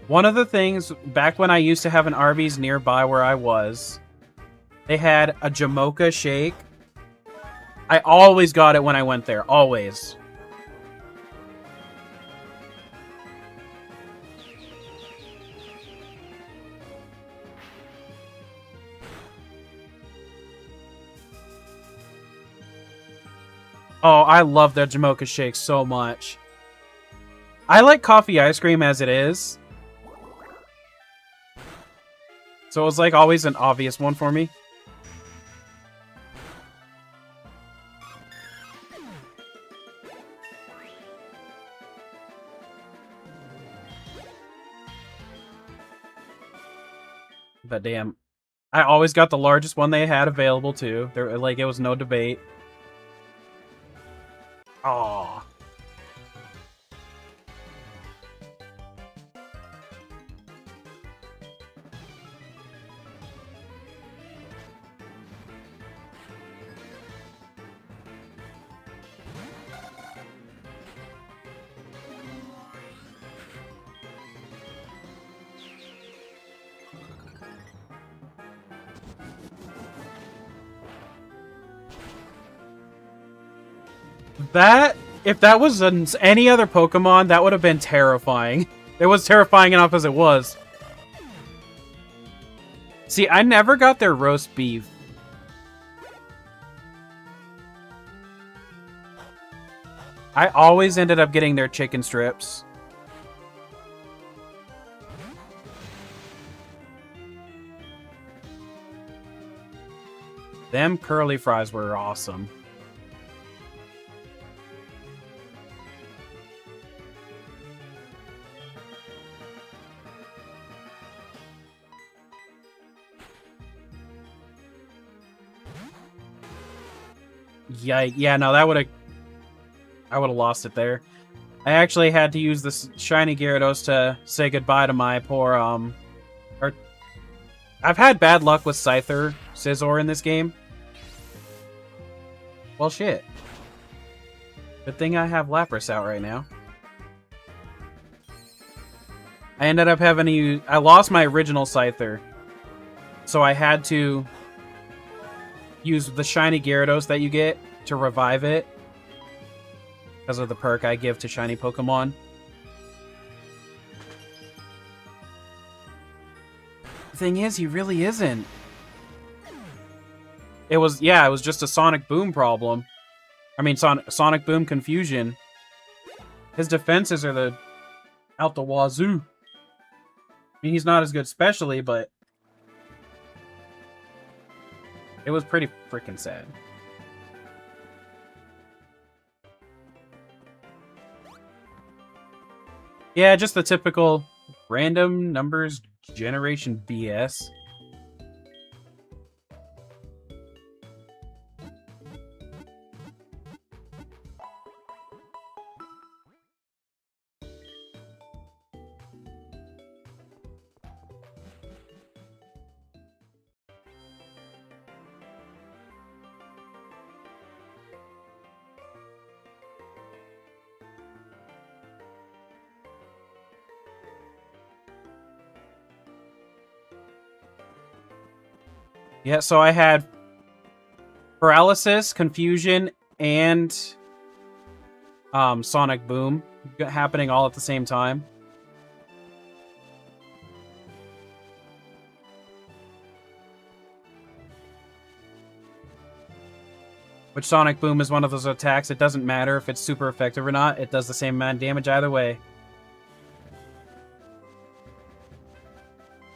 One of the things, back when I used to have an Arby's nearby where I was, they had a Jamocha shake. I always got it when I went there. Always. Oh, I love their Jamocha shake so much. I like coffee ice cream as it is. So it was like always an obvious one for me. But damn, I always got the largest one they had available too. There, like, it was no debate. Aww. That, if that was any other Pokemon, that would have been terrifying. It was terrifying enough as it was. See, I never got their roast beef. I always ended up getting their chicken strips. Them curly fries were awesome. Yeah, no, that would have... I would have lost it there. I actually had to use this shiny Gyarados to say goodbye to my poor, or... I've had bad luck with Scyther, Scizor in this game. Well, shit. Good thing I have Lapras out right now. I ended up having to use... I lost my original Scyther. So I had to use the shiny Gyarados that you get to revive it. Because of the perk I give to shiny Pokemon. The thing is, he really isn't. It was just a Sonic Boom problem. I mean, Sonic Boom confusion. His defenses are out the wazoo. I mean, he's not as good specially, but it was pretty freaking sad. Yeah, just the typical random numbers generation BS. Yeah, so I had paralysis, confusion, and Sonic Boom happening all at the same time. Which Sonic Boom is one of those attacks. It doesn't matter if it's super effective or not. It does the same amount of damage either way.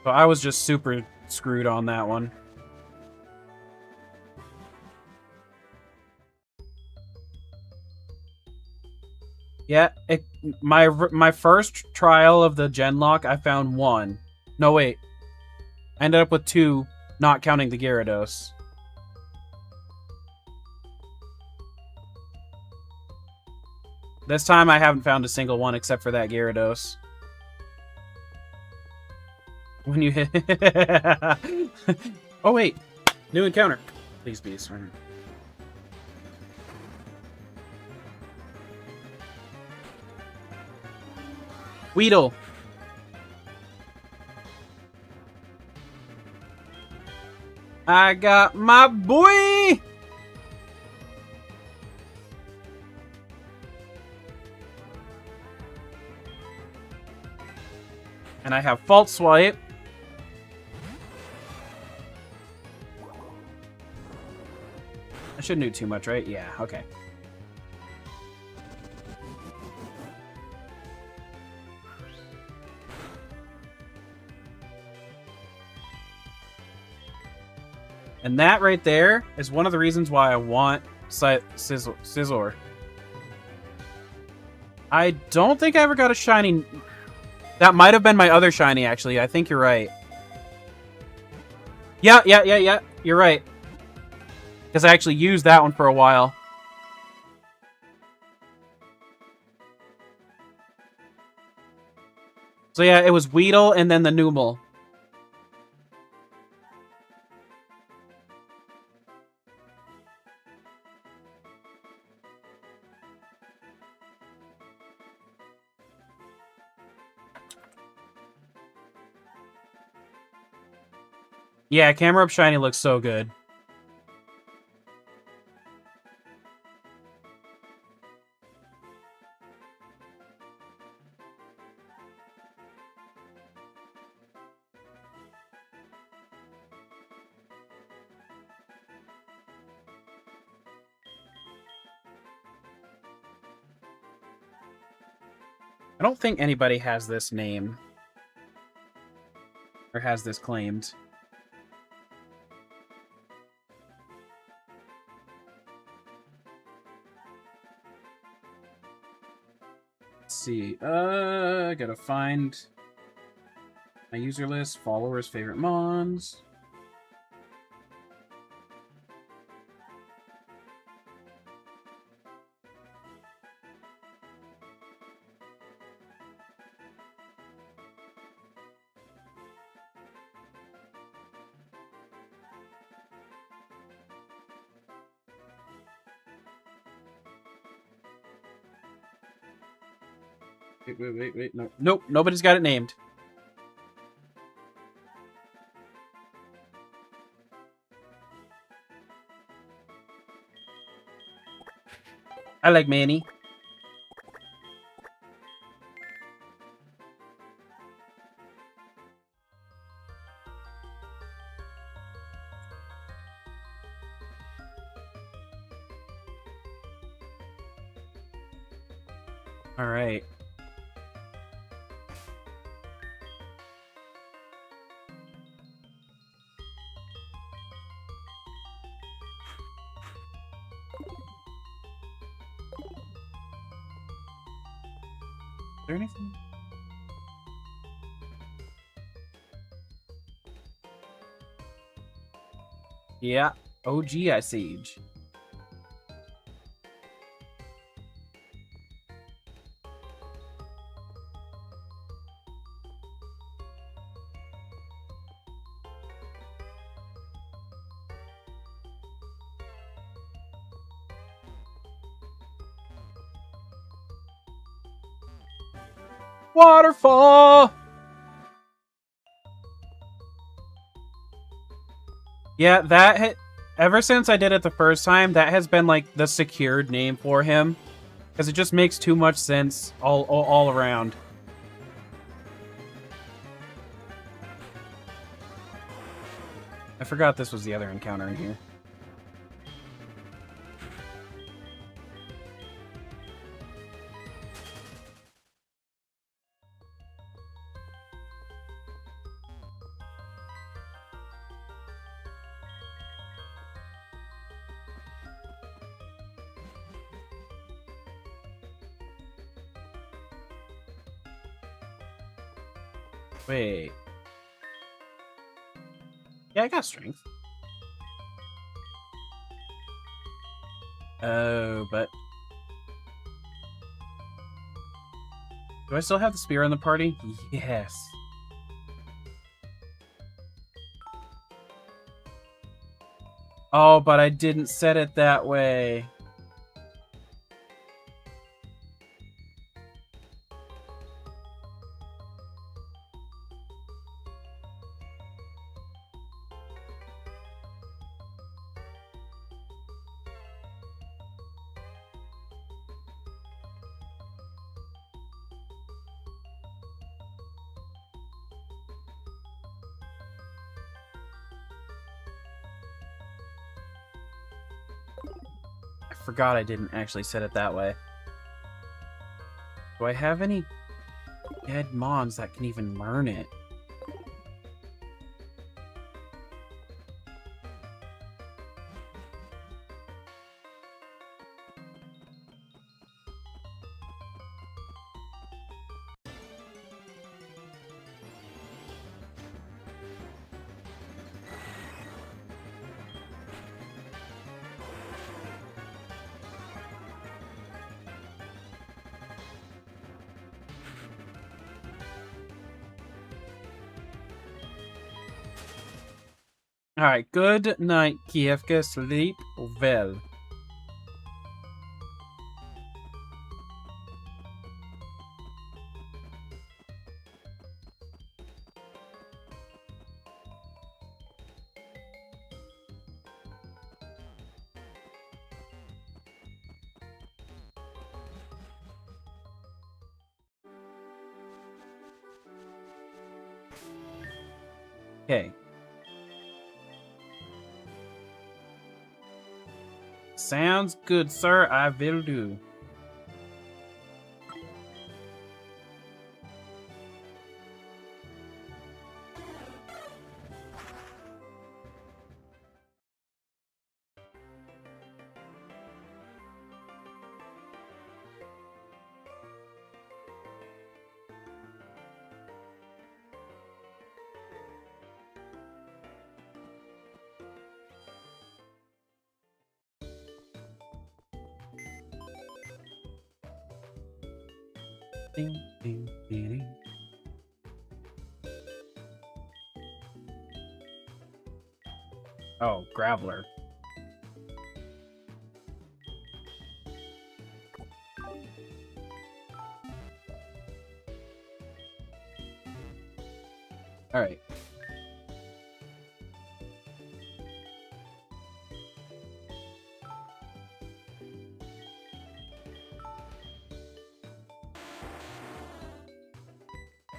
So I was just super screwed on that one. Yeah, my first trial of the Genlocke, I found 1. No, wait. I ended up with 2, not counting the Gyarados. This time I haven't found a single one except for that Gyarados. When you hit... Oh, wait. New encounter. Please be a surrender. Weedle. I got my boy! And I have False Swipe. I shouldn't do too much, right? Yeah, okay. And that right there is one of the reasons why I want Scizor. I don't think I ever got a shiny... That might have been my other shiny, actually. I think you're right. Yeah. You're right. Because I actually used that one for a while. So yeah, it was Weedle and then the Numel. Yeah, Camera Up Shiny looks so good. I don't think anybody has this name. Or has this claimed. Let's see. I gotta find my user list, followers, favorite mons. Wait. No. Nope, nobody's got it named. I like Manny. All right. Is there anything? Yeah. OG I siege. Waterfall! Yeah, that ever since I did it the first time, that has been like the secured name for him. Because it just makes too much sense all around. I forgot this was the other encounter in here. Wait. Yeah, I got strength. Oh, but... Do I still have the spear in the party? Yes. Oh, but I didn't set it that way. I forgot I didn't actually set it that way. Do I have any dead mons that can even learn it? Alright, good night, Kievka. Sleep well. Okay. Sounds good, sir. I will do. Ding, ding, ding, ding. Oh, Graveler. Alright.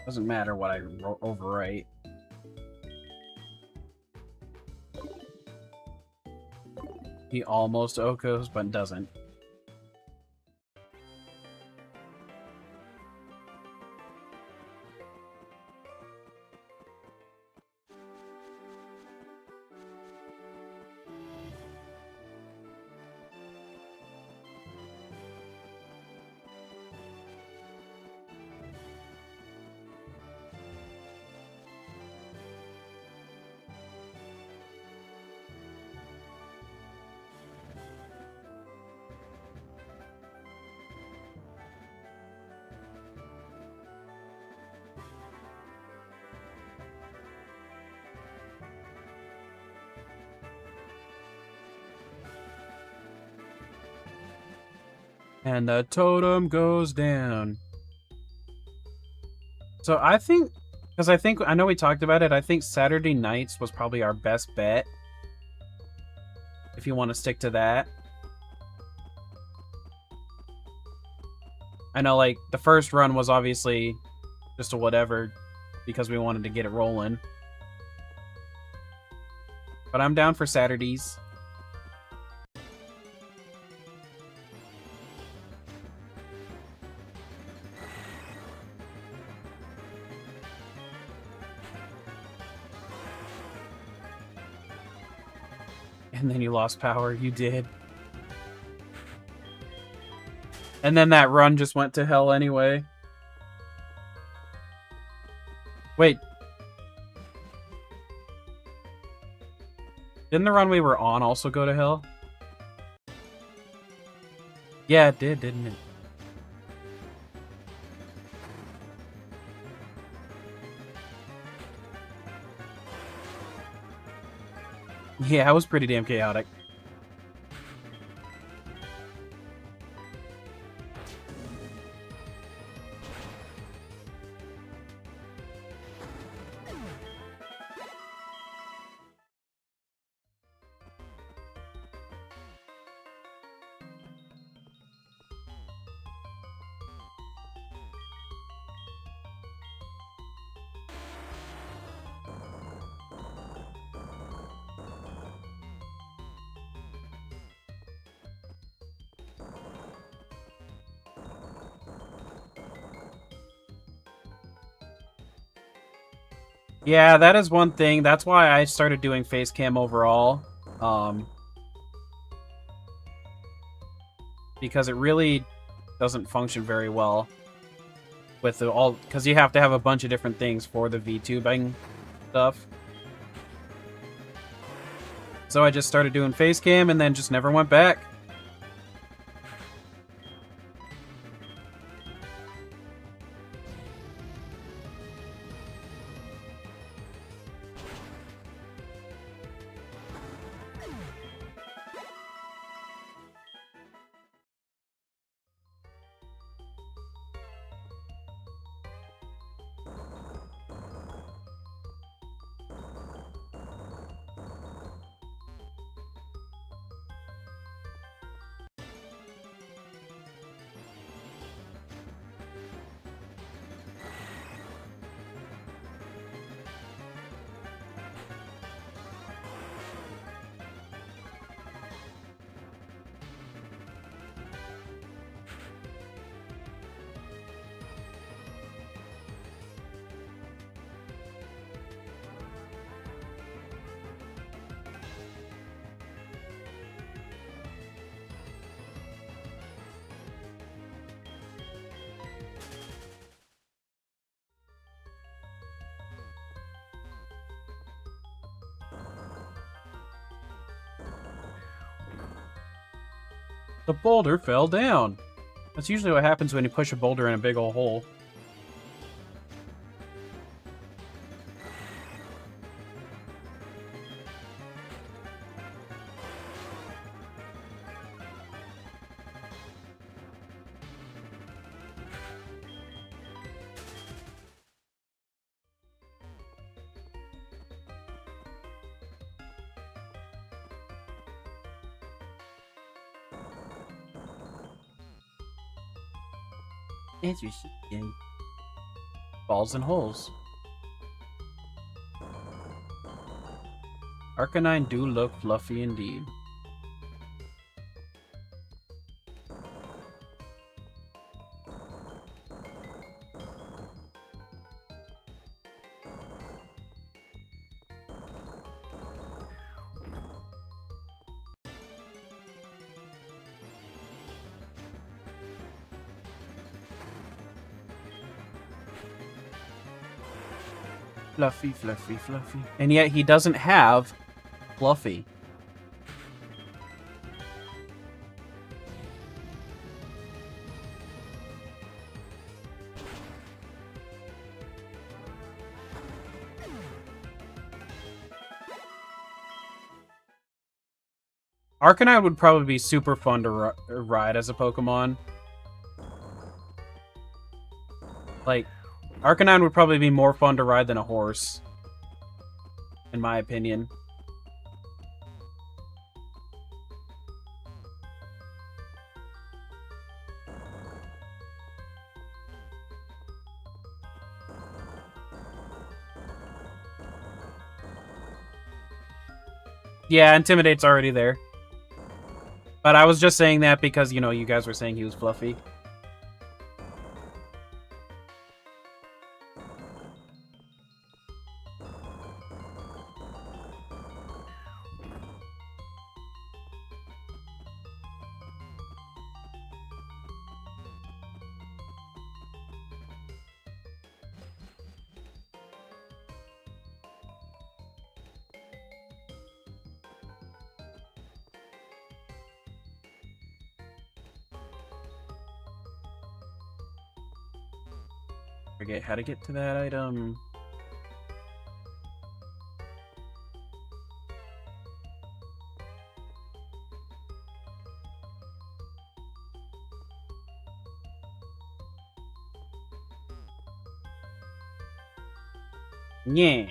Doesn't matter what I overwrite. He almost Okos, but doesn't. And the totem goes down. So I think, because I know we talked about it, I think Saturday nights was probably our best bet. If you want to stick to that. I know, like, the first run was obviously just a whatever, because we wanted to get it rolling. But I'm down for Saturdays. And then you lost power. You did. And then that run just went to hell anyway. Wait. Didn't the run we were on also go to hell? Yeah, it did, didn't it? Yeah, it was pretty damn chaotic. Yeah, that is one thing. That's why I started doing face cam overall. Because it really doesn't function very well with the all, because you have to have a bunch of different things for the VTubing stuff. So I just started doing face cam and then just never went back. The boulder fell down. That's usually what happens when you push a boulder in a big old hole. Interesting. Balls and holes. Arcanine do look fluffy indeed. Fluffy, fluffy, fluffy. And yet he doesn't have Fluffy. Arcanine would probably be super fun to ride as a Pokemon. Like, Arcanine would probably be more fun to ride than a horse, in my opinion. Yeah, Intimidate's already there. But I was just saying that because, you know, you guys were saying he was fluffy. Forget how to get to that item. Yeah.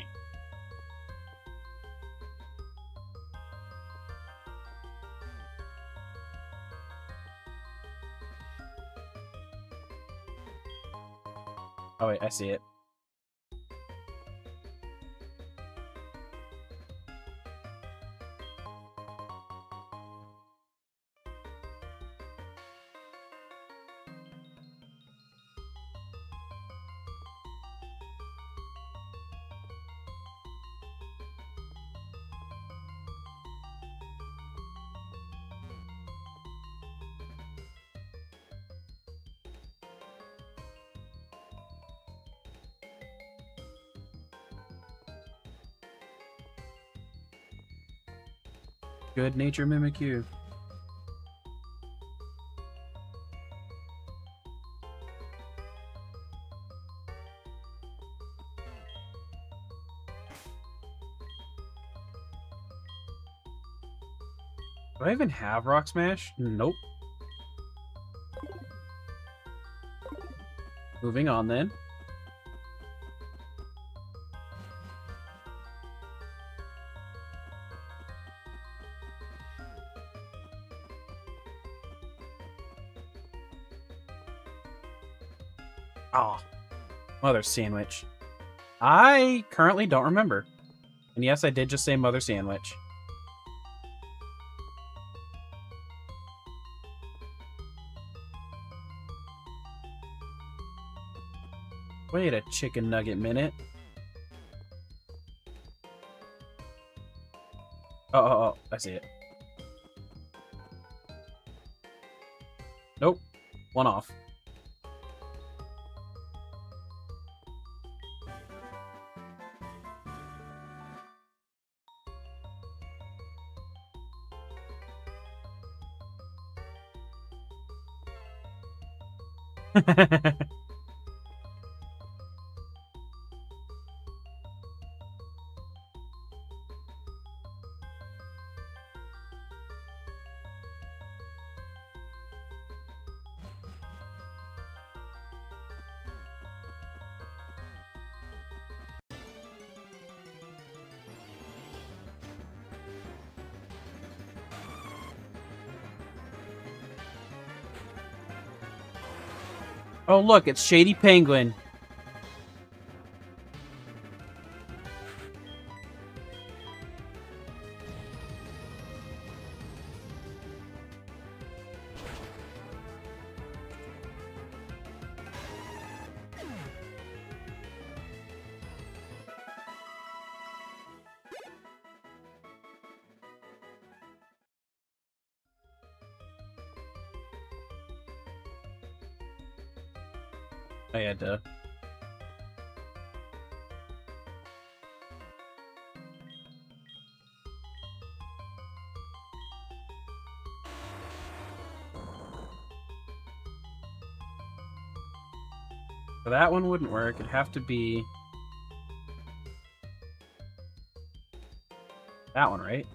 Oh wait, I see it. Good nature Mimikyu. Do I even have Rock Smash? Nope. Moving on then. Ah, Mother Sandwich. I currently don't remember. And yes, I did just say Mother Sandwich. Wait a chicken nugget minute. Oh, I see it. Nope. One off. Oh, look, it's Shady Penguin. I had to. So that one wouldn't work. It'd have to be that one, right?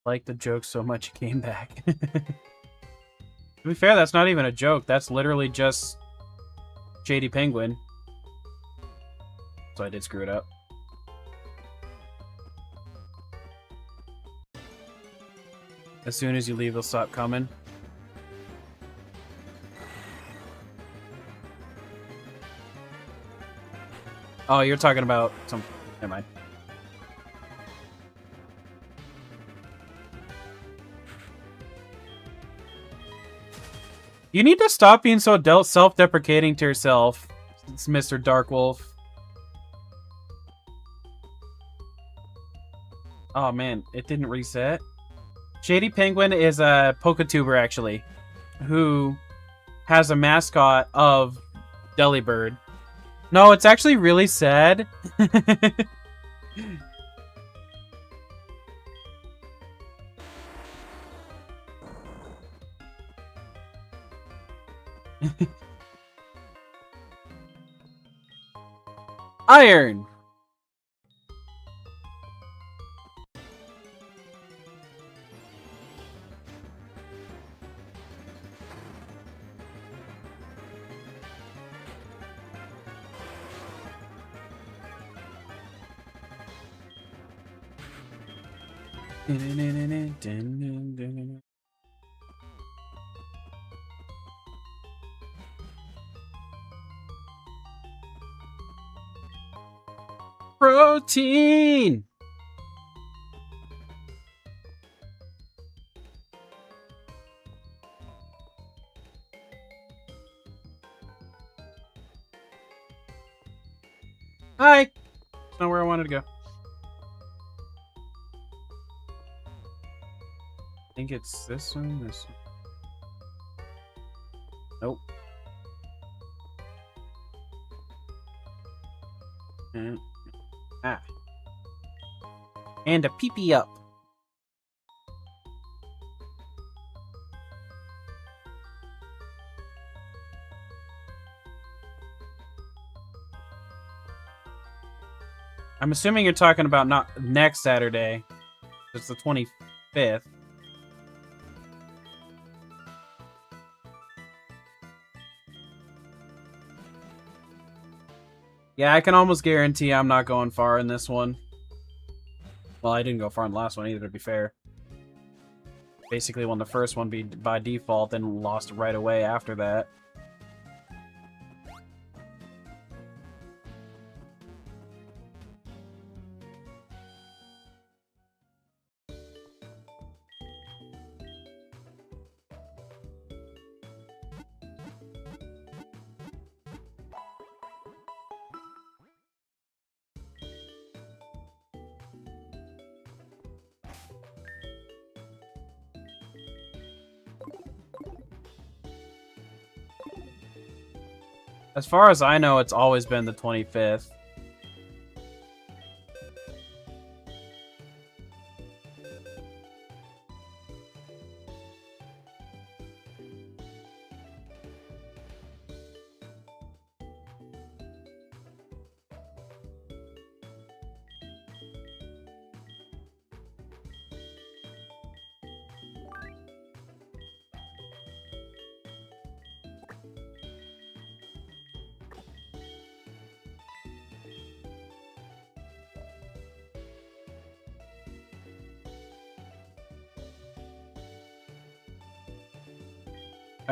Like the joke so much it came back. To be fair, that's not even a joke. That's literally just Shady Penguin. So I did screw it up. As soon as you leave, they'll stop coming. Oh, you're talking about some... Never mind. You need to stop being so self-deprecating to yourself, it's Mr. Darkwolf. Oh man, it didn't reset. Shady Penguin is a Poketuber, actually, who has a mascot of Delibird. No, it's actually really sad. Iron! Protein! Hi! That's not where I wanted to go. I think it's this one, this one. Nope. And a pee-pee up. I'm assuming you're talking about not next Saturday. It's the 25th. Yeah, I can almost guarantee I'm not going far in this one. Well, I didn't go far in the last one either, to be fair. Basically won the first one by default, then lost right away after that. As far as I know, it's always been the 25th.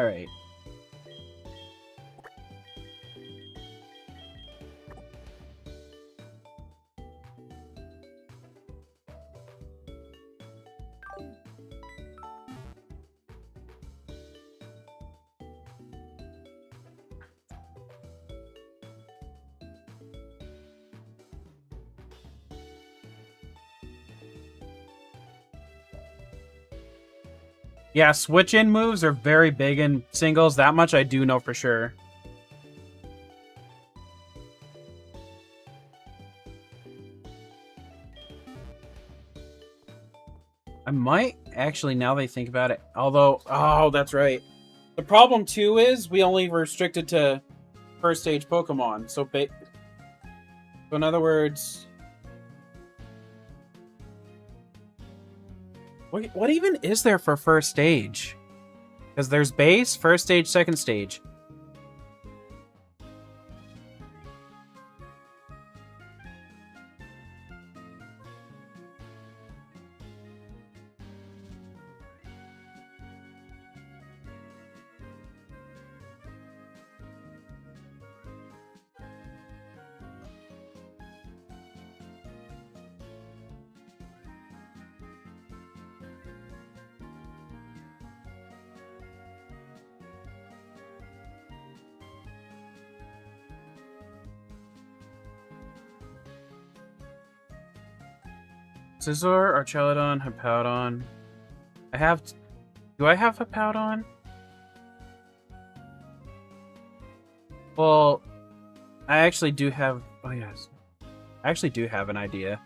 Alright. Yeah, switch-in moves are very big in singles. That much I do know for sure. I might actually, now that I think about it, although, oh, that's right. The problem too is we only restricted to first stage Pokemon. So in other words, what even is there for first stage? Because there's base, first stage, second stage. Scizor, Archelodon, Hippowdon. Do I have Hippowdon? Well, I actually do have... Oh, yes. I actually do have an idea.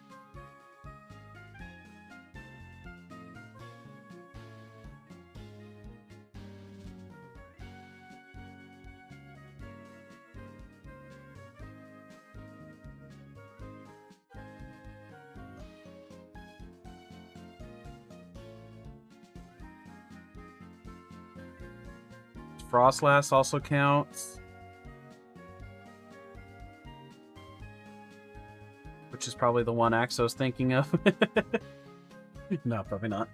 Frostlass also counts. Which is probably the one Axo's thinking of. No, probably not.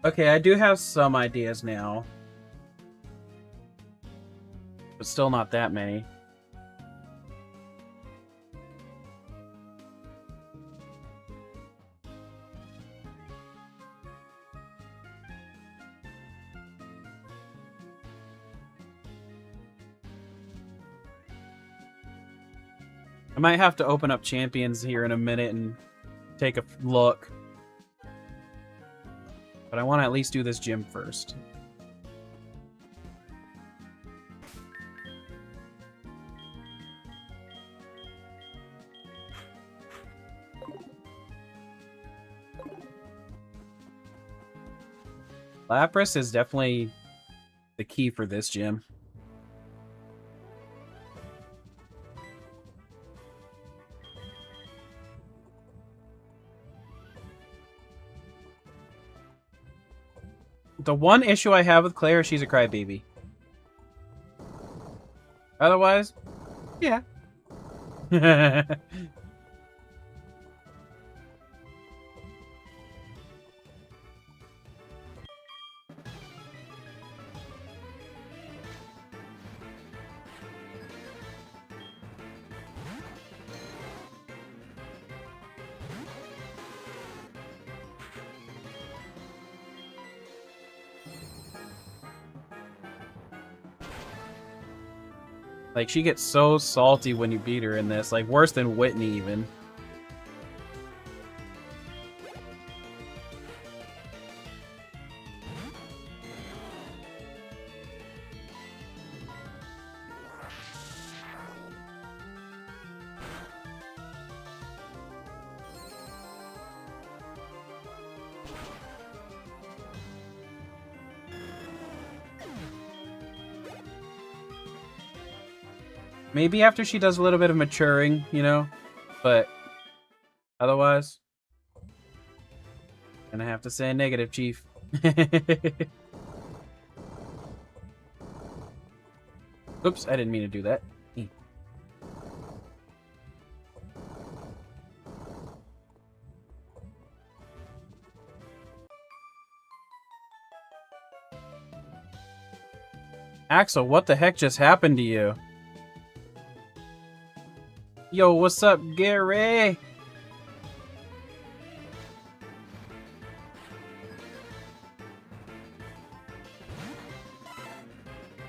Okay, I do have some ideas now. But still not that many. I might have to open up Champions here in a minute and take a look. But I want to at least do this gym first. Lapras is definitely the key for this gym. The one issue I have with Claire is she's a crybaby. Otherwise, yeah. Like, she gets so salty when you beat her in this. Like, worse than Whitney, even. Maybe after she does a little bit of maturing, you know? But otherwise, gonna have to say negative, Chief. Oops, I didn't mean to do that. Axel, what the heck just happened to you? Yo, what's up, Gary?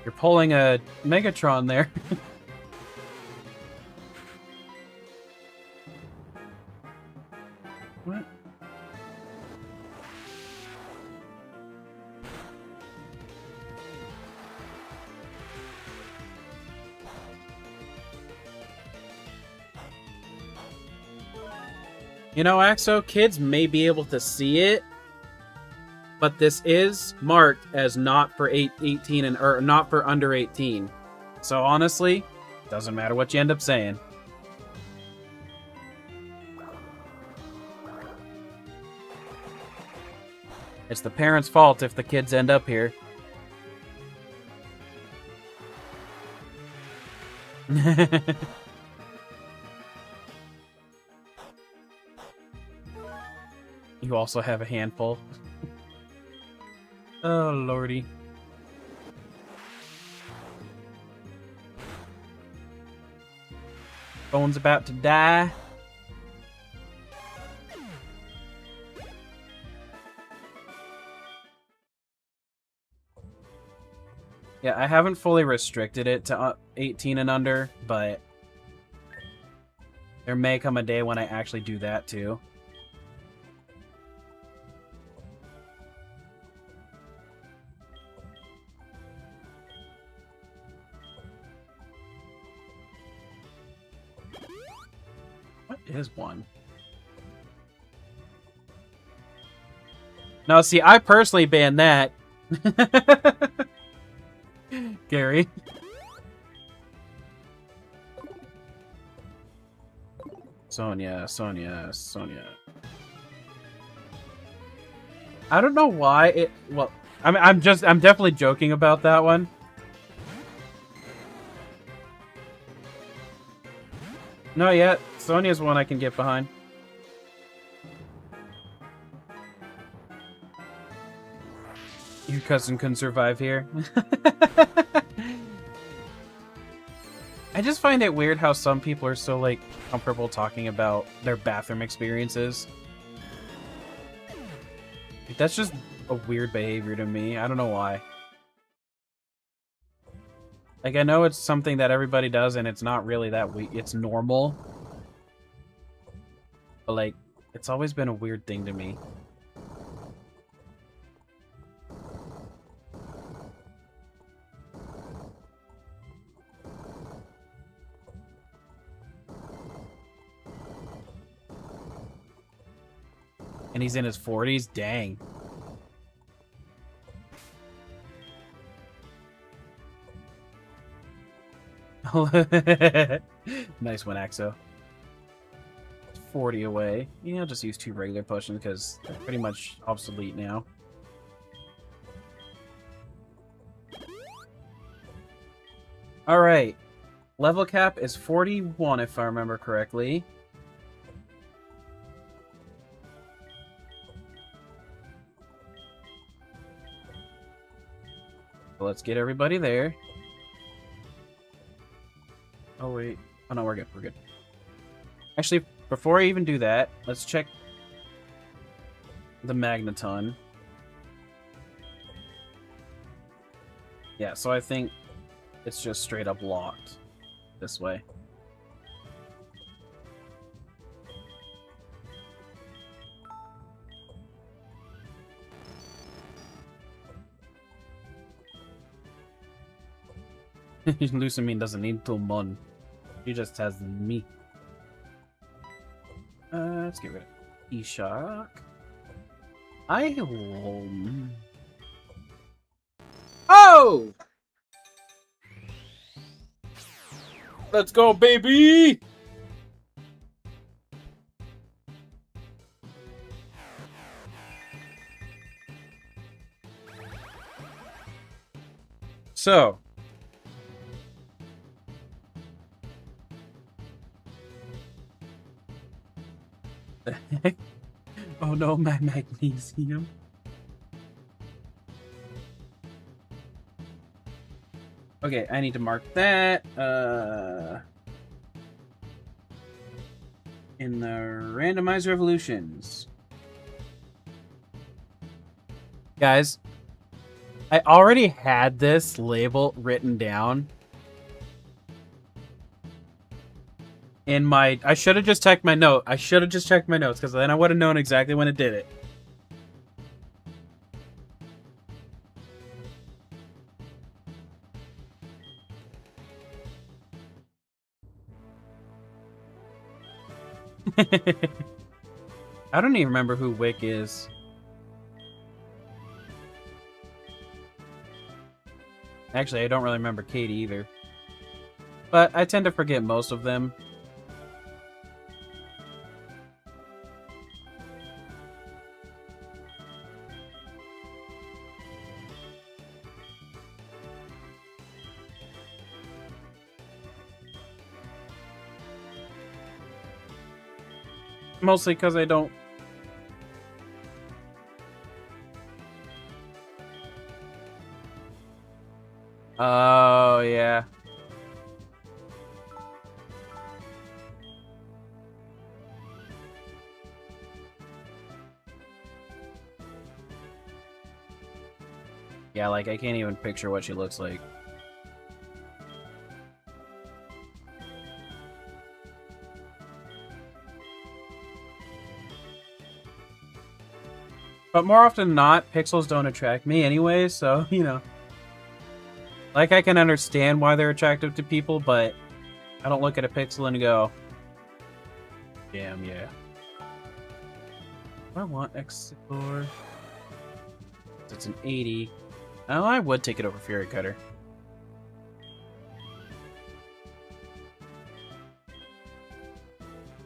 You're pulling a Megatron there. What? You know, Axo, kids may be able to see it, but this is marked as not for 18 and or not for under 18. So honestly, doesn't matter what you end up saying. It's the parents' fault if the kids end up here. You also have a handful. Oh, lordy. Phone's about to die. Yeah, I haven't fully restricted it to 18 and under, but there may come a day when I actually do that too. What is one? No, see, I personally banned that. Gary. Sonia. I don't know why it. Well, I mean, I'm definitely joking about that one. No, yet. Sonia's one I can get behind. Your cousin couldn't survive here. I just find it weird how some people are so, like, comfortable talking about their bathroom experiences. Like, that's just a weird behavior to me. I don't know why. Like, I know it's something that everybody does, and it's not really that weird. It's normal. But, like, it's always been a weird thing to me. And he's in his 40s? Dang. Nice one, Axo. 40 away. Yeah, I'll just use 2 regular potions because they're pretty much obsolete now. Alright. Level cap is 41 if I remember correctly. Let's get everybody there. Oh, wait. Oh, no, we're good. We're good. Actually, before I even do that, let's check the Magneton. Yeah, so I think it's just straight up locked this way. Lusamine doesn't need to mon. She just has me. Let's get rid of E-Shock. I will... Oh! Let's go, baby! So... The heck? Oh no, my magnesium. Okay, I need to mark that. In the randomized revolutions. Guys, I already had this label written down. In my... I should have just checked my note. I should have just checked my notes, because then I would have known exactly when it did it. I don't even remember who Wick is. Actually, I don't really remember Katie either. But I tend to forget most of them. Mostly because I don't... Oh, yeah. Yeah, like, I can't even picture what she looks like. But more often than not, pixels don't attract me anyway, so, you know. Like, I can understand why they're attractive to people, but I don't look at a pixel and go, damn, yeah. I want Explore. It's an 80. Oh, I would take it over Fury Cutter.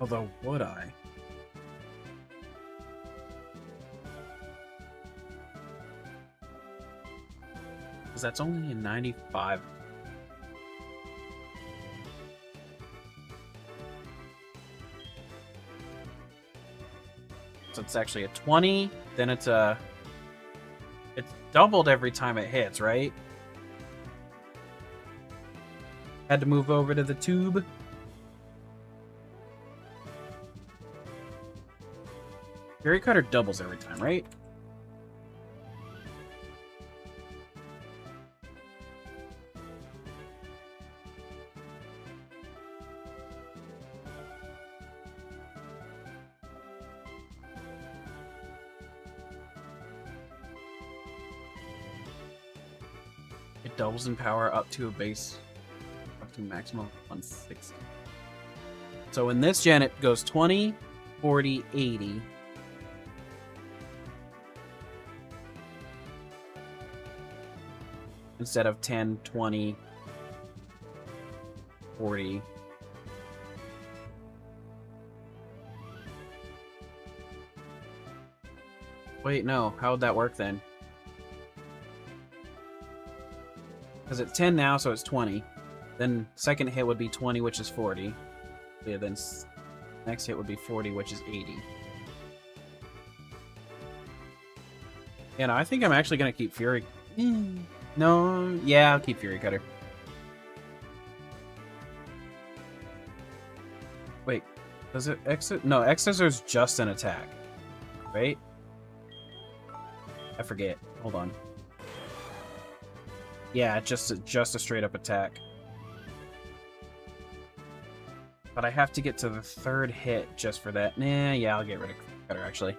Although, would I? Because that's only a 95. So it's actually a 20. Then it's a... It's doubled every time it hits, right? Had to move over to the tube. Fury Cutter doubles every time, right? It doubles in power up to a base, up to maximum 160. So in this gen, it goes 20, 40, 80. Instead of 10, 20, 40. Wait, no. How would that work then? Because it's 10 now, so it's 20. Then second hit would be 20, which is 40. Yeah, then next hit would be 40, which is 80. Yeah, no, I think I'm actually going to keep Fury... No, yeah, I'll keep Fury Cutter. Wait, does it exit? No, X-Scissor is just an attack, right? I forget. Hold on. Yeah, just a straight up attack. But I have to get to the third hit just for that. Nah, yeah, I'll get rid of Cutter actually.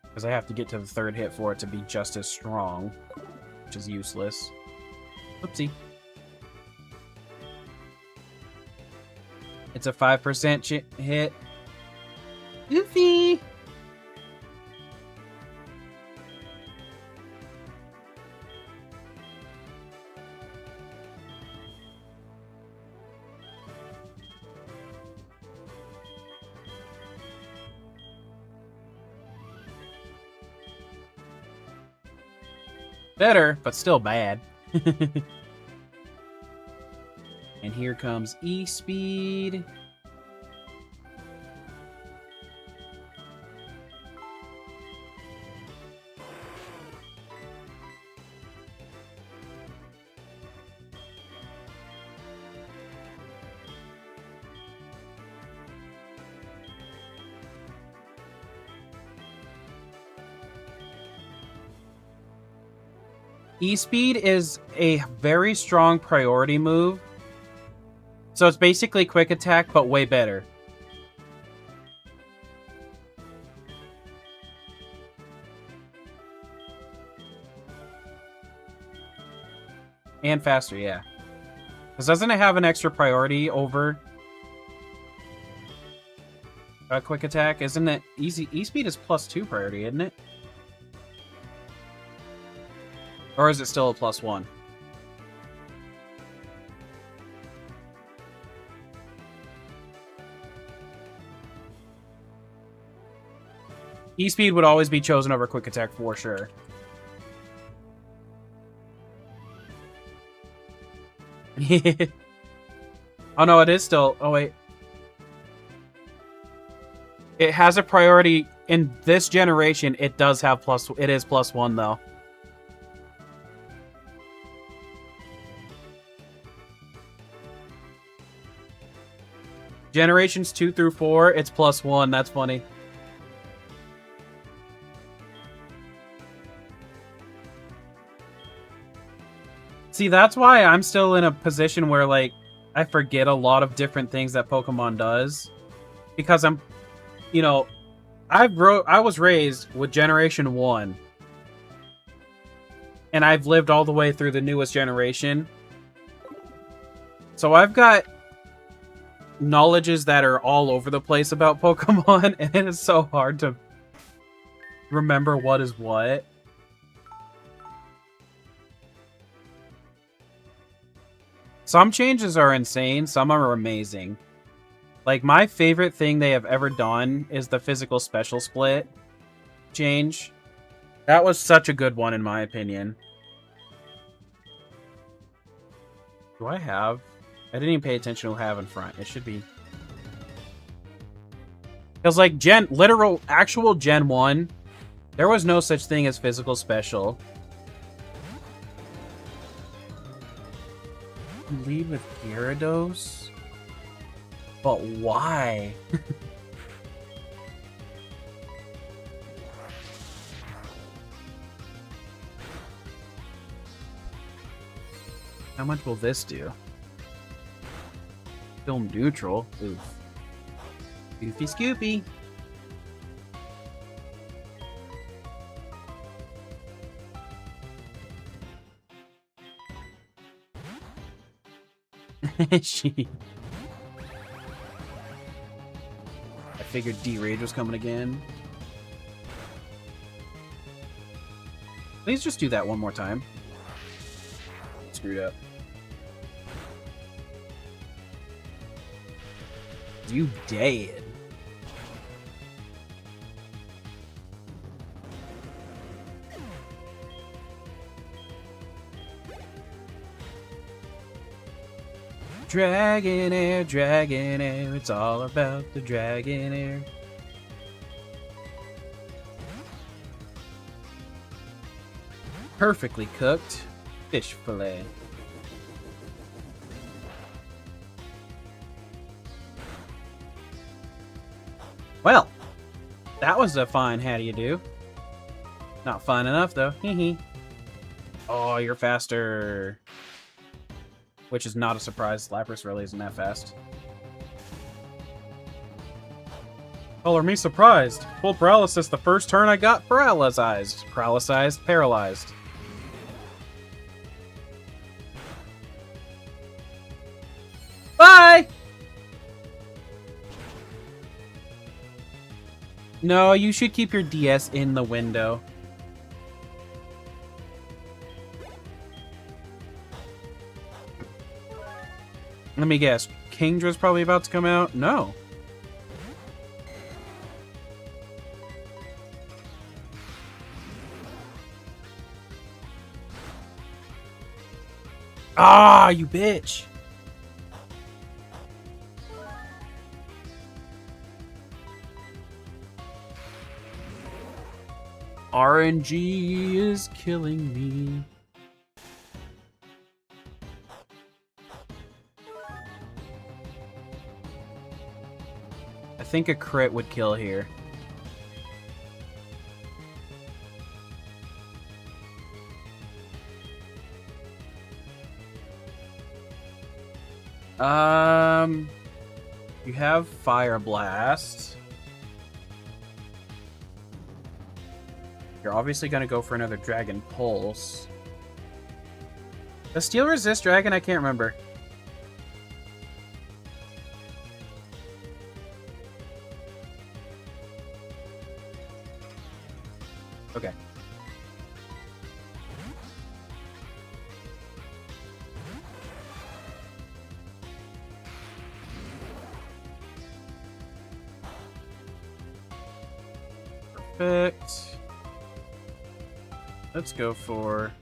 Because I have to get to the third hit for it to be just as strong, which is useless. Oopsie. It's a 5% hit. Oofy! Better, but still bad. And here comes E-Speed. E-Speed is a very strong priority move. So it's basically quick attack, but way better. And faster, yeah. Because doesn't it have an extra priority over quick attack? Isn't it easy? E-Speed is +2 priority, isn't it? Or is it still a +1? E-Speed would always be chosen over quick attack for sure. Oh no, it is still... Oh wait. It has a priority in this generation. It does have it is +1 though. Generations 2 through 4, it's +1. That's funny. See, that's why I'm still in a position where, like, I forget a lot of different things that Pokemon does. Because I'm, you know, I was raised with Generation 1. And I've lived all the way through the newest generation. So I've got knowledges that are all over the place about Pokemon. And it is so hard to remember what is what. Some changes are insane, some are amazing. Like, my favorite thing they have ever done is the physical special split change. That was such a good one, in my opinion. Do I have? I didn't even pay attention to who I have in front. It should be... Because, like, actual Gen 1, there was no such thing as physical special. Lead with Gyarados? But why? How much will this do? Film neutral. Oof. Goofy Scoopy. I figured D-Rage was coming again. Please just do that one more time. Screwed up. You dead. Dragonair, it's all about the Dragonair. Perfectly cooked fish fillet. Well, that was a fine how do you do. Not fine enough though. Hee. Oh, you're faster. Which is not a surprise. Lapras really isn't that fast. Color me surprised. Full paralysis the first turn I got paralyzed. Paralyzed. Bye! No, you should keep your DS in the window. Let me guess. Kingdra's probably about to come out? No. Ah, you bitch. RNG is killing me. I think a crit would kill here. You have Fire Blast. You're obviously going to go for another Dragon Pulse. Does Steel resist Dragon? I can't remember. Okay. Perfect. Let's go for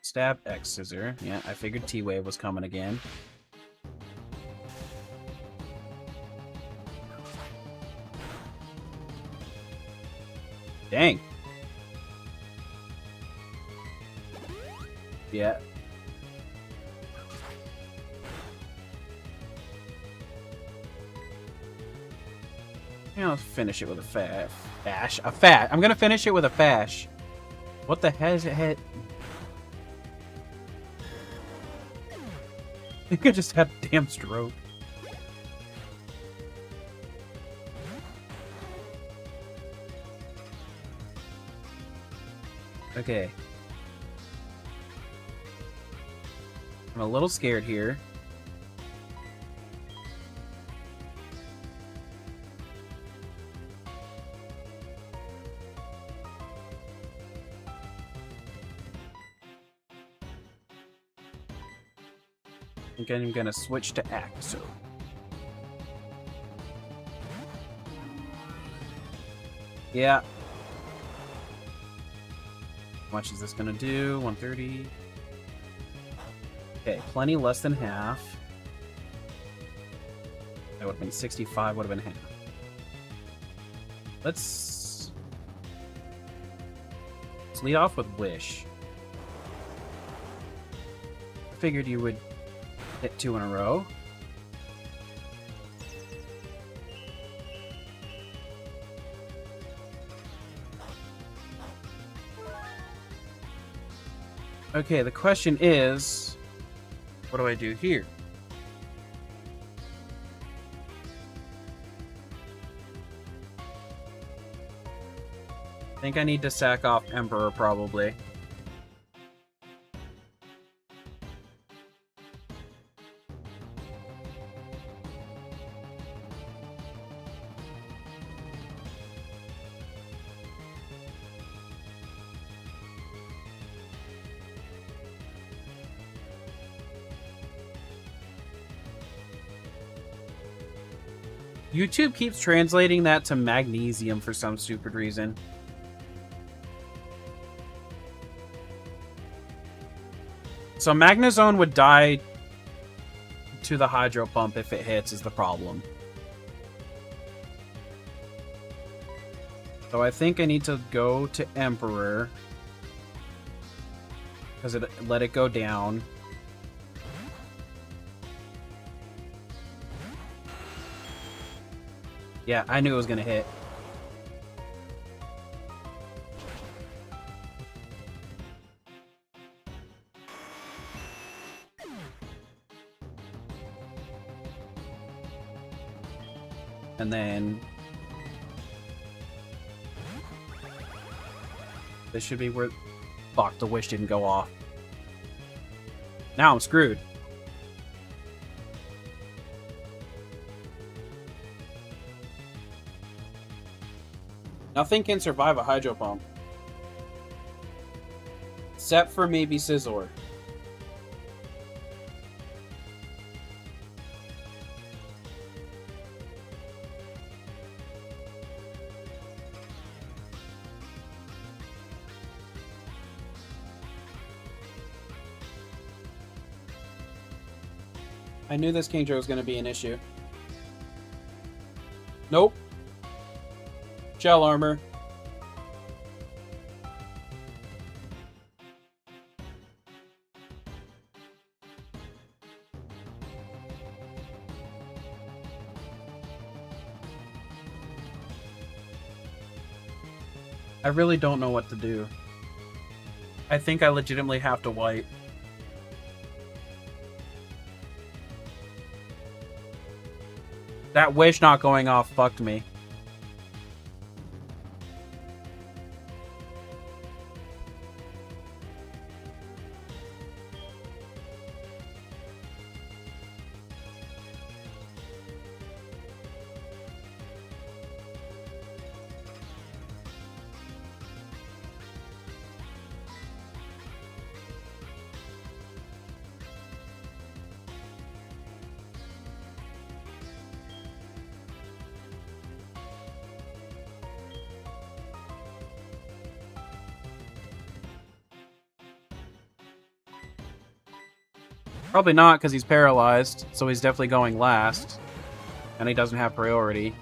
Stab X Scissor. Yeah, I figured T-Wave was coming again. Dang. Yeah. Yeah, let's finish it with a fash. I'm gonna finish it with a fash. What the hell is it hit? I think I just had a damn stroke. Okay. I'm a little scared here. I think I'm gonna switch to Axo. Yeah. How much is this gonna do? 130. Okay, plenty less than half. That would have been 65, would have been half. Let's lead off with Wish. I figured you would hit 2 in a row. Okay, the question is, what do I do here? I think I need to sack off Emperor, probably. YouTube keeps translating that to magnesium for some stupid reason. So Magnezone would die to the Hydro Pump if it hits, is the problem. So I think I need to go to Emperor, because it let it go down. Yeah, I knew it was going to hit. And then this should be where... Fuck, the Wish didn't go off. Now I'm screwed. Nothing can survive a Hydro Pump. Except for maybe Scizor. I knew this Kingdra was going to be an issue. Nope. Shell Armor. I really don't know what to do. I think I legitimately have to wipe. That wish not going off fucked me. Probably not, because he's paralyzed, so he's definitely going last. And he doesn't have priority.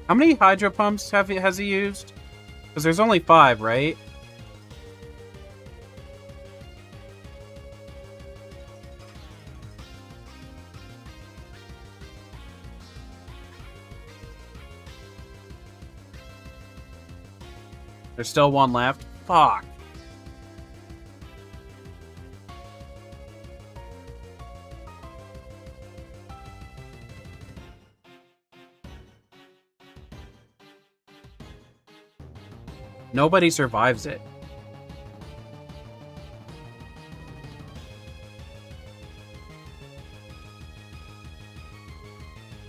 How many Hydro Pumps has he used? Because there's only 5, right? There's still 1 left. Fuck. Nobody survives it.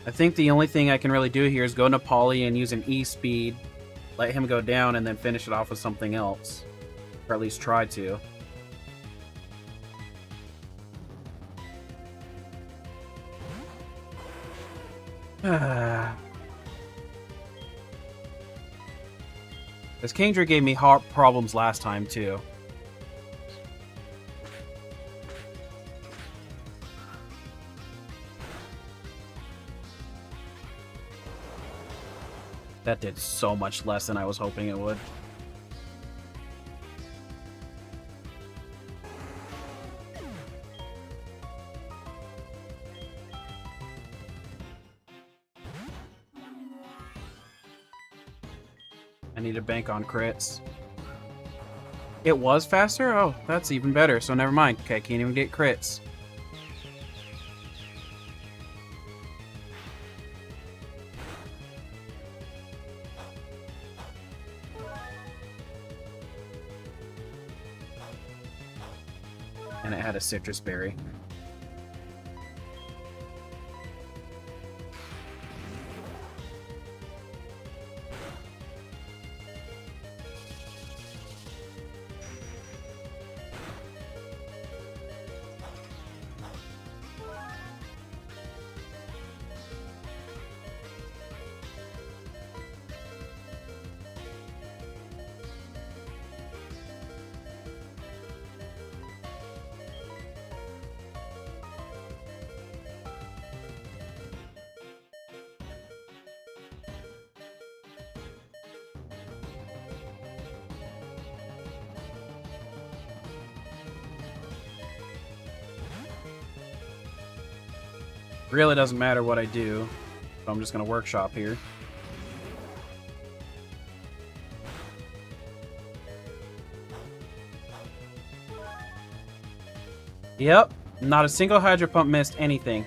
I think the only thing I can really do here is go Nepali and use an E-speed, let him go down, and then finish it off with something else. Or at least try to. This Kingdra gave me heart problems last time, too. That did so much less than I was hoping it would. I need to bank on crits. It was faster? Oh, that's even better, so never mind. Okay, I can't even get crits. And it had a citrus berry. Really doesn't matter what I do, so I'm just gonna workshop here. Yep, not a single Hydro Pump missed anything.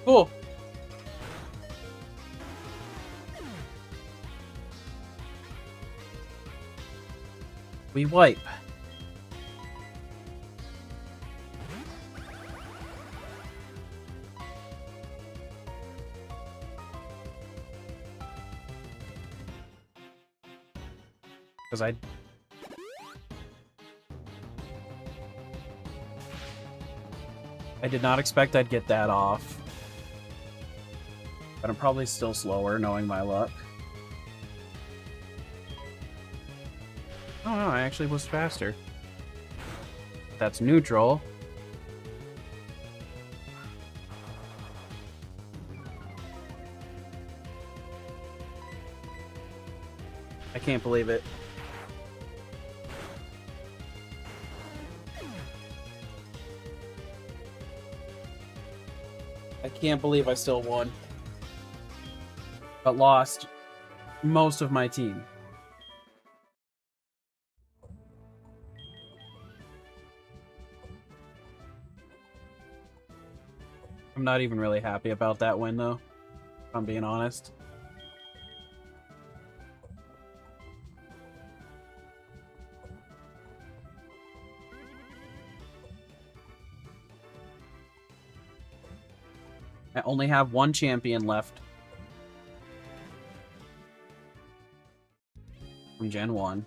Cool. We wipe. Because I did not expect I'd get that off. But I'm probably still slower, knowing my luck. Oh no, I actually was faster. That's neutral. can't believe it. I can't believe I still won. But lost most of my team. I'm not even really happy about that win, though, if I'm being honest. I only have one champion left from Gen 1.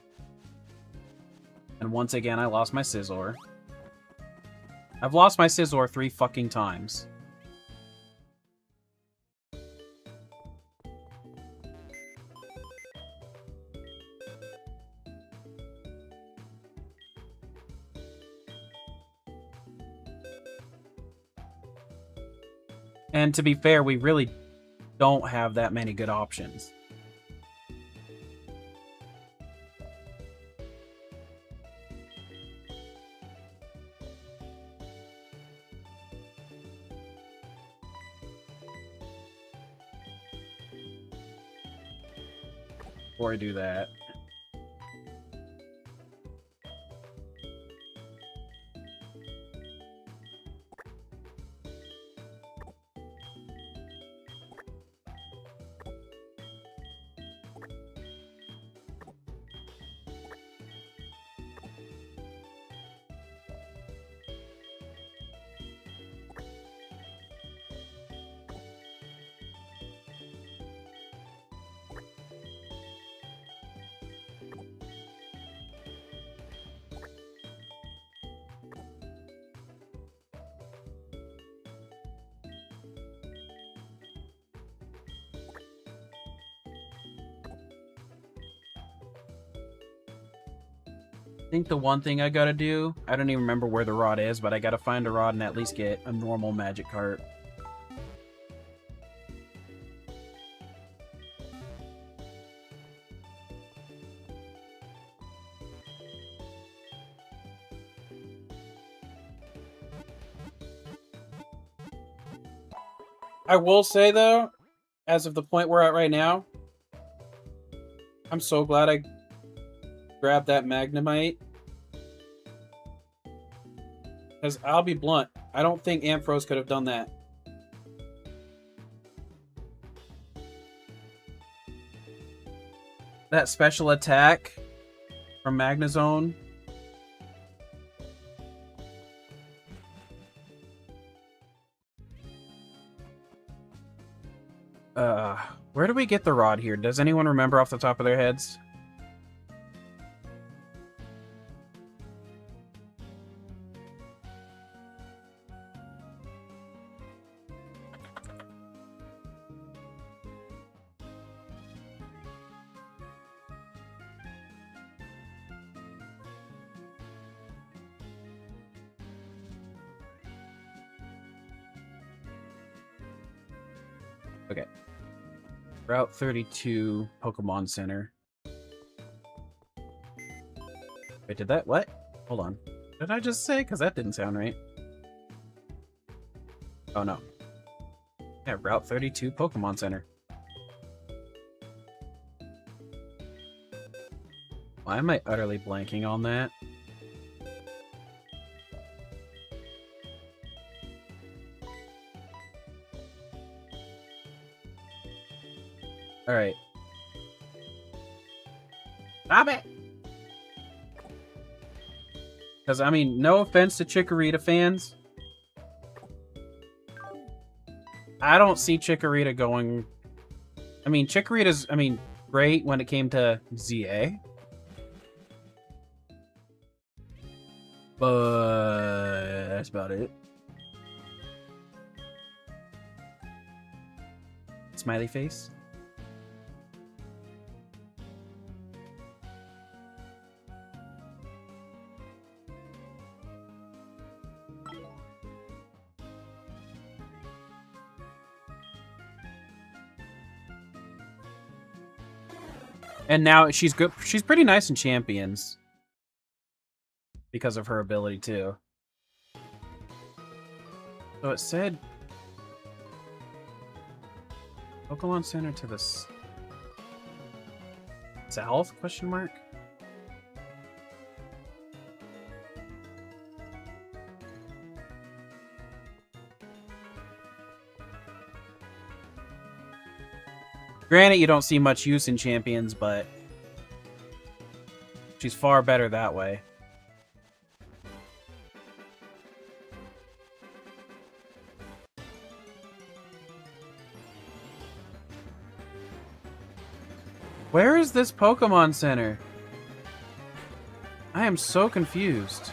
And once again, I lost my Scizor. I've lost my Scizor 3 fucking times. And to be fair, we really don't have that many good options. Before I do that. I think the one thing I gotta do, I don't even remember where the rod is, but I gotta find a rod and at least get a normal magic cart. I will say, though, as of the point we're at right now, I'm so glad I grabbed that Magnemite. Because I'll be blunt, I don't think Ampharos could have done that. That special attack from Magnezone. Where do we get the rod here? Does anyone remember off the top of their heads? Okay. Route 32, Pokemon Center. Wait, did that... what? Hold on. What did I just say? Because that didn't sound right. Oh, no. Yeah, Route 32, Pokemon Center. Why am I utterly blanking on that? Alright. Stop it! Because, I mean, no offense to Chikorita fans. I don't see Chikorita going... I mean, Chikorita's, great when it came to ZA. But that's about it. Smiley face. And now she's good. She's pretty nice in champions because of her ability too. So it said Pokemon Center to the south? Question mark. Granted, you don't see much use in champions, but she's far better that way. Where is this Pokemon Center? I am so confused.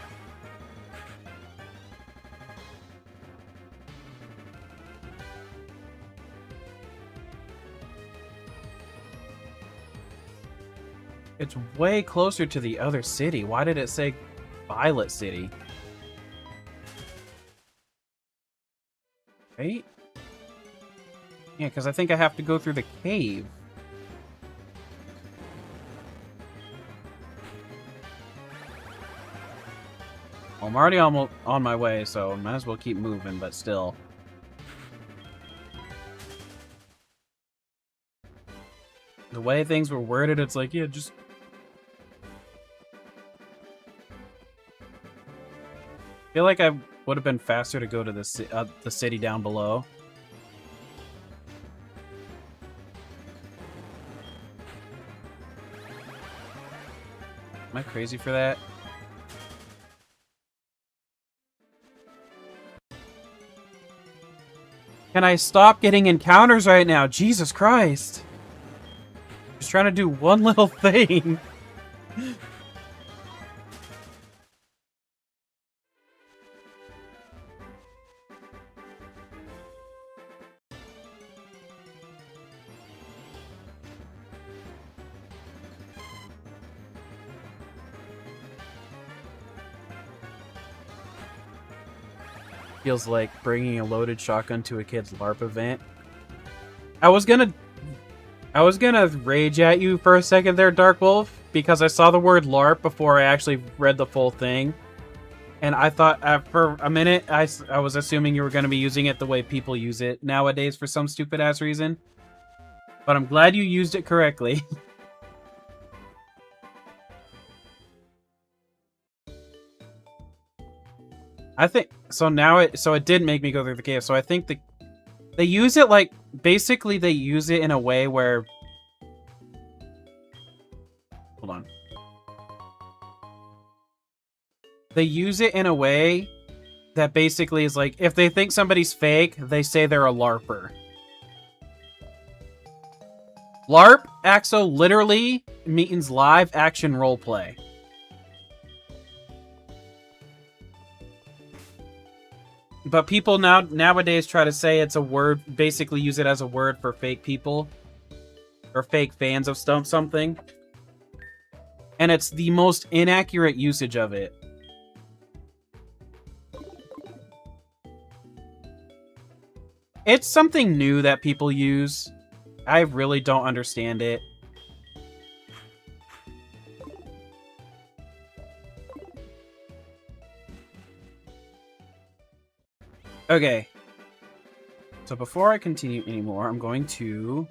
It's way closer to the other city. Why did it say Violet City? Right? Yeah, because I think I have to go through the cave. Well, I'm already almost on my way, so I might as well keep moving, but still. The way things were worded, it's like, yeah, just... I feel like I would have been faster to go to the city down below. Am I crazy for that? Can I stop getting encounters right now? Jesus Christ. Just trying to do one little thing. Feels like bringing a loaded shotgun to a kid's LARP event. I was gonna rage at you for a second there, Dark Wolf, because I saw the word LARP before I actually read the full thing. And I thought, for a minute, I was assuming you were going to be using it the way people use it nowadays for some stupid-ass reason. But I'm glad you used it correctly. I think... So now it... So it did make me go through the cave. So I think they use it like... Basically, they use it in a way where... Hold on. They use it in a way that basically is like, if they think somebody's fake, they say they're a LARPer. LARP, Axo, literally means live action roleplay. But people nowadays try to say it's a word, basically use it as a word for fake people. Or fake fans of something. And it's the most inaccurate usage of it. It's something new that people use. I really don't understand it. Okay. So before I continue anymore, I'm going to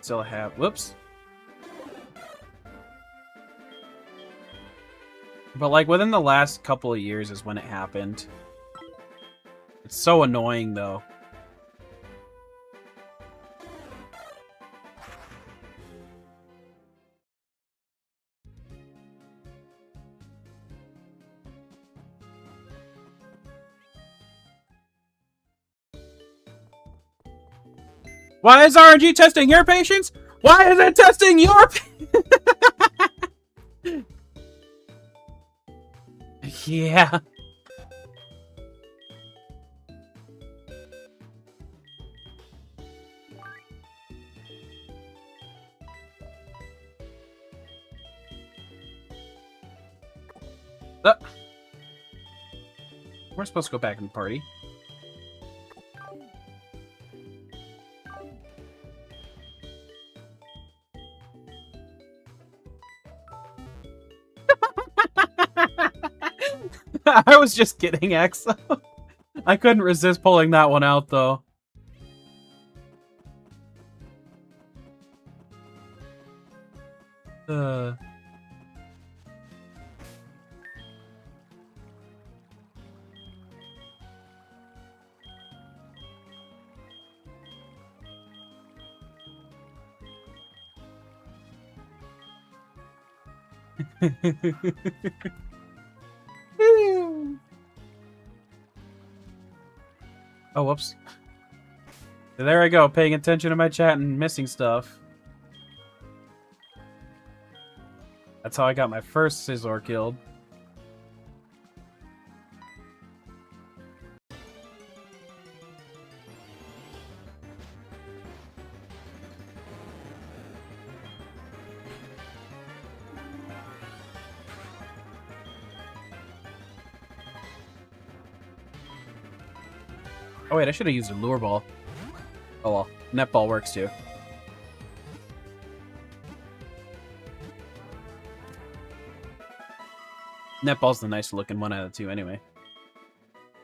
still have... Whoops. But like within the last couple of years is when it happened. It's so annoying, though. Why is RNG testing your patience? Why is it testing your... Yeah. We're supposed to go back in the party. I was just kidding, X. I couldn't resist pulling that one out, though. Oh, whoops. There I go, paying attention to my chat and missing stuff. That's how I got my first Scizor killed. Oh wait, I should have used a lure ball. Oh well, net ball works too. Netball's the nicer looking one out of the two anyway.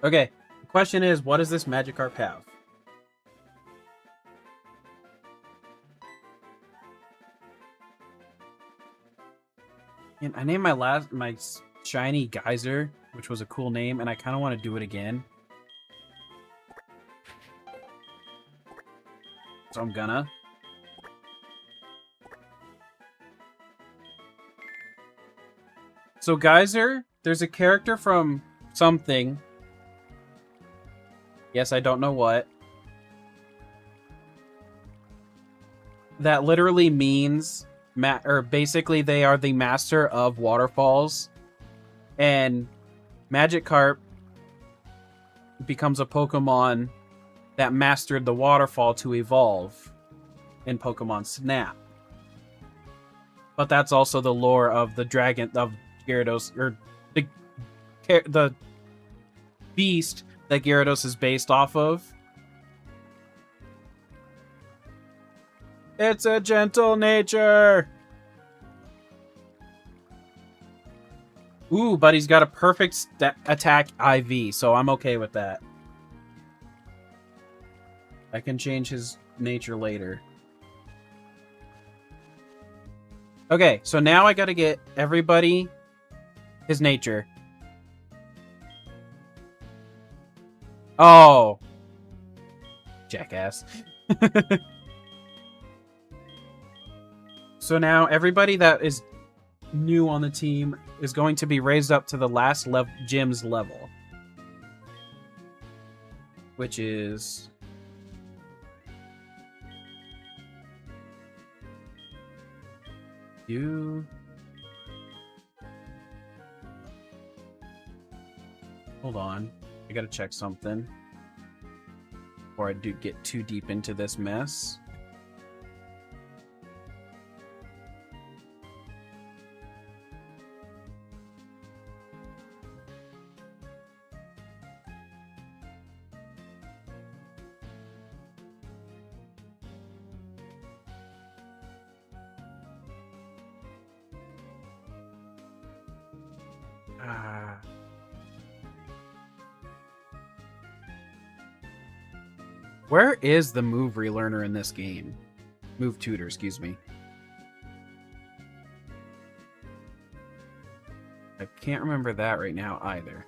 Okay, the question is, what does this Magikarp have? And I named my shiny Geyser, which was a cool name, and I kind of want to do it again. So I'm gonna. So Geyser, there's a character from something. Yes, I don't know what. That literally means, or basically they are the master of waterfalls. And Magikarp becomes a Pokemon that mastered the waterfall to evolve in Pokemon Snap. But that's also the lore of the dragon of Gyarados, or the beast that Gyarados is based off of. It's a gentle nature. Ooh, but he's got a perfect attack IV, so I'm okay with that. I can change his nature later. Okay, so now I gotta get everybody his nature. Oh. Jackass. So now everybody that is new on the team is going to be raised up to the last gym's level. Which is... you... Hold on. I gotta check something before I do get too deep into this mess. Where is the move relearner in this game? Move tutor, excuse me. I can't remember that right now either.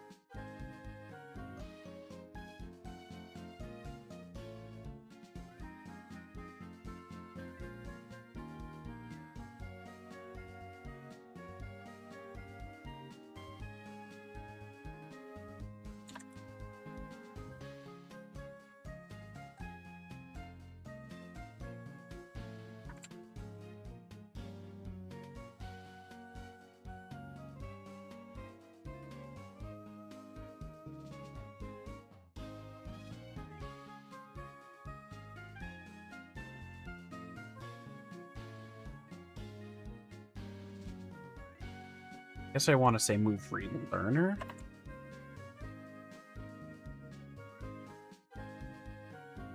Guess I want to say move relearner.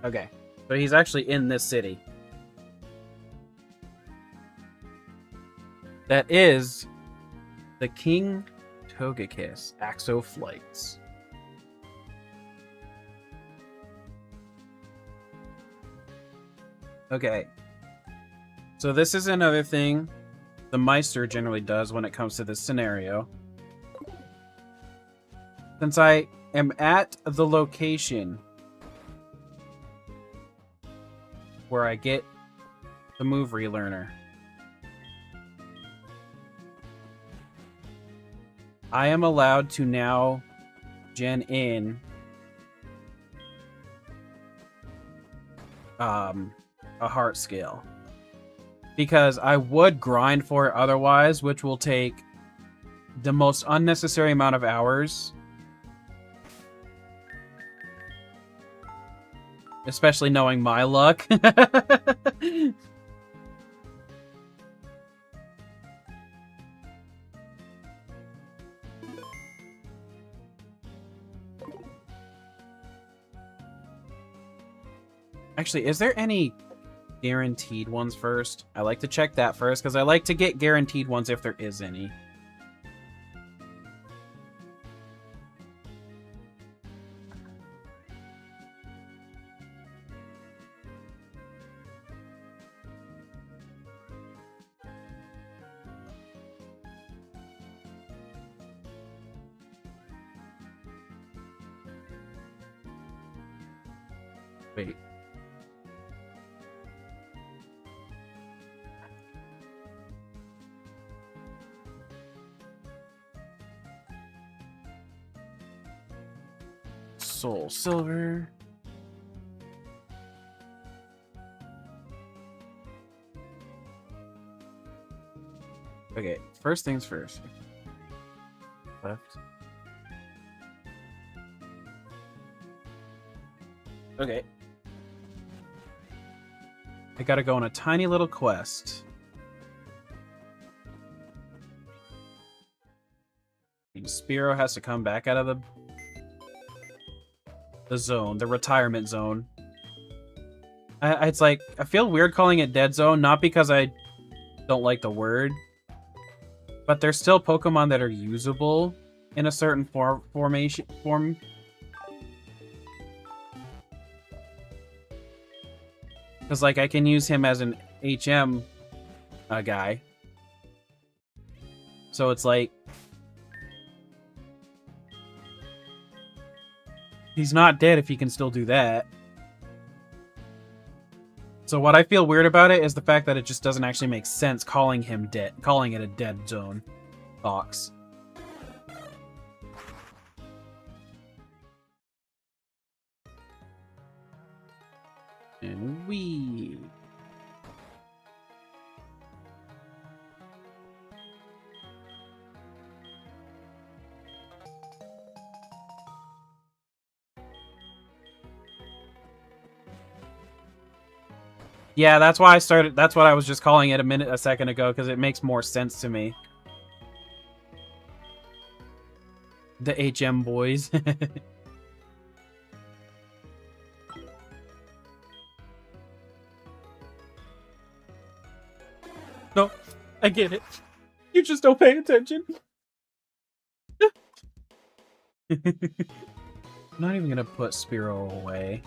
Okay, but he's actually in this city. That is the King Togekiss. Axo Flights. Okay. So this is another thing the Meister generally does when it comes to this scenario. Since I am at the location where I get the move relearner, I am allowed to now gen in a heart scale. Because I would grind for it otherwise, which will take the most unnecessary amount of hours. Especially knowing my luck. Actually, is there any guaranteed ones first? I like to check that first, because I like to get guaranteed ones if there is any. Wait. Soul Silver. Okay, first things first. Left. Okay. I gotta go on a tiny little quest. Spearow has to come back out of the zone, the retirement zone. It's like, I feel weird calling it dead zone, not because I don't like the word, but there's still Pokemon that are usable in a certain form. Because, like, I can use him as an HM guy. So it's like, he's not dead if he can still do that. So what I feel weird about it is the fact that it just doesn't actually make sense calling him dead, calling it a dead zone box. And we. Yeah, that's why I started. That's what I was just calling it a second ago, because it makes more sense to me. The HM boys. No, I get it. You just don't pay attention. I'm not even gonna put Spearow away.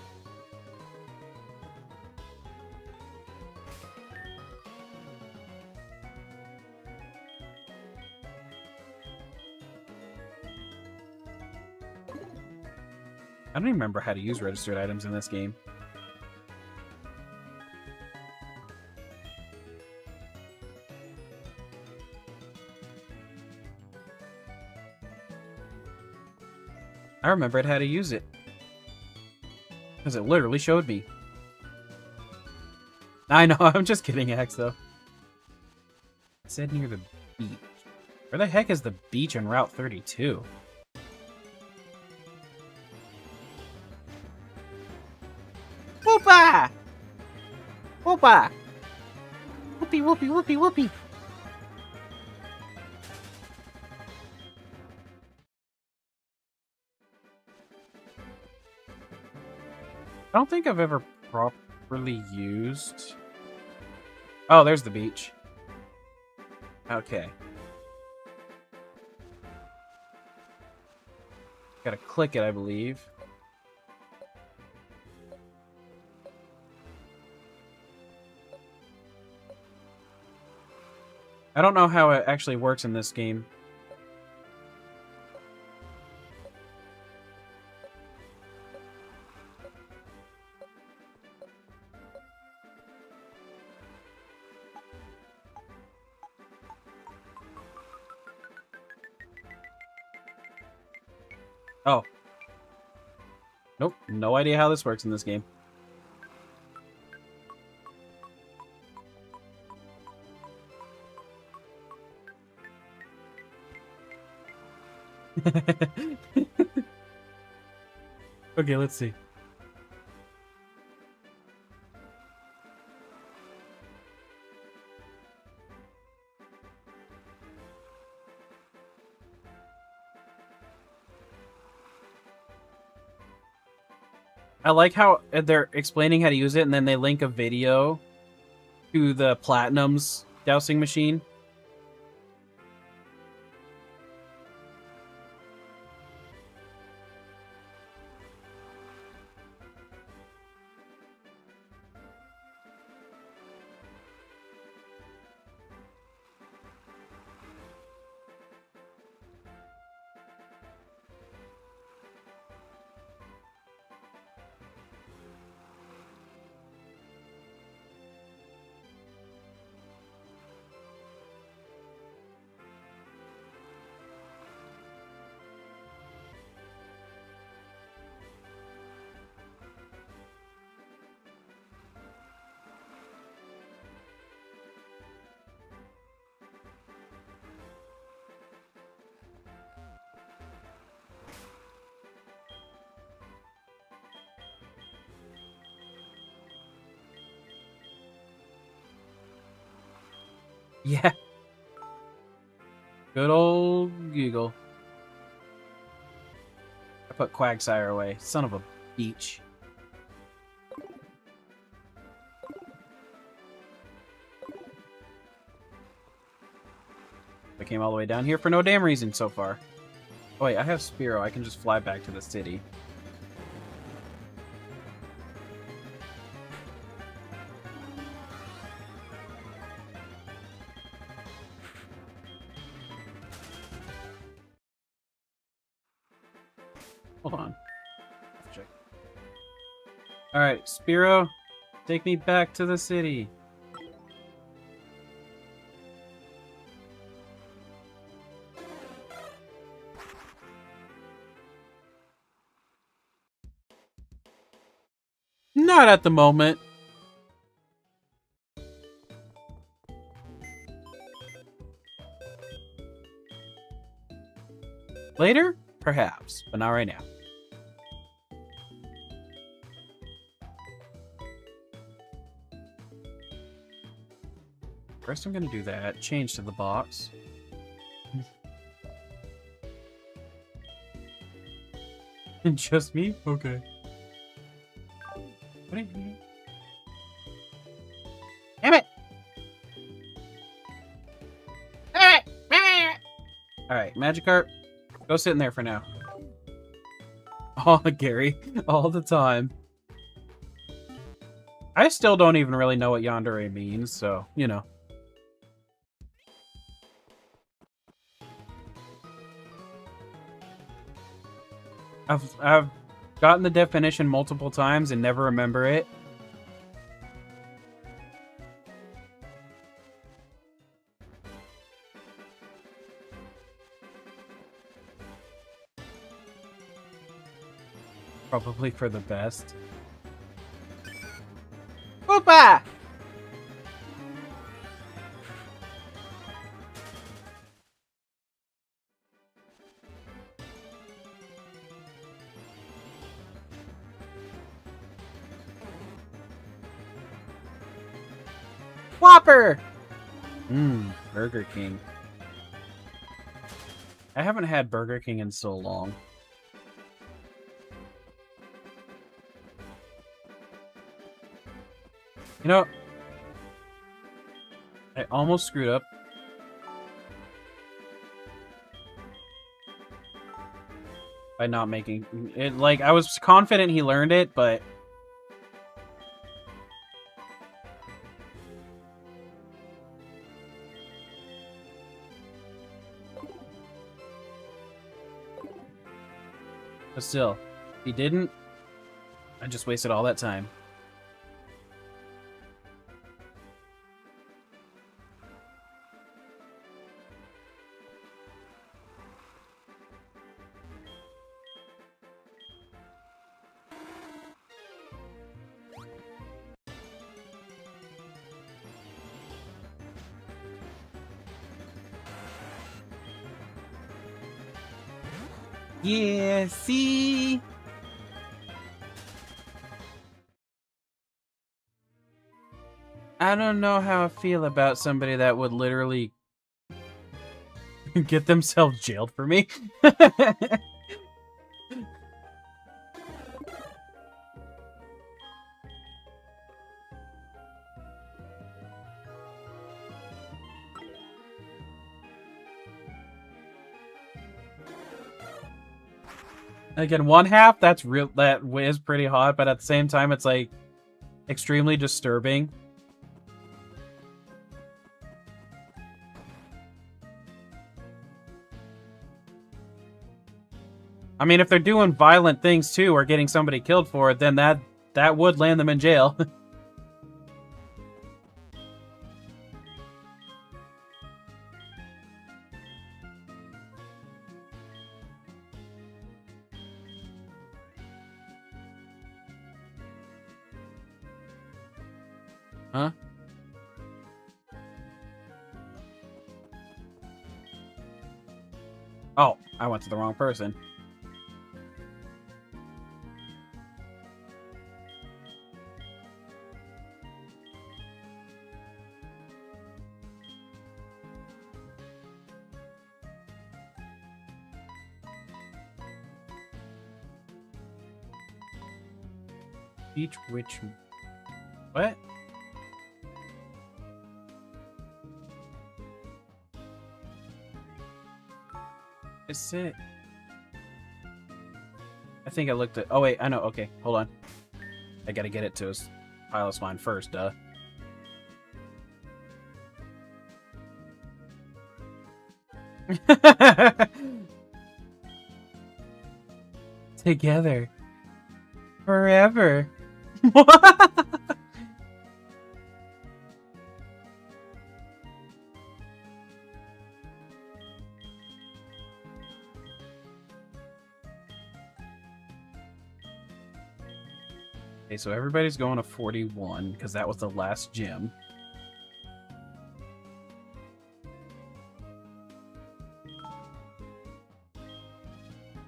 I don't even remember how to use registered items in this game. I remembered how to use it. Because it literally showed me. I know, I'm just kidding, Axe, though. It said near the beach. Where the heck is the beach on Route 32? Whoopa! Whoopa! Whoopie, whoopie, whoopie, whoopie! I don't think I've ever properly used... Oh, there's the beach. Okay. Gotta click it, I believe. I don't know how it actually works in this game. Oh. Nope, no idea how this works in this game. Okay, let's see. I like how they're explaining how to use it, and then they link a video to the Platinum's dowsing machine. Yeah. Good old Google. I put Quagsire away. Son of a beach. I came all the way down here for no damn reason so far. Oh wait, I have Spearow. I can just fly back to the city. Hold on. Check. Alright, Spearow, take me back to the city. Not at the moment. Later? Perhaps, but not right now. First I'm gonna do that. Change to the box. Just me? Okay. What are you... Damn it! Alright, Magikarp, go sit in there for now. Oh, Gary, all the time. I still don't even really know what Yandere means, so, you know. I've gotten the definition multiple times and never remember it. Probably for the best. Oopa! Whopper! Burger King. I haven't had Burger King in so long. You know, I almost screwed up. by not making it. Like, I was confident he learned it, but still, he didn't. I just wasted all that time. Yeah, see? I don't know how I feel about somebody that would literally get themselves jailed for me. Again, one half, that is pretty hot, but at the same time, it's like extremely disturbing. I mean, if they're doing violent things too, or getting somebody killed for it, then that would land them in jail. Huh? Oh, I went to the wrong person. Beach witch. What? Is it? I think I looked at. Oh wait, I know. Okay, hold on. I gotta get it to his pile of mine first, duh. Together. Forever. Okay, so everybody's going to 41 because that was the last gym.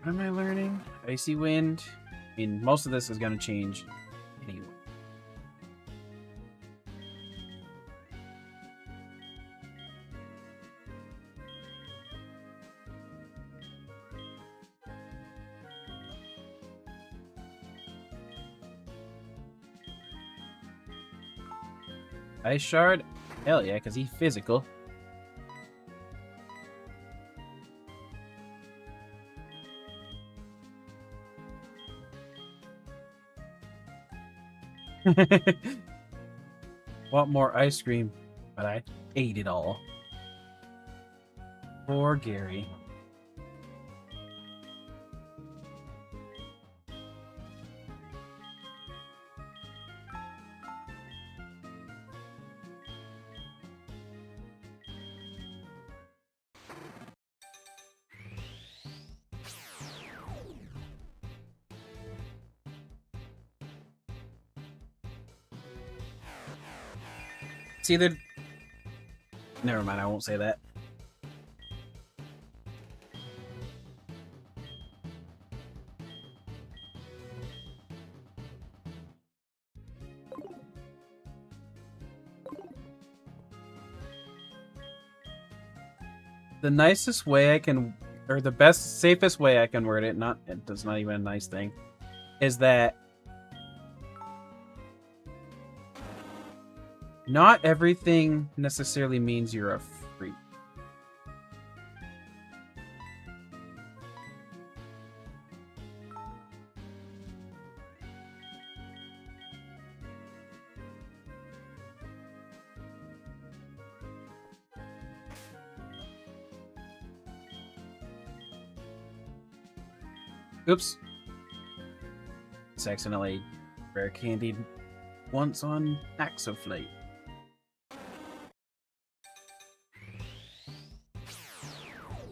What am I learning? Icy Wind. I mean, most of this is going to change anyway. Ice Shard? Hell yeah, because he's physical. Want more ice cream, but I ate it all. Poor Gary. It's either... Never mind, I won't say that. The nicest way I can... Or the best, safest way I can word it, it's not even a nice thing, is that not everything necessarily means you're a freak. Oops. Accidentally rare candied once on Axoflate.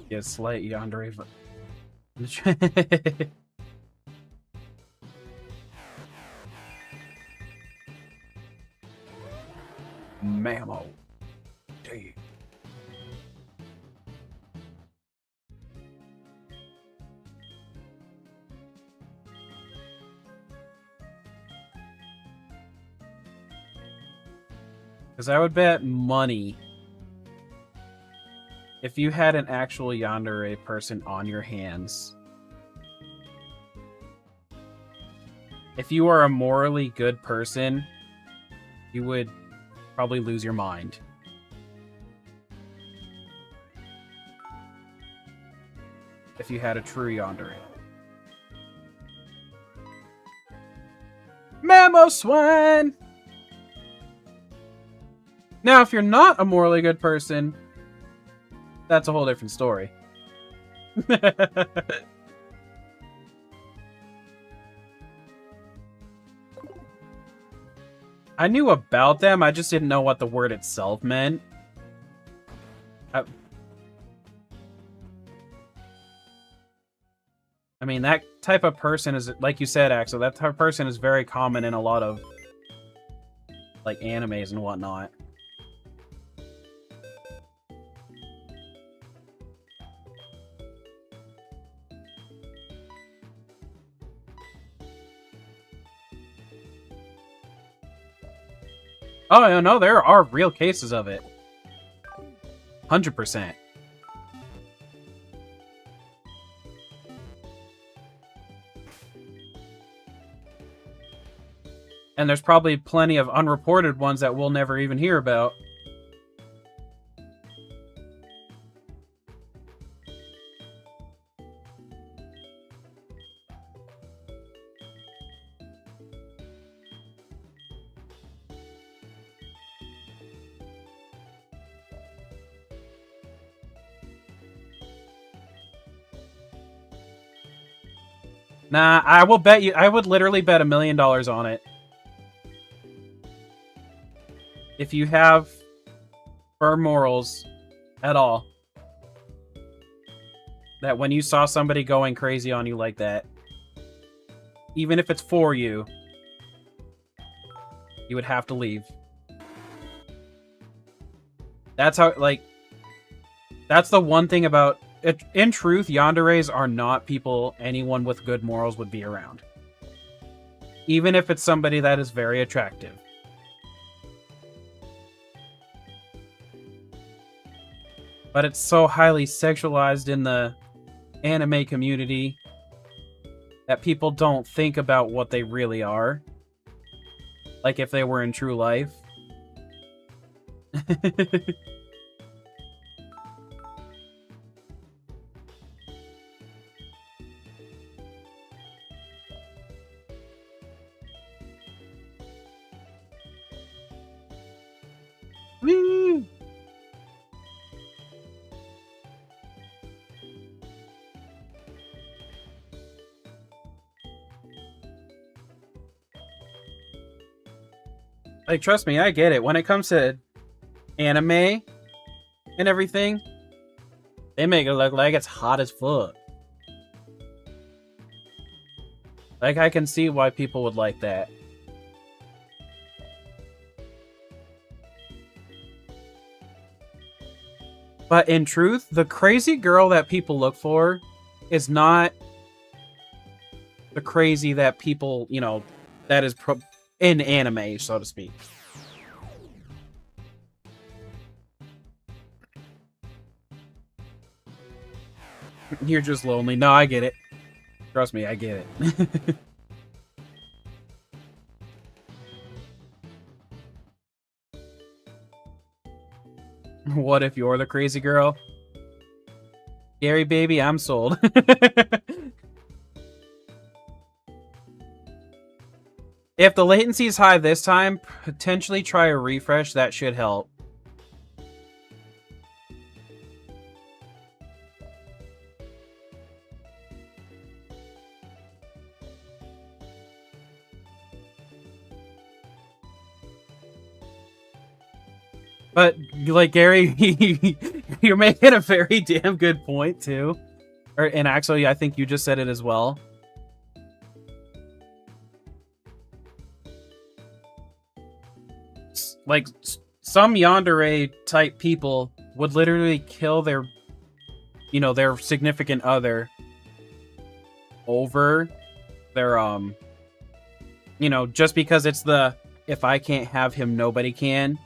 Yeah, slight yandere. Mammo. Damn. Because I would bet money if you had an actual yandere person on your hands. If you are a morally good person, you would probably lose your mind. If you had a true yandere. Mamoswine! Now, if you're not a morally good person, that's a whole different story. I knew about them, I just didn't know what the word itself meant. I mean, that type of person is, like you said, Axel, that type of person is very common in a lot of, like, animes and whatnot. Oh, no, there are real cases of it. 100%. And there's probably plenty of unreported ones that we'll never even hear about. Nah, I will bet you, I would literally bet $1 million on it. If you have firm morals at all, that when you saw somebody going crazy on you like that, even if it's for you, you would have to leave. That's how, like, that's the one thing about it. In truth, yanderes are not people anyone with good morals would be around. Even if it's somebody that is very attractive. But it's so highly sexualized in the anime community that people don't think about what they really are. Like if they were in true life. Woo! Like, trust me, I get it. When it comes to anime and everything, they make it look like it's hot as fuck. Like, I can see why people would like that. But in truth, the crazy girl that people look for is not the crazy that people, you know, that is in anime, so to speak. You're just lonely. No, I get it. Trust me, I get it. What if you're the crazy girl? Gary, baby, I'm sold. If the latency is high this time, potentially try a refresh. That should help. But, like, Gary, you're making a very damn good point, too. And actually, I think you just said it as well. Like, some yandere type people would literally kill their, you know, their significant other over their, you know, just because it's the, if I can't have him, nobody can.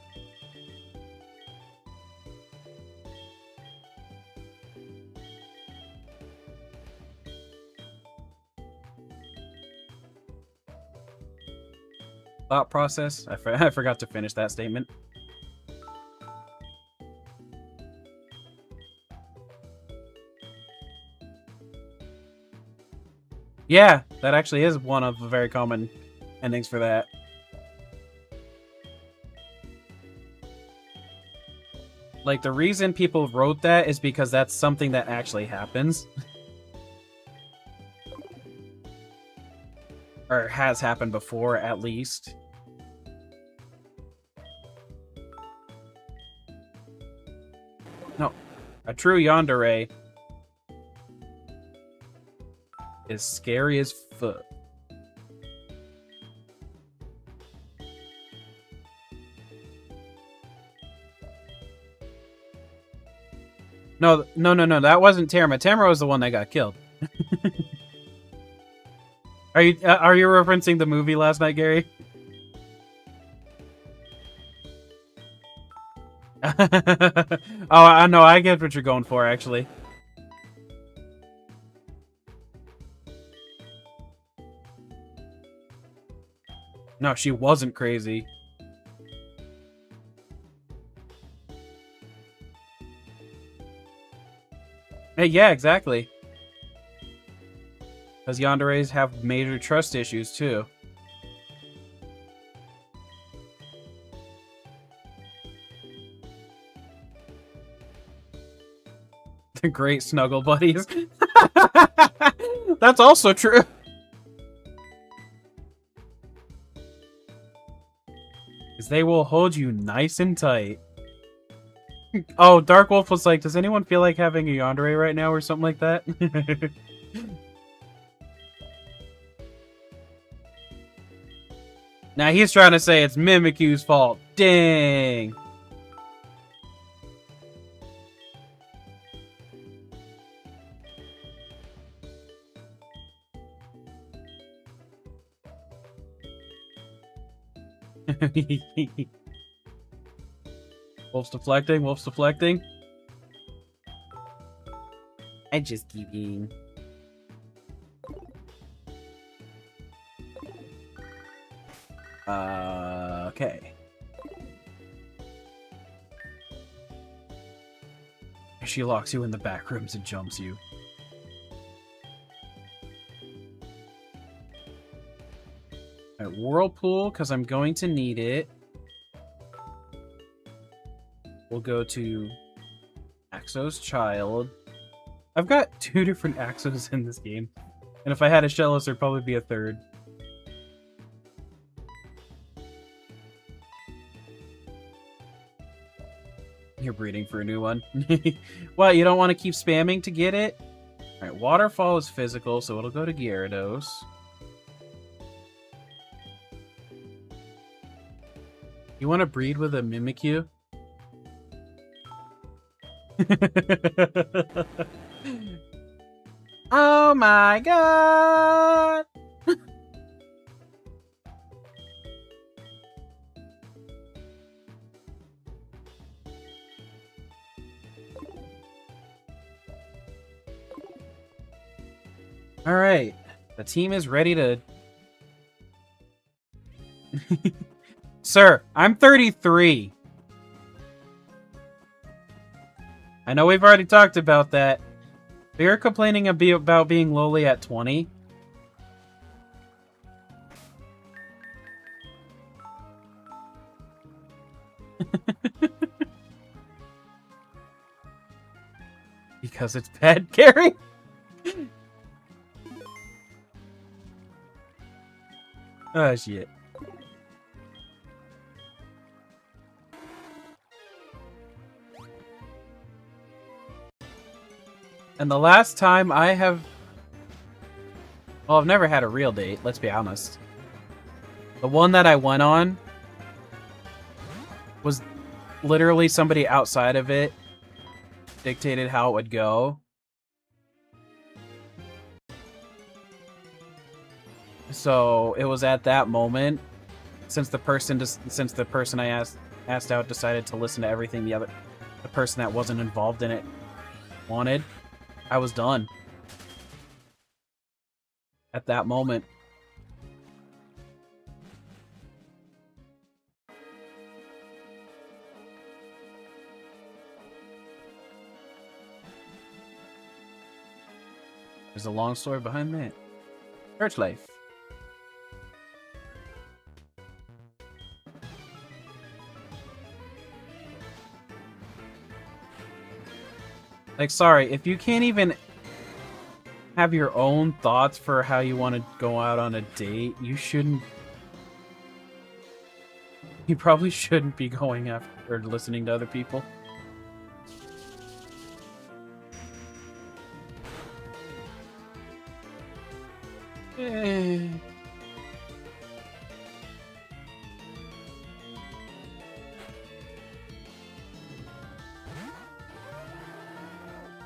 Thought process. I forgot to finish that statement. Yeah, that actually is one of the very common endings for that. Like, the reason people wrote that is because that's something that actually happens. Or has happened before, at least. No. A true yandere is scary as fuck. No, that wasn't Tamara. Tamara was the one that got killed. Are you referencing the movie last night, Gary? Oh, I know. I get what you're going for, actually. No, she wasn't crazy. Hey, yeah, exactly. Because yanderes have major trust issues, too. The great snuggle buddies. That's also true. Because they will hold you nice and tight. Oh, Dark Wolf was like, does anyone feel like having a yandere right now or something like that? Now he's trying to say it's Mimikyu's fault. Dang. Wolf's deflecting, Wolf's deflecting. I just kidding. Okay. She locks you in the back rooms and jumps you. Alright, Whirlpool, because I'm going to need it. We'll go to Axo's Child. I've got 2 different Axos in this game. And if I had a Shellos, there'd probably be a 3rd. You're breeding for a new one. What, you don't want to keep spamming to get it? Alright, Waterfall is physical, so it'll go to Gyarados. You want to breed with a Mimikyu? Oh my god! Alright, the team is ready to... Sir, I'm 33. I know we've already talked about that. But you're complaining about being lowly at 20? Because it's bad, Gary? Oh, shit. And the last time I have... Well, I've never had a real date, let's be honest. The one that I went on was literally somebody outside of it dictated how it would go. So it was at that moment, since the person I asked out decided to listen to everything the person that wasn't involved in it wanted, I was done. At that moment. There's a long story behind that. Church life. Like, sorry, if you can't even have your own thoughts for how you want to go out on a date, you shouldn't... You probably shouldn't be going after or listening to other people.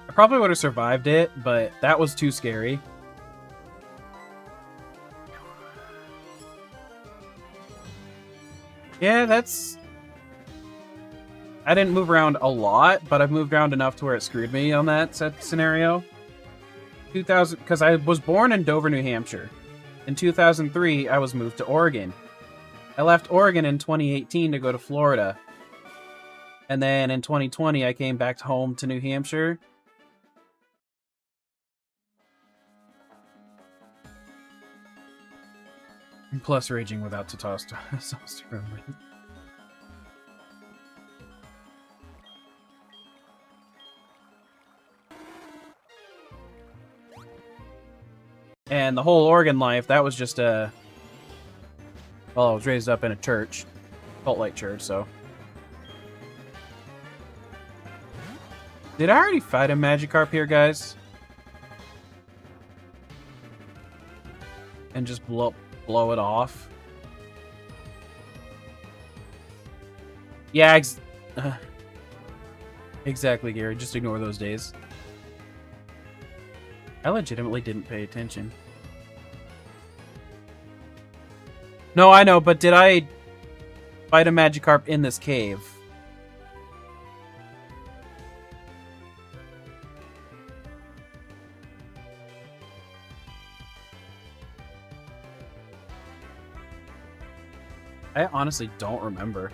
I probably would have survived it, but that was too scary. Yeah, that's... I didn't move around a lot, but I've moved around enough to where it screwed me on that scenario. 2000, because I was born in Dover, New Hampshire. In 2003, I was moved to Oregon. I left Oregon in 2018 to go to Florida. And then in 2020, I came back home to New Hampshire. Plus raging without testosterone. And the whole Oregon life, that was just a... Well, I was raised up in a church. Cult-like church, so... Did I already fight a Magikarp here, guys? And just blow it off? Yeah, exactly, Gary. Just ignore those days. I legitimately didn't pay attention. No, I know, but did I fight a Magikarp in this cave? I honestly don't remember.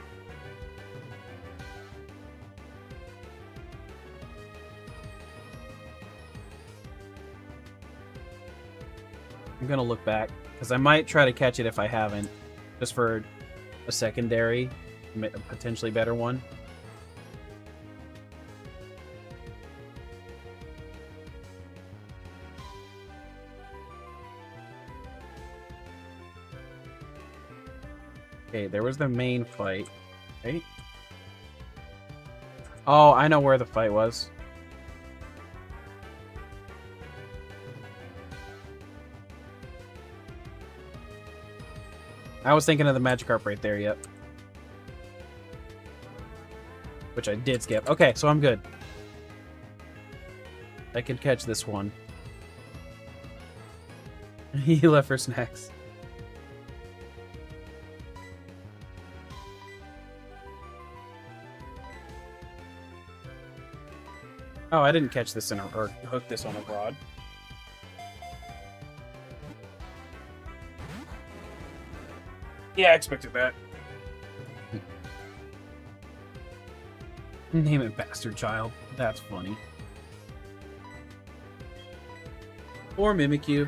I'm gonna look back, because I might try to catch it if I haven't, just for a secondary, potentially better one. Okay, there was the main fight, right? Oh, I know where the fight was. I was thinking of the Magikarp right there, yep. Which I did skip. Okay, so I'm good. I can catch this one. He left for snacks. Oh, I didn't catch this or hook this on abroad. Yeah, I expected that. Name it Bastard Child. That's funny. Or Mimikyu.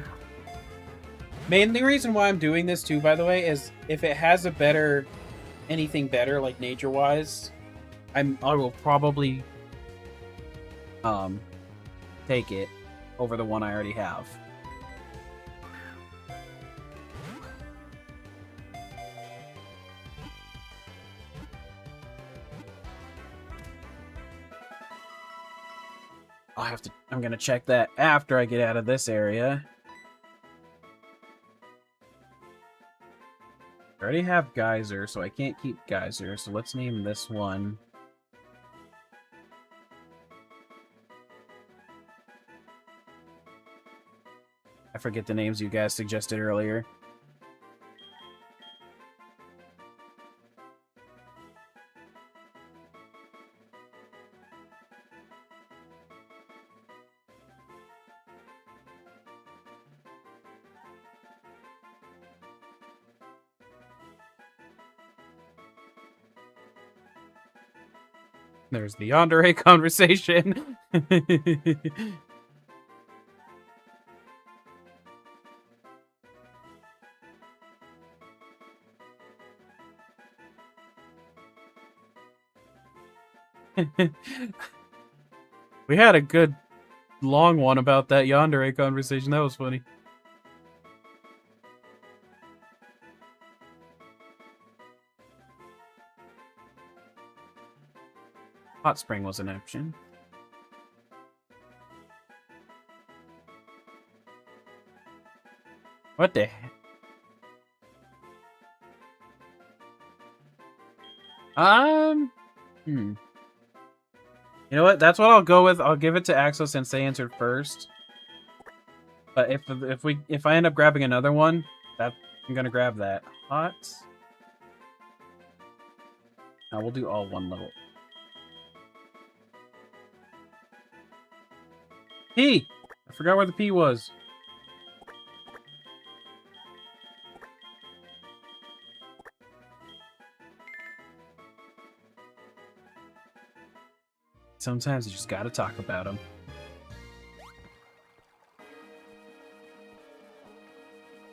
Mainly reason why I'm doing this too, by the way, is if it has a better... anything better, like nature-wise, I will probably... take it over the one I already have. I'm gonna check that after I get out of this area. I already have Geyser, so I can't keep Geyser, so let's name this one. I forget the names you guys suggested earlier. There's the yandere conversation. We had a good long one about that yandere conversation. That was funny. Hot spring was an option. What the heck? You know what? That's what I'll go with. I'll give it to Axel since they answered first. But if I end up grabbing another one, I'm gonna grab that. Hot. Now we'll do all one level. P! I forgot where the P was. Sometimes you just gotta talk about them.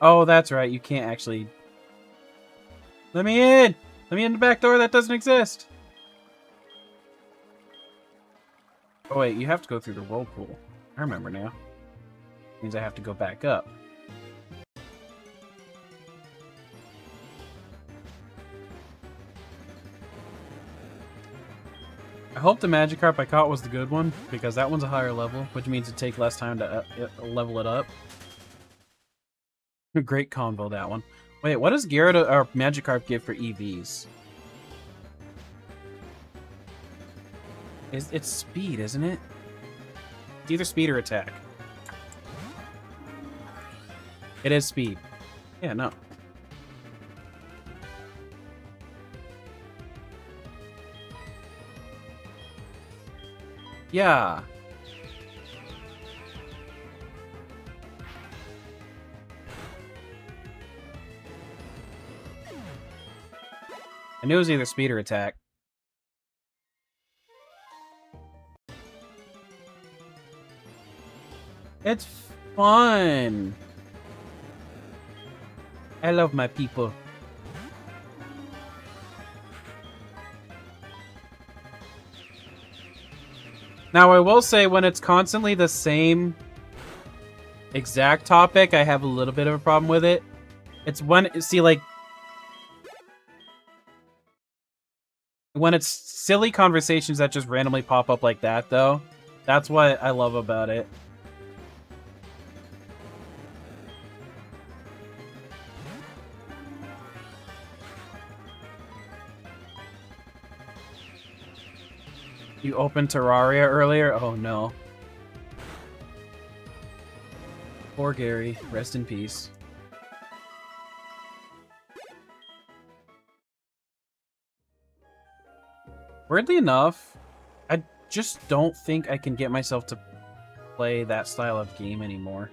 Oh, that's right. You can't actually... Let me in! Let me in the back door that doesn't exist! Oh wait, you have to go through the whirlpool. I remember now. Means I have to go back up. I hope the Magikarp I caught was the good one, because that one's a higher level, which means it'd take less time to level it up. Great combo, that one. Wait, what does Gyarados or Magikarp give for EVs? It's speed, isn't it? It's either speed or attack. It is speed. Yeah, no. Yeah. I knew it was either speed or attack. It's fun. I love my people. Now, I will say, when it's constantly the same exact topic, I have a little bit of a problem with it. It's when, see, like, when it's silly conversations that just randomly pop up like that, though, that's what I love about it. You opened Terraria earlier? Oh no. Poor Gary. Rest in peace. Weirdly enough, I just don't think I can get myself to play that style of game anymore.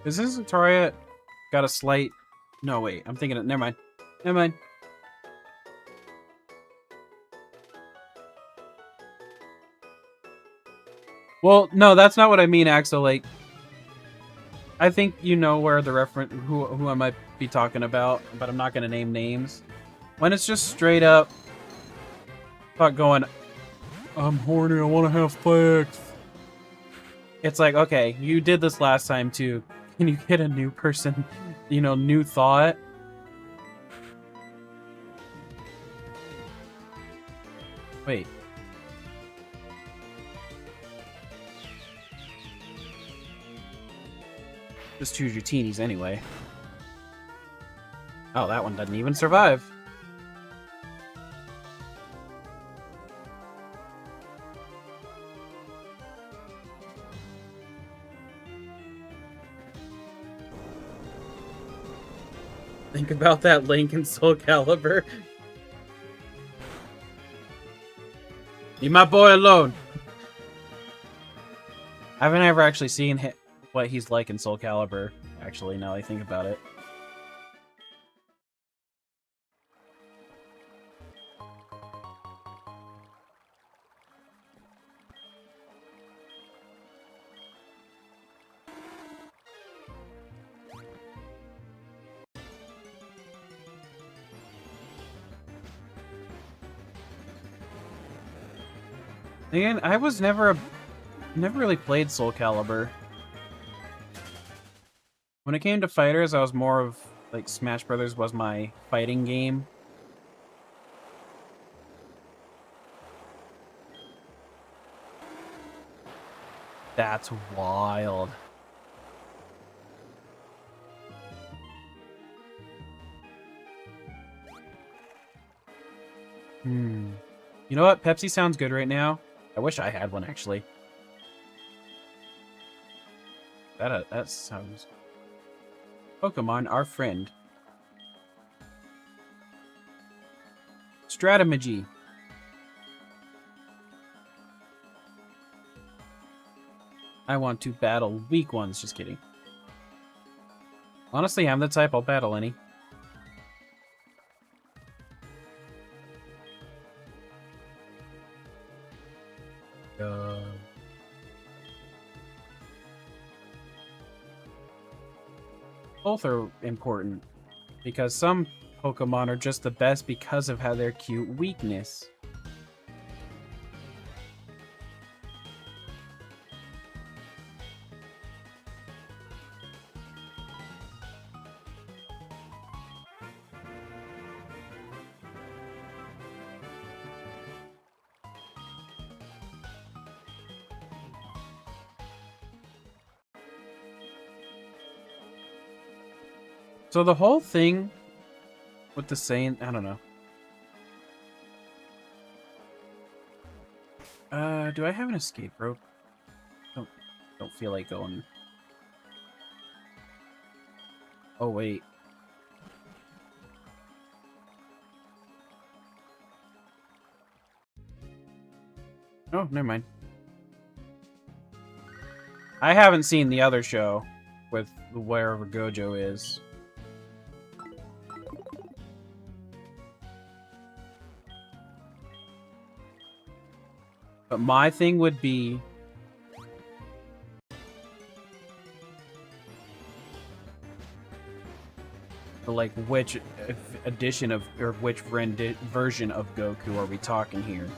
Is this Terraria got a slight... No, wait. I'm thinking... Never mind. Never mind. Well, no, that's not what I mean, Axel. Like, I think you know where the reference... Who I might be talking about, but I'm not going to name names. When it's just straight up... Fuck going... I'm horny, I want to have sex. It's like, okay, you did this last time too. Can you get a new person, you know, new thought? Wait. Just choose your teenies anyway. Oh, that one doesn't even survive. Think about that Link in Soul Calibur. Leave my boy alone. I haven't ever actually seen what he's like in Soul Calibur, actually, now that I think about it. Again, I was never really played Soul Calibur. When it came to fighters, I was more of, like, Smash Brothers was my fighting game. That's wild. You know what? Pepsi sounds good right now. I wish I had one, actually. That sounds... Pokemon, our friend. Strategy. I want to battle weak ones. Just kidding. Honestly, I'm the type I'll battle any. Both are important, because some Pokemon are just the best because of how their cute weakness. So the whole thing with the saying, I don't know. Do I have an escape rope? Don't feel like going. Oh wait. Oh, never mind. I haven't seen the other show with wherever Gojo is. But my thing would be like which edition of or which version of Goku are we talking here?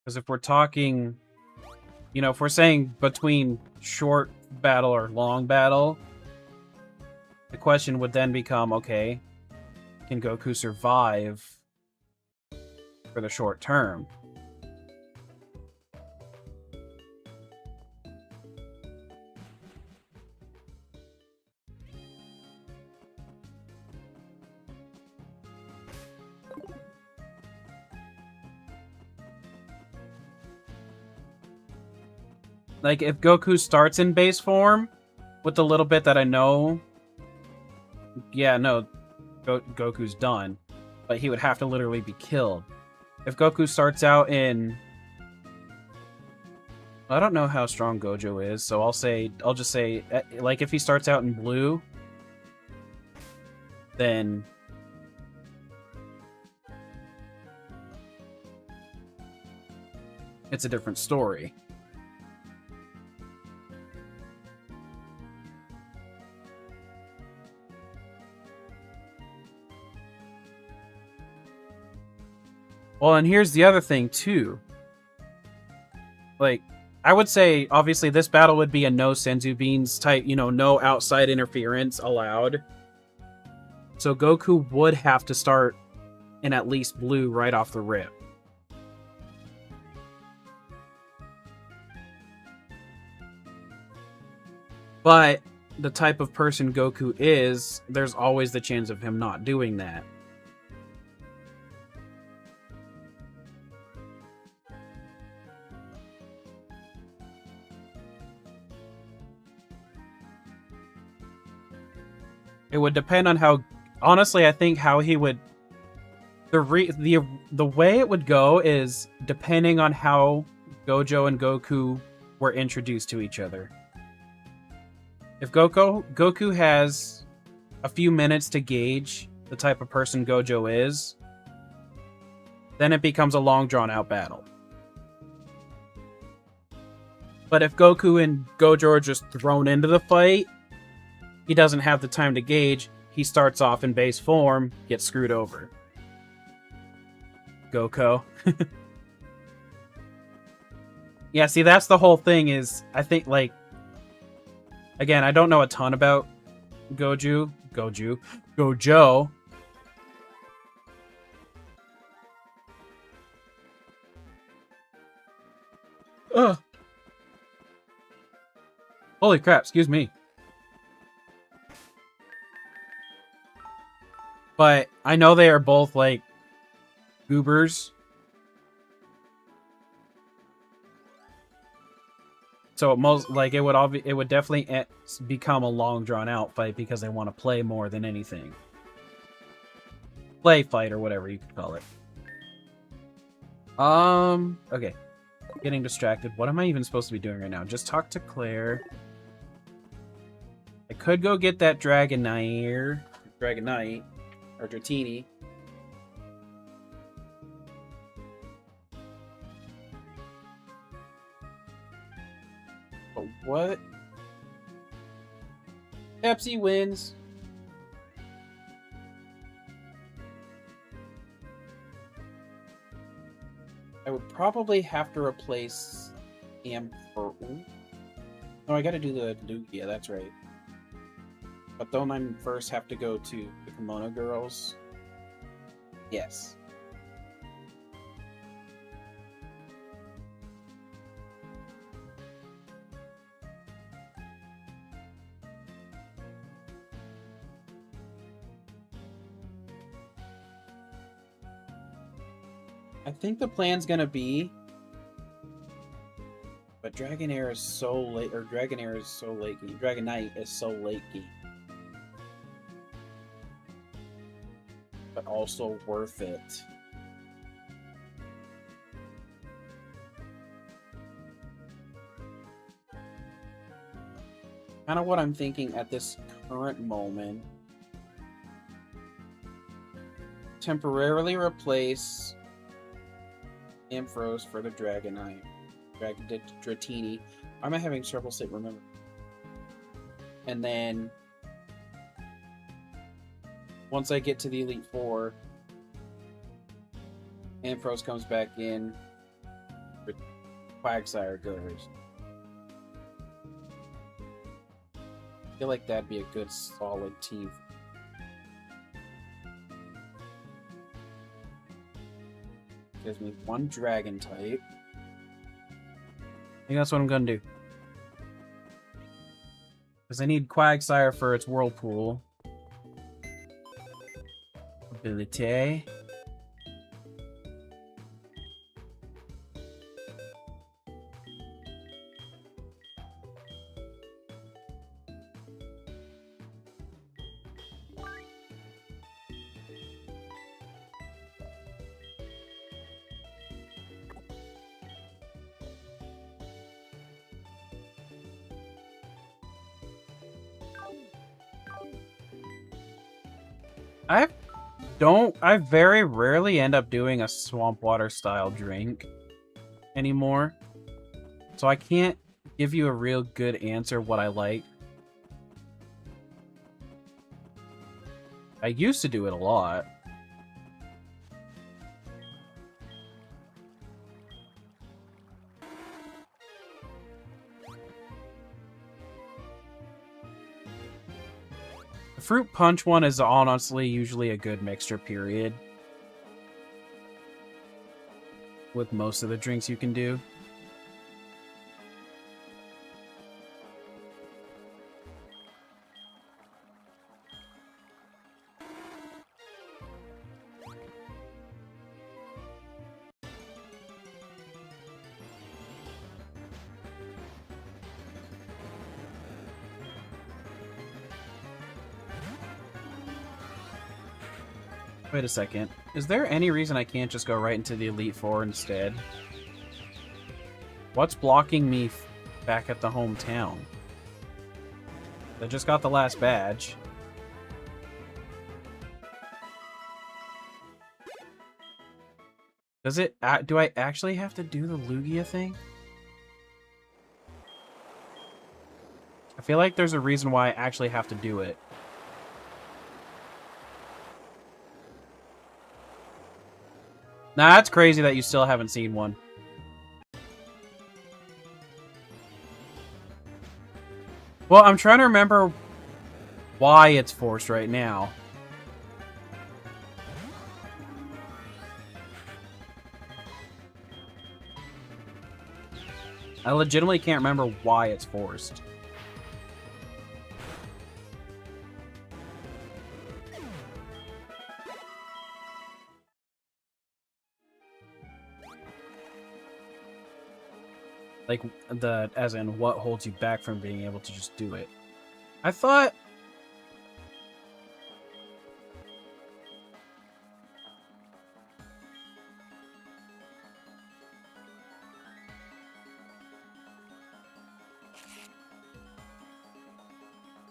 Because if we're talking, you know, if we're saying between short battle or long battle, the question would then become, okay, can Goku survive for the short term? Like, if Goku starts in base form, with the little bit that I know, yeah, no, Goku's done. But he would have to literally be killed. if Goku starts out in... I don't know how strong Gojo is, so I'll just say, like, if he starts out in blue, then it's a different story. Well, and here's the other thing, too. Like, I would say, obviously, this battle would be a no Senzu Beans type, you know, no outside interference allowed. So Goku would have to start in at least blue right off the rip. But the type of person Goku is, there's always the chance of him not doing that. It would depend on how, honestly, I think how he would, the way it would go is depending on how Gojo and Goku were introduced to each other. If Goku has a few minutes to gauge the type of person Gojo is, then it becomes a long drawn out battle. But if Goku and Gojo are just thrown into the fight, he doesn't have the time to gauge. He starts off in base form, gets screwed over. Goku. Yeah, see, that's the whole thing is, I think, like, again, I don't know a ton about Gojo. Ugh. Holy crap, excuse me. But I know they are both, like, goobers. So it would definitely become a long drawn out fight because they want to play more than anything. Play fight or whatever you could call it. Okay. Getting distracted. What am I even supposed to be doing right now? Just talk to Claire. I could go get that Dragonite, or Dratini. But what? Pepsi wins. I would probably have to replace Amber. No, I gotta do the Lugia, that's right. But don't I first have to go to the Kimono Girls? Yes. I think the plan's gonna be... But Dragonair is so late, or Dragonair is so lakey. Dragonite is so lakey. But also worth it. Kind of what I'm thinking at this current moment. Temporarily replace Ampharos for the Dragonite. Dratini. Why am I having trouble remember? And then once I get to the Elite Four, Ampharos comes back in. Quagsire goes. I feel like that'd be a good solid team. Gives me one dragon type. I think that's what I'm gonna do. Because I need Quagsire for its Whirlpool ability. I very rarely end up doing a swamp water style drink anymore. So I can't give you a real good answer what I like. I used to do it a lot. The fruit punch one is honestly usually a good mixture, period. With most of the drinks you can do. Wait a second. Is there any reason I can't just go right into the Elite Four instead? What's blocking me back at the hometown? I just got the last badge. Does it... do I actually have to do the Lugia thing? I feel like there's a reason why I actually have to do it. Nah, that's crazy that you still haven't seen one. Well, I'm trying to remember why it's forced right now. I legitimately can't remember why it's forced. Like, as in, what holds you back from being able to just do it? I thought...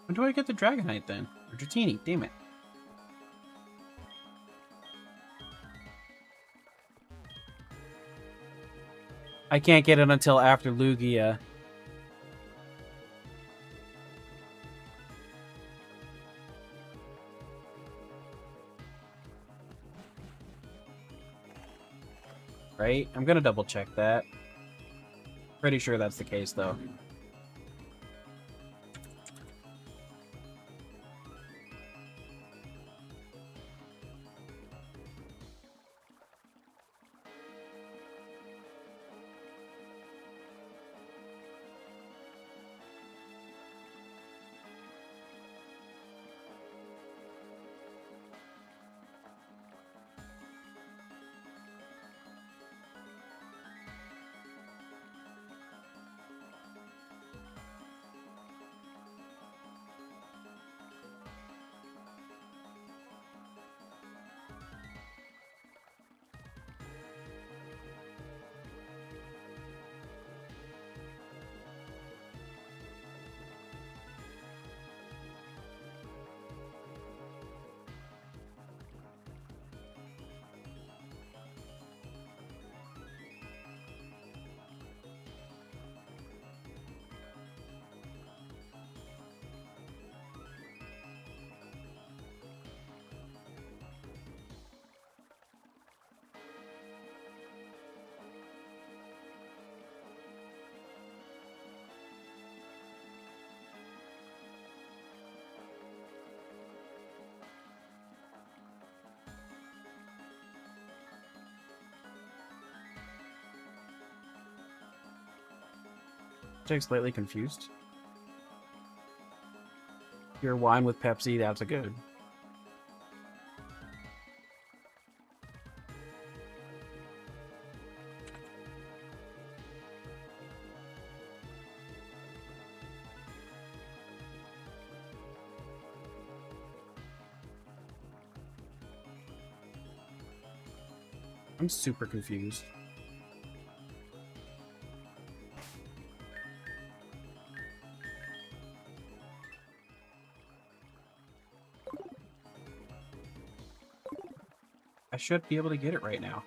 When do I get the Dragonite then? Or Dratini, damn it. I can't get it until after Lugia. Right? I'm gonna double check that. Pretty sure that's the case, though. Jake's slightly confused. Your wine with Pepsi, that's a good. I'm super confused. I should be able to get it right now.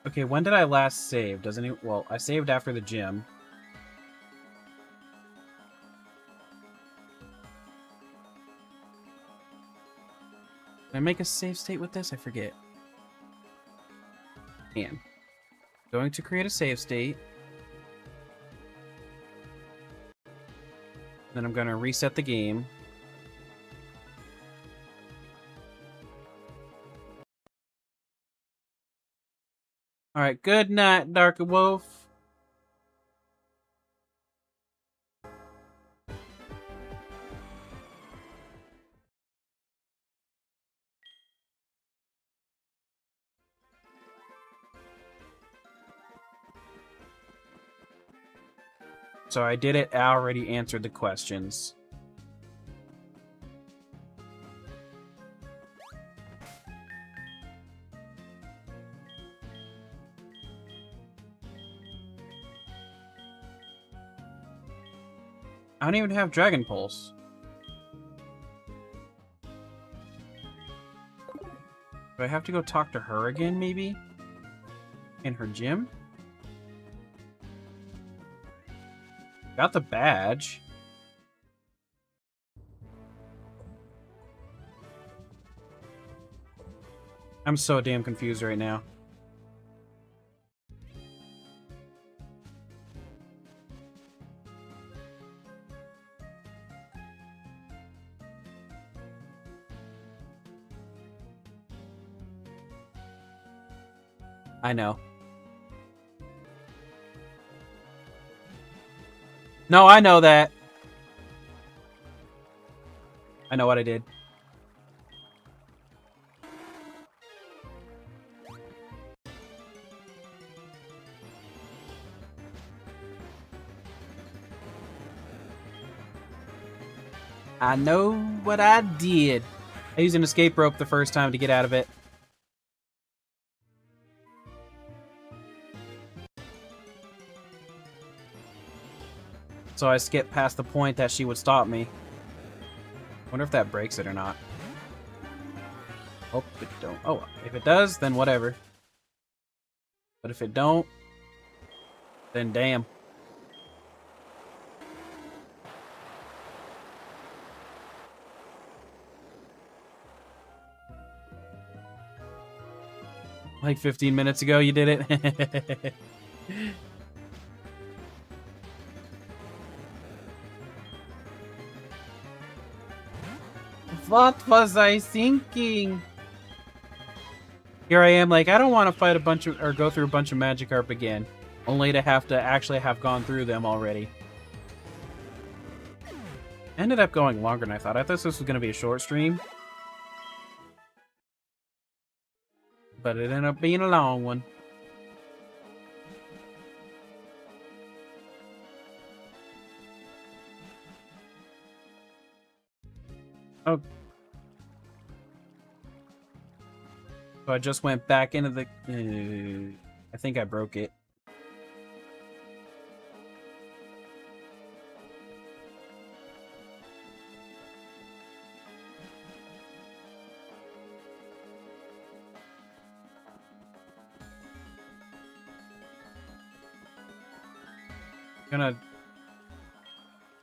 Okay, when did I last save? Doesn't it? Well, I saved after the gym. Can I make a save state with this? I forget. And going to create a save state. Then I'm going to reset the game. Alright, good night, Dark Wolf. So I did it. I already answered the questions. I don't even have Dragon Pulse. Do I have to go talk to her again, maybe? In her gym? Got the badge. I'm so damn confused right now. I know. No, I know that. I know what I did. I know what I did. I used an escape rope the first time to get out of it. So I skipped past the point that she would stop me. Wonder if that breaks it or not. Hope it don't. Oh, if it does, then whatever. But if it don't, then damn. Like 15 minutes ago, you did it. What was I thinking? Here I am, like, I don't want to fight a bunch of, or go through a bunch of Magikarp again, only to have to actually have gone through them already. Ended up going longer than I thought. I thought this was going to be a short stream. But it ended up being a long one. Oh. So I just went back into the... I think I broke it. I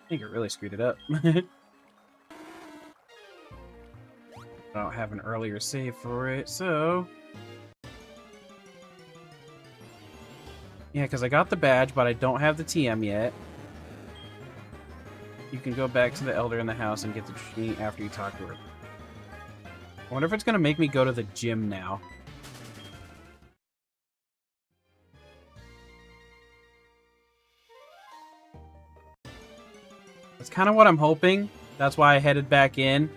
think it really screwed it up. I don't have an earlier save for it, so... Yeah, because I got the badge, but I don't have the TM yet. You can go back to the Elder in the house and get the Shinny after you talk to her. I wonder if it's going to make me go to the gym now. That's kind of what I'm hoping. That's why I headed back in.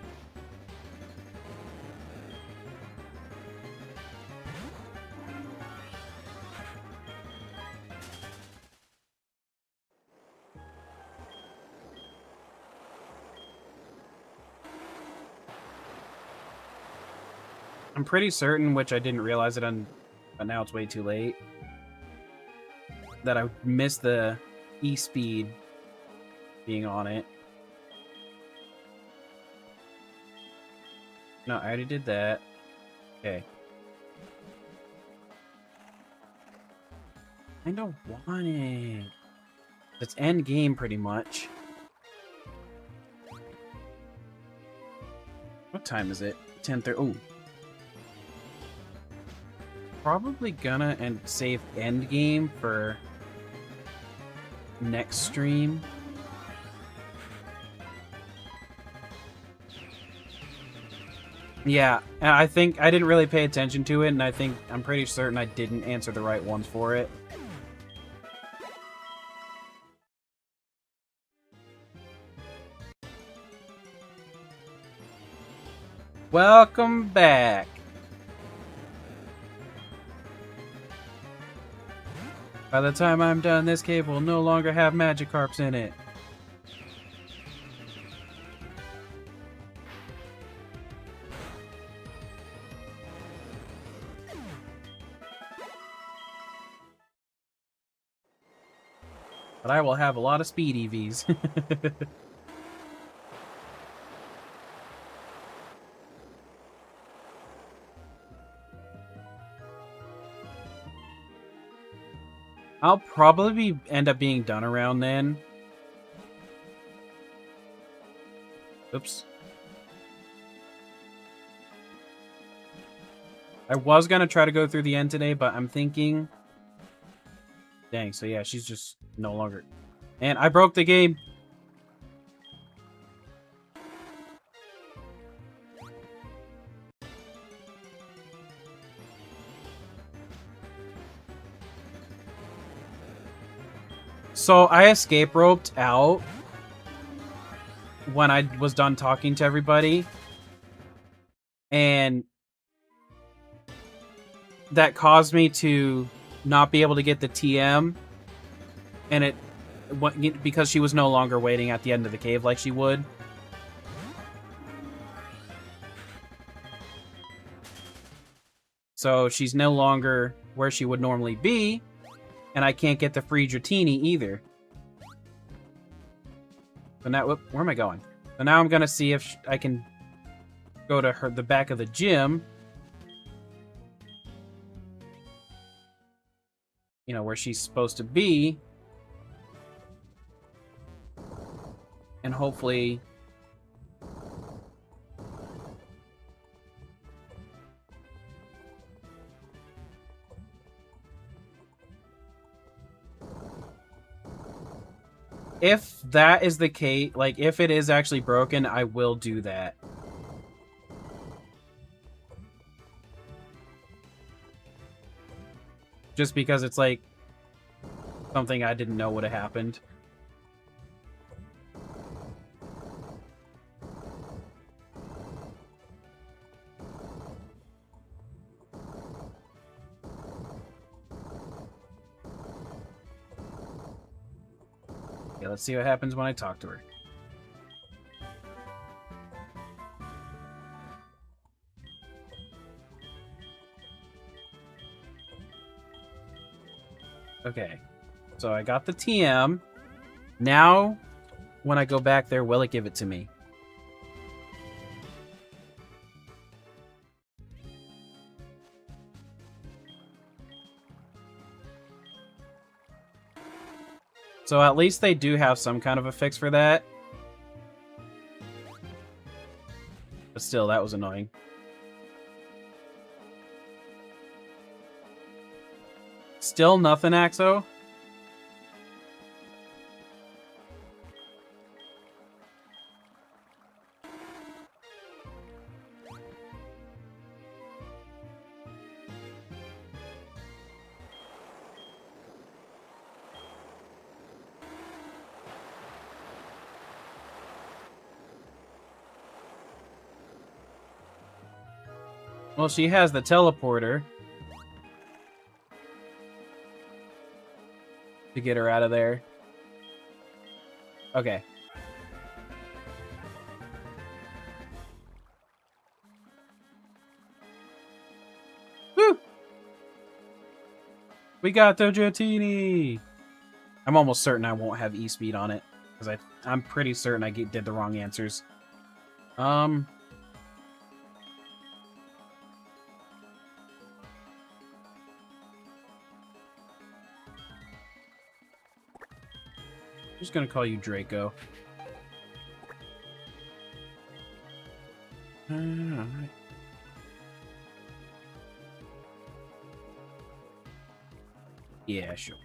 I'm pretty certain, which I didn't realize it on, but now it's way too late. that I missed the E-speed being on it. No, I already did that. Okay. I don't want it. It's end game pretty much. What time is it? 10:30. Oh. Probably gonna save end game for next stream. Yeah, and I think I didn't really pay attention to it, and I'm pretty certain I didn't answer the right ones for it. Welcome back. By the time I'm done, this cave will no longer have Magikarps in it. But I will have a lot of speed EVs. I'll probably end up being done around then. Oops. I was gonna try to go through the end today, but I'm thinking... Dang, so yeah, she's just no longer... And I broke the game! So I escape roped out when I was done talking to everybody. And that caused me to not be able to get the TM. And because she was no longer waiting at the end of the cave like she would. So she's no longer where she would normally be. And I can't get the free Dratini either. So now, where am I going? So now I'm going to see if I can go to the back of the gym. You know, where she's supposed to be. And hopefully... If that is the case, like, if it is actually broken, I will do that. Just because it's, like, something I didn't know would have happened. Yeah, let's see what happens when I talk to her. Okay, so I got the TM. Now, when I go back there, will it give it to me? So at least they do have some kind of a fix for that. But still, that was annoying. Still nothing, Axo? Well, she has the teleporter to get her out of there. Okay. Woo! We got the Dratini! I'm almost certain I won't have E-Speed on it, because I'm pretty certain I did the wrong answers. I'm just gonna call you Draco. Alright. Yeah, sure.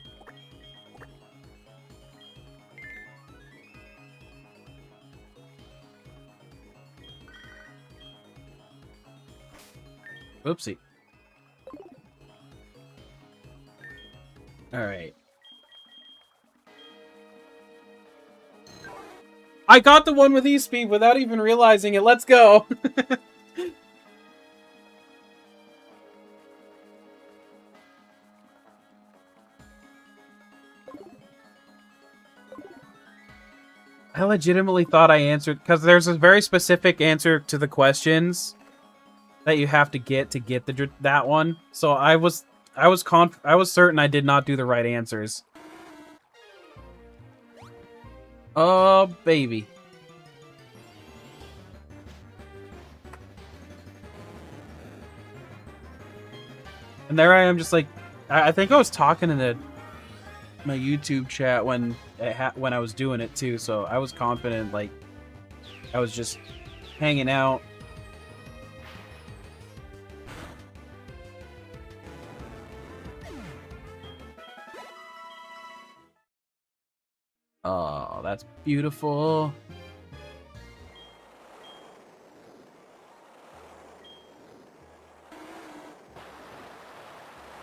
Oopsie. Alright. I got the one with E-Speed without even realizing it. Let's go. I legitimately thought I answered, because there's a very specific answer to the questions that you have to get that one. So I was certain I did not do the right answers. Oh, baby. And there I am, just like, I think I was talking in my YouTube chat when I was doing it too, so I was confident, like, I was just hanging out. Oh, that's beautiful.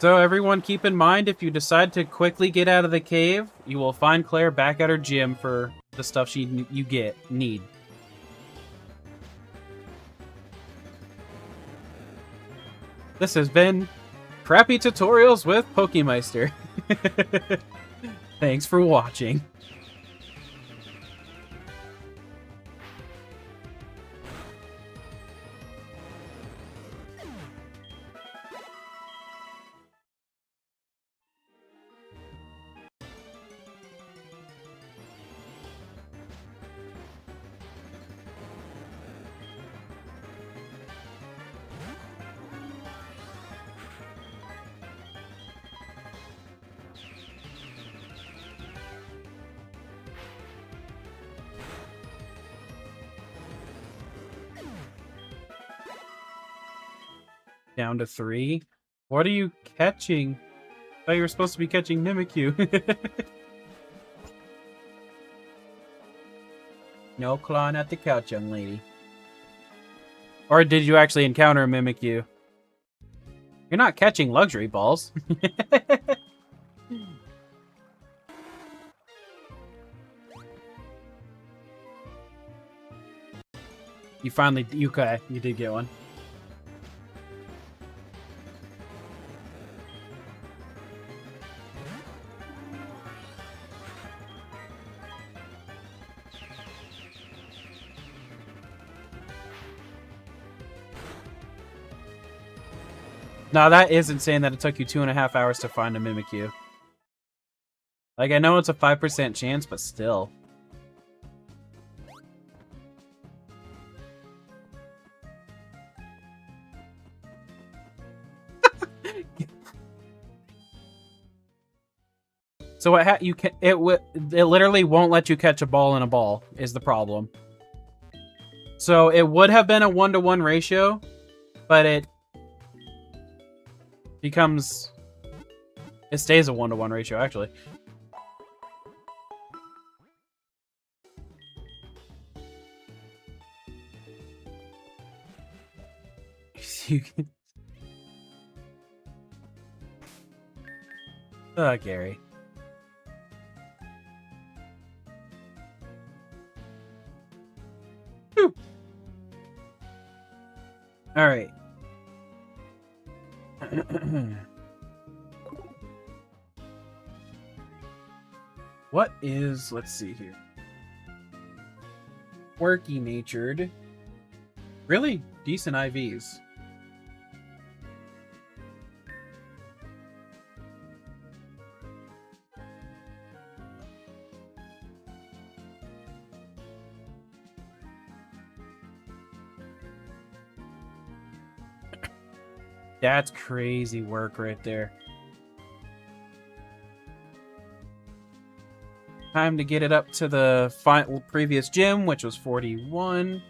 So everyone, keep in mind, if you decide to quickly get out of the cave, you will find Claire back at her gym for the stuff you need. This has been Crappy Tutorials with Pokemeister. Thanks for watching. Down to 3. What are you catching? I thought you were supposed to be catching Mimikyu. No clawing at the couch, young lady. Or did you actually encounter a Mimikyu? You're not catching luxury balls. You finally, you did get one. No, that is insane that it took you 2.5 hours to find a Mimikyu. Like, I know it's a 5% chance, but still. So it literally won't let you catch a ball in a ball is the problem. So it would have been a 1-to-1 ratio, but it stays a 1-to-1 ratio actually. Gary. Whew. All right. What is, let's see here. Quirky natured. Really decent IVs. That's crazy work right there. Time to get it up to the previous gym, which was 41.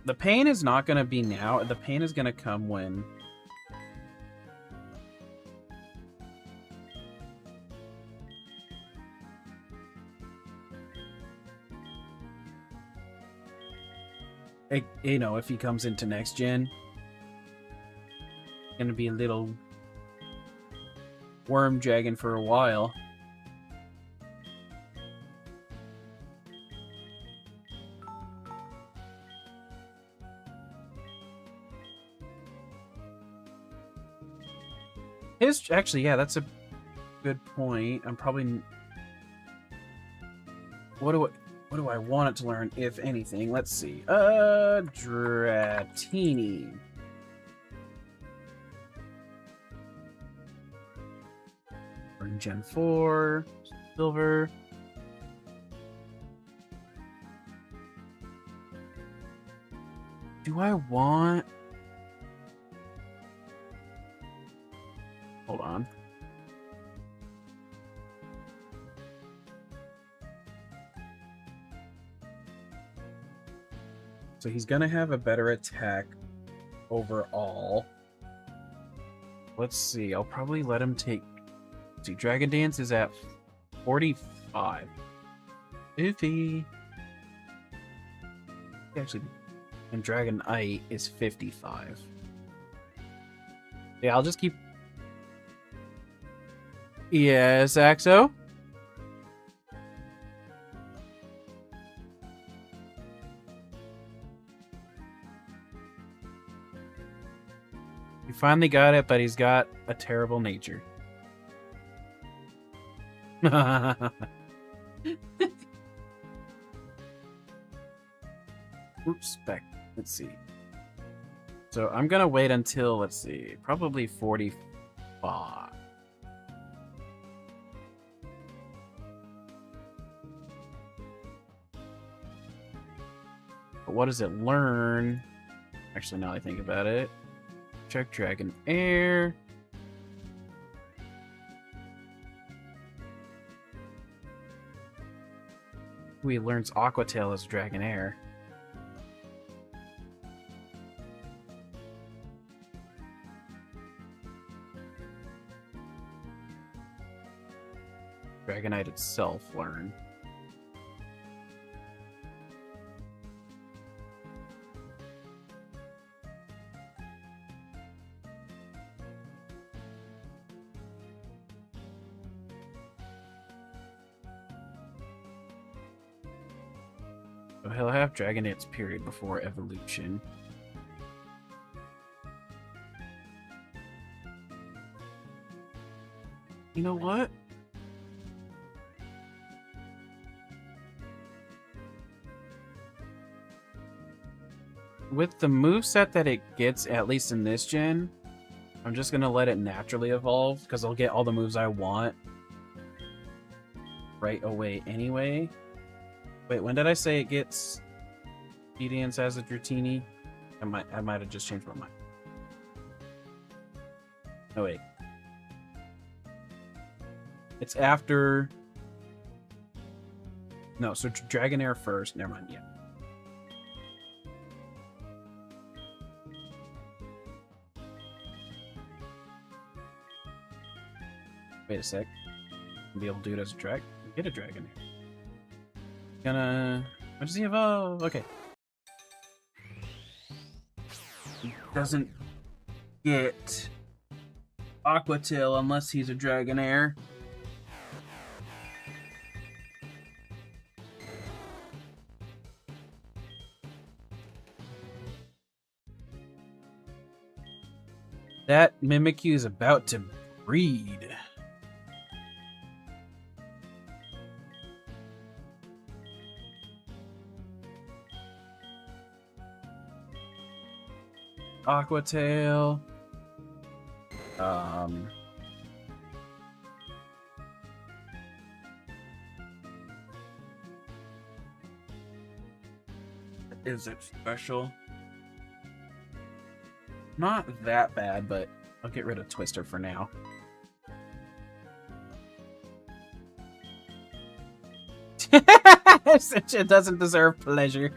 The pain is not going to be now. The pain is going to come when... you know, if he comes into next gen. Going to be a little worm dragon for a while. Actually, yeah, that's a good point. I'm probably... What do I want it to learn, if anything? Let's see. Dratini. We're in Gen 4. Silver. Do I want... Hold on. So he's gonna have a better attack overall. Let's see. I'll probably let him take... Let's see, Dragon Dance is at 45. Oofy. Actually, and Dragonite is 55. Yeah, I'll just keep... Yes, Axo? He finally got it, but he's got a terrible nature. Oops, back. Let's see. So I'm gonna wait until, let's see, probably 45. But what does it learn? Actually, now I think about it. Check Dragon Air. Ooh, he learns Aqua Tail as Dragon Air. Dragonite itself learn. So he'll have Dragonite's period before evolution. You know what? With the moveset that it gets, at least in this gen, I'm just gonna let it naturally evolve, because I'll get all the moves I want right away anyway. Wait, when did I say it gets obedience as a Dratini? I might have just changed my mind. Oh wait. It's after... No, so Dragonair first. Never mind, yeah. Wait a sec. I'll be able to do it as a drag. Get a Dragonair. Gonna... What does he evolve? Okay. He doesn't get Aqua Tail unless he's a Dragonair. That Mimikyu is about to breed. Aqua Tail. Is it special? Not that bad, but I'll get rid of Twister for now. It doesn't deserve pleasure.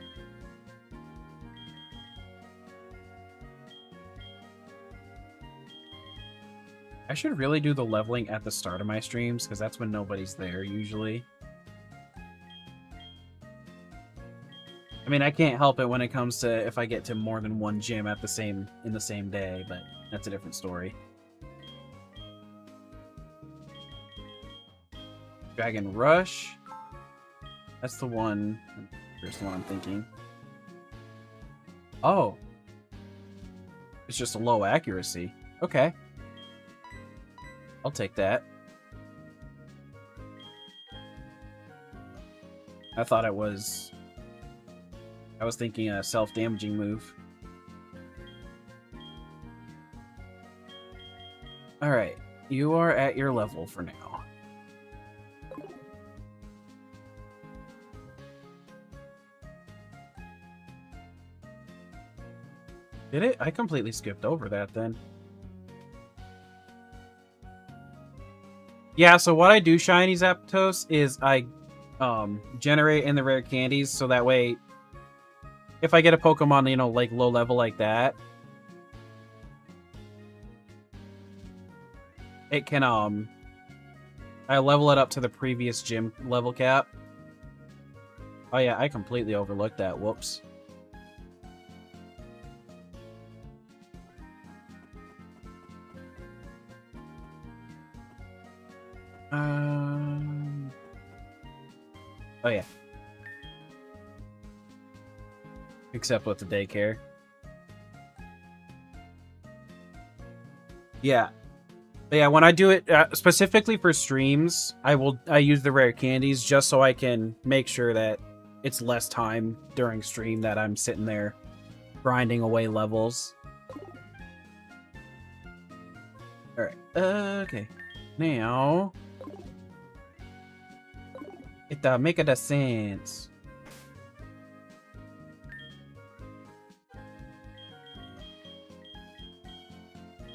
I should really do the leveling at the start of my streams, because that's when nobody's there, usually. I mean, I can't help it when it comes to if I get to more than one gym at in the same day, but that's a different story. Dragon Rush. That's the one. Here's the one I'm thinking. Oh. It's just a low accuracy. Okay. I'll take that. I thought it was... I was thinking a self-damaging move. Alright. You are at your level for now. Did it? I completely skipped over that then. Yeah, so what I do, Shinies Aptos, is I generate in the rare candies, so that way, if I get a Pokemon, you know, like low level like that, it can, I level it up to the previous gym level cap. Oh yeah, I completely overlooked that. Whoops. Oh yeah. Except with the daycare. Yeah. But yeah, when I do it specifically for streams, I use the rare candies just so I can make sure that it's less time during stream that I'm sitting there grinding away levels. Alright. Okay. Now... it make the sense.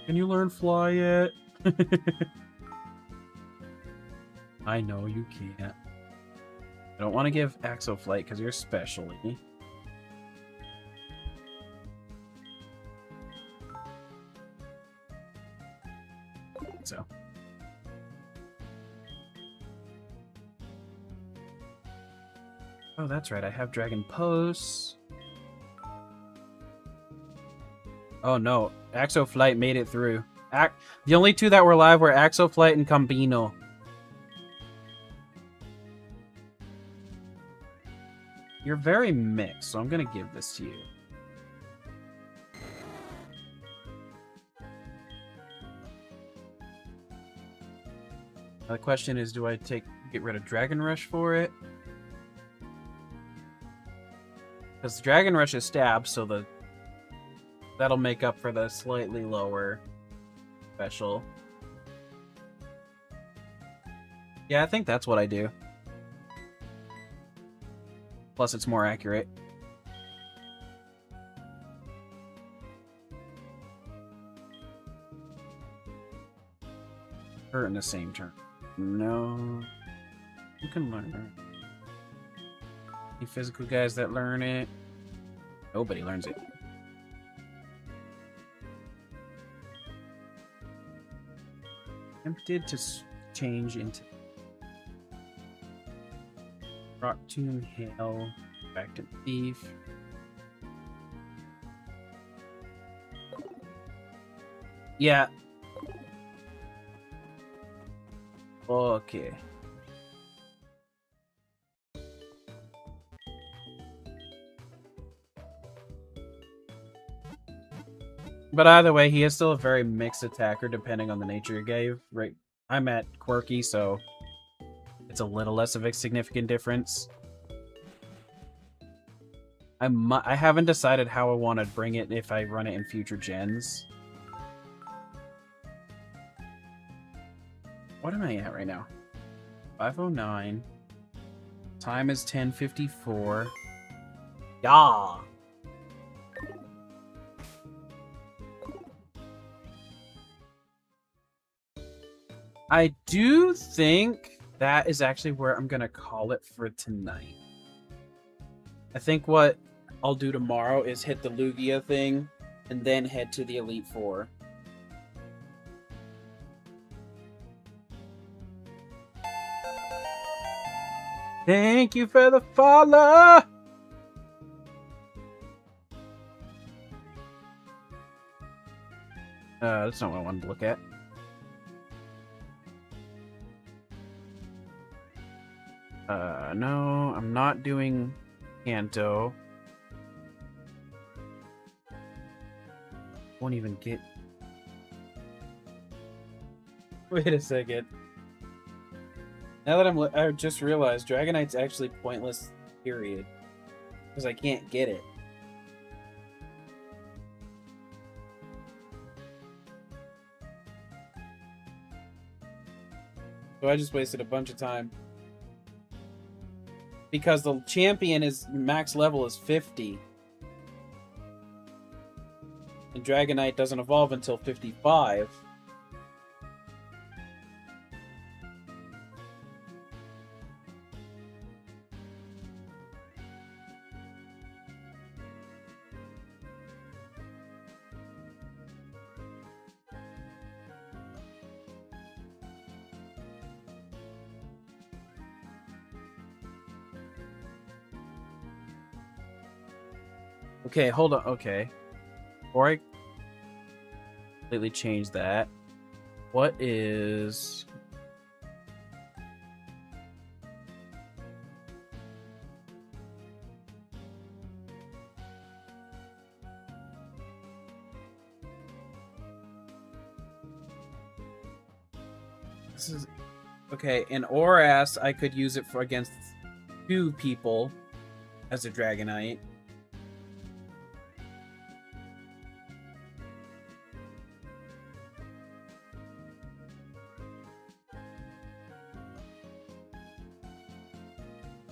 Can you learn fly yet? I know you can't. I don't want to give Axo Flight because you're specially. So. Oh, that's right. I have Dragon Posts. Oh no, Axo Flight made it through. The only two that were live were Axo Flight and Combino. You're very mixed, so I'm gonna give this to you. The question is, do I get rid of Dragon Rush for it? Because Dragon Rush is stab, so that'll make up for the slightly lower special. Yeah, I think that's what I do. Plus, it's more accurate. Or in the same turn. No. You can learn it. Any physical guys that learn it? Nobody learns it. Tempted to change into Rock Tomb, Hail, back to Thief. Yeah. Okay. But either way, he is still a very mixed attacker depending on the nature you gave. Right, I'm at quirky, so it's a little less of a significant difference. I haven't decided how I want to bring it if I run it in future gens. What am I at right now? 5:09. Time is 10:54. Yeah. I do think that is actually where I'm gonna call it for tonight. I think what I'll do tomorrow is hit the Lugia thing and then head to the Elite Four. Thank you for the follow! That's not what I wanted to look at. No, I'm not doing Kanto. Won't even get... Wait a second. Now that I just realized Dragonite's actually pointless, period. Because I can't get it. So I just wasted a bunch of time. Because the champion is max level is 50. And Dragonite doesn't evolve until 55. Okay, hold on. Okay. Before I completely change that, what is... This is... Okay, in Oras, I could use it for against 2 people as a Dragonite.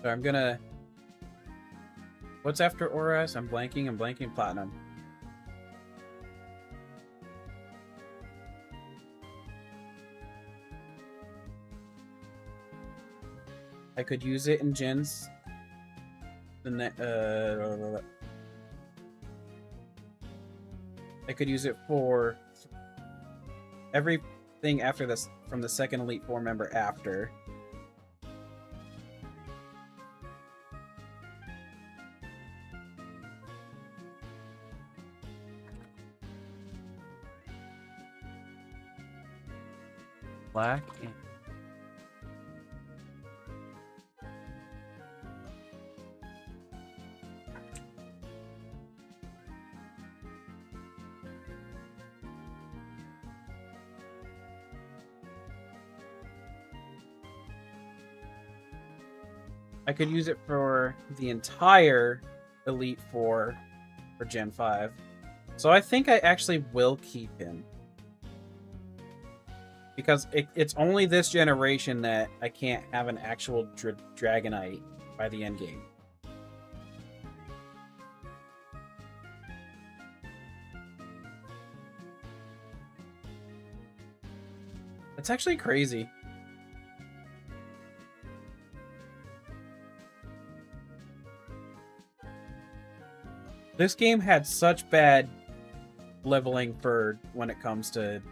So I'm gonna... What's after Oras? I'm blanking Platinum. I could use it in gens. I could use it for everything after this from the second Elite Four member after. Black and... I could use it for the entire Elite Four for Gen 5. So I think I actually will keep him. Because it's only this generation that I can't have an actual Dragonite by the end game. It's actually crazy. This game had such bad leveling for when it comes to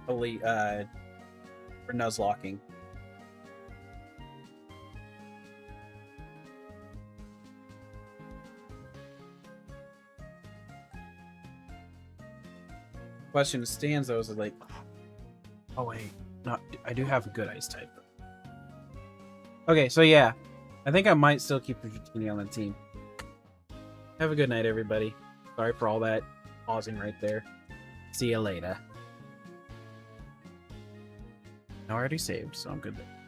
Elite, for Nuzlocking. Question stands though is like, oh wait, no, I do have a good ice type. Okay, so yeah, I think I might still keep Virginia on the team. Have a good night, everybody. Sorry for all that pausing right there. See you later. I already saved, so I'm good there.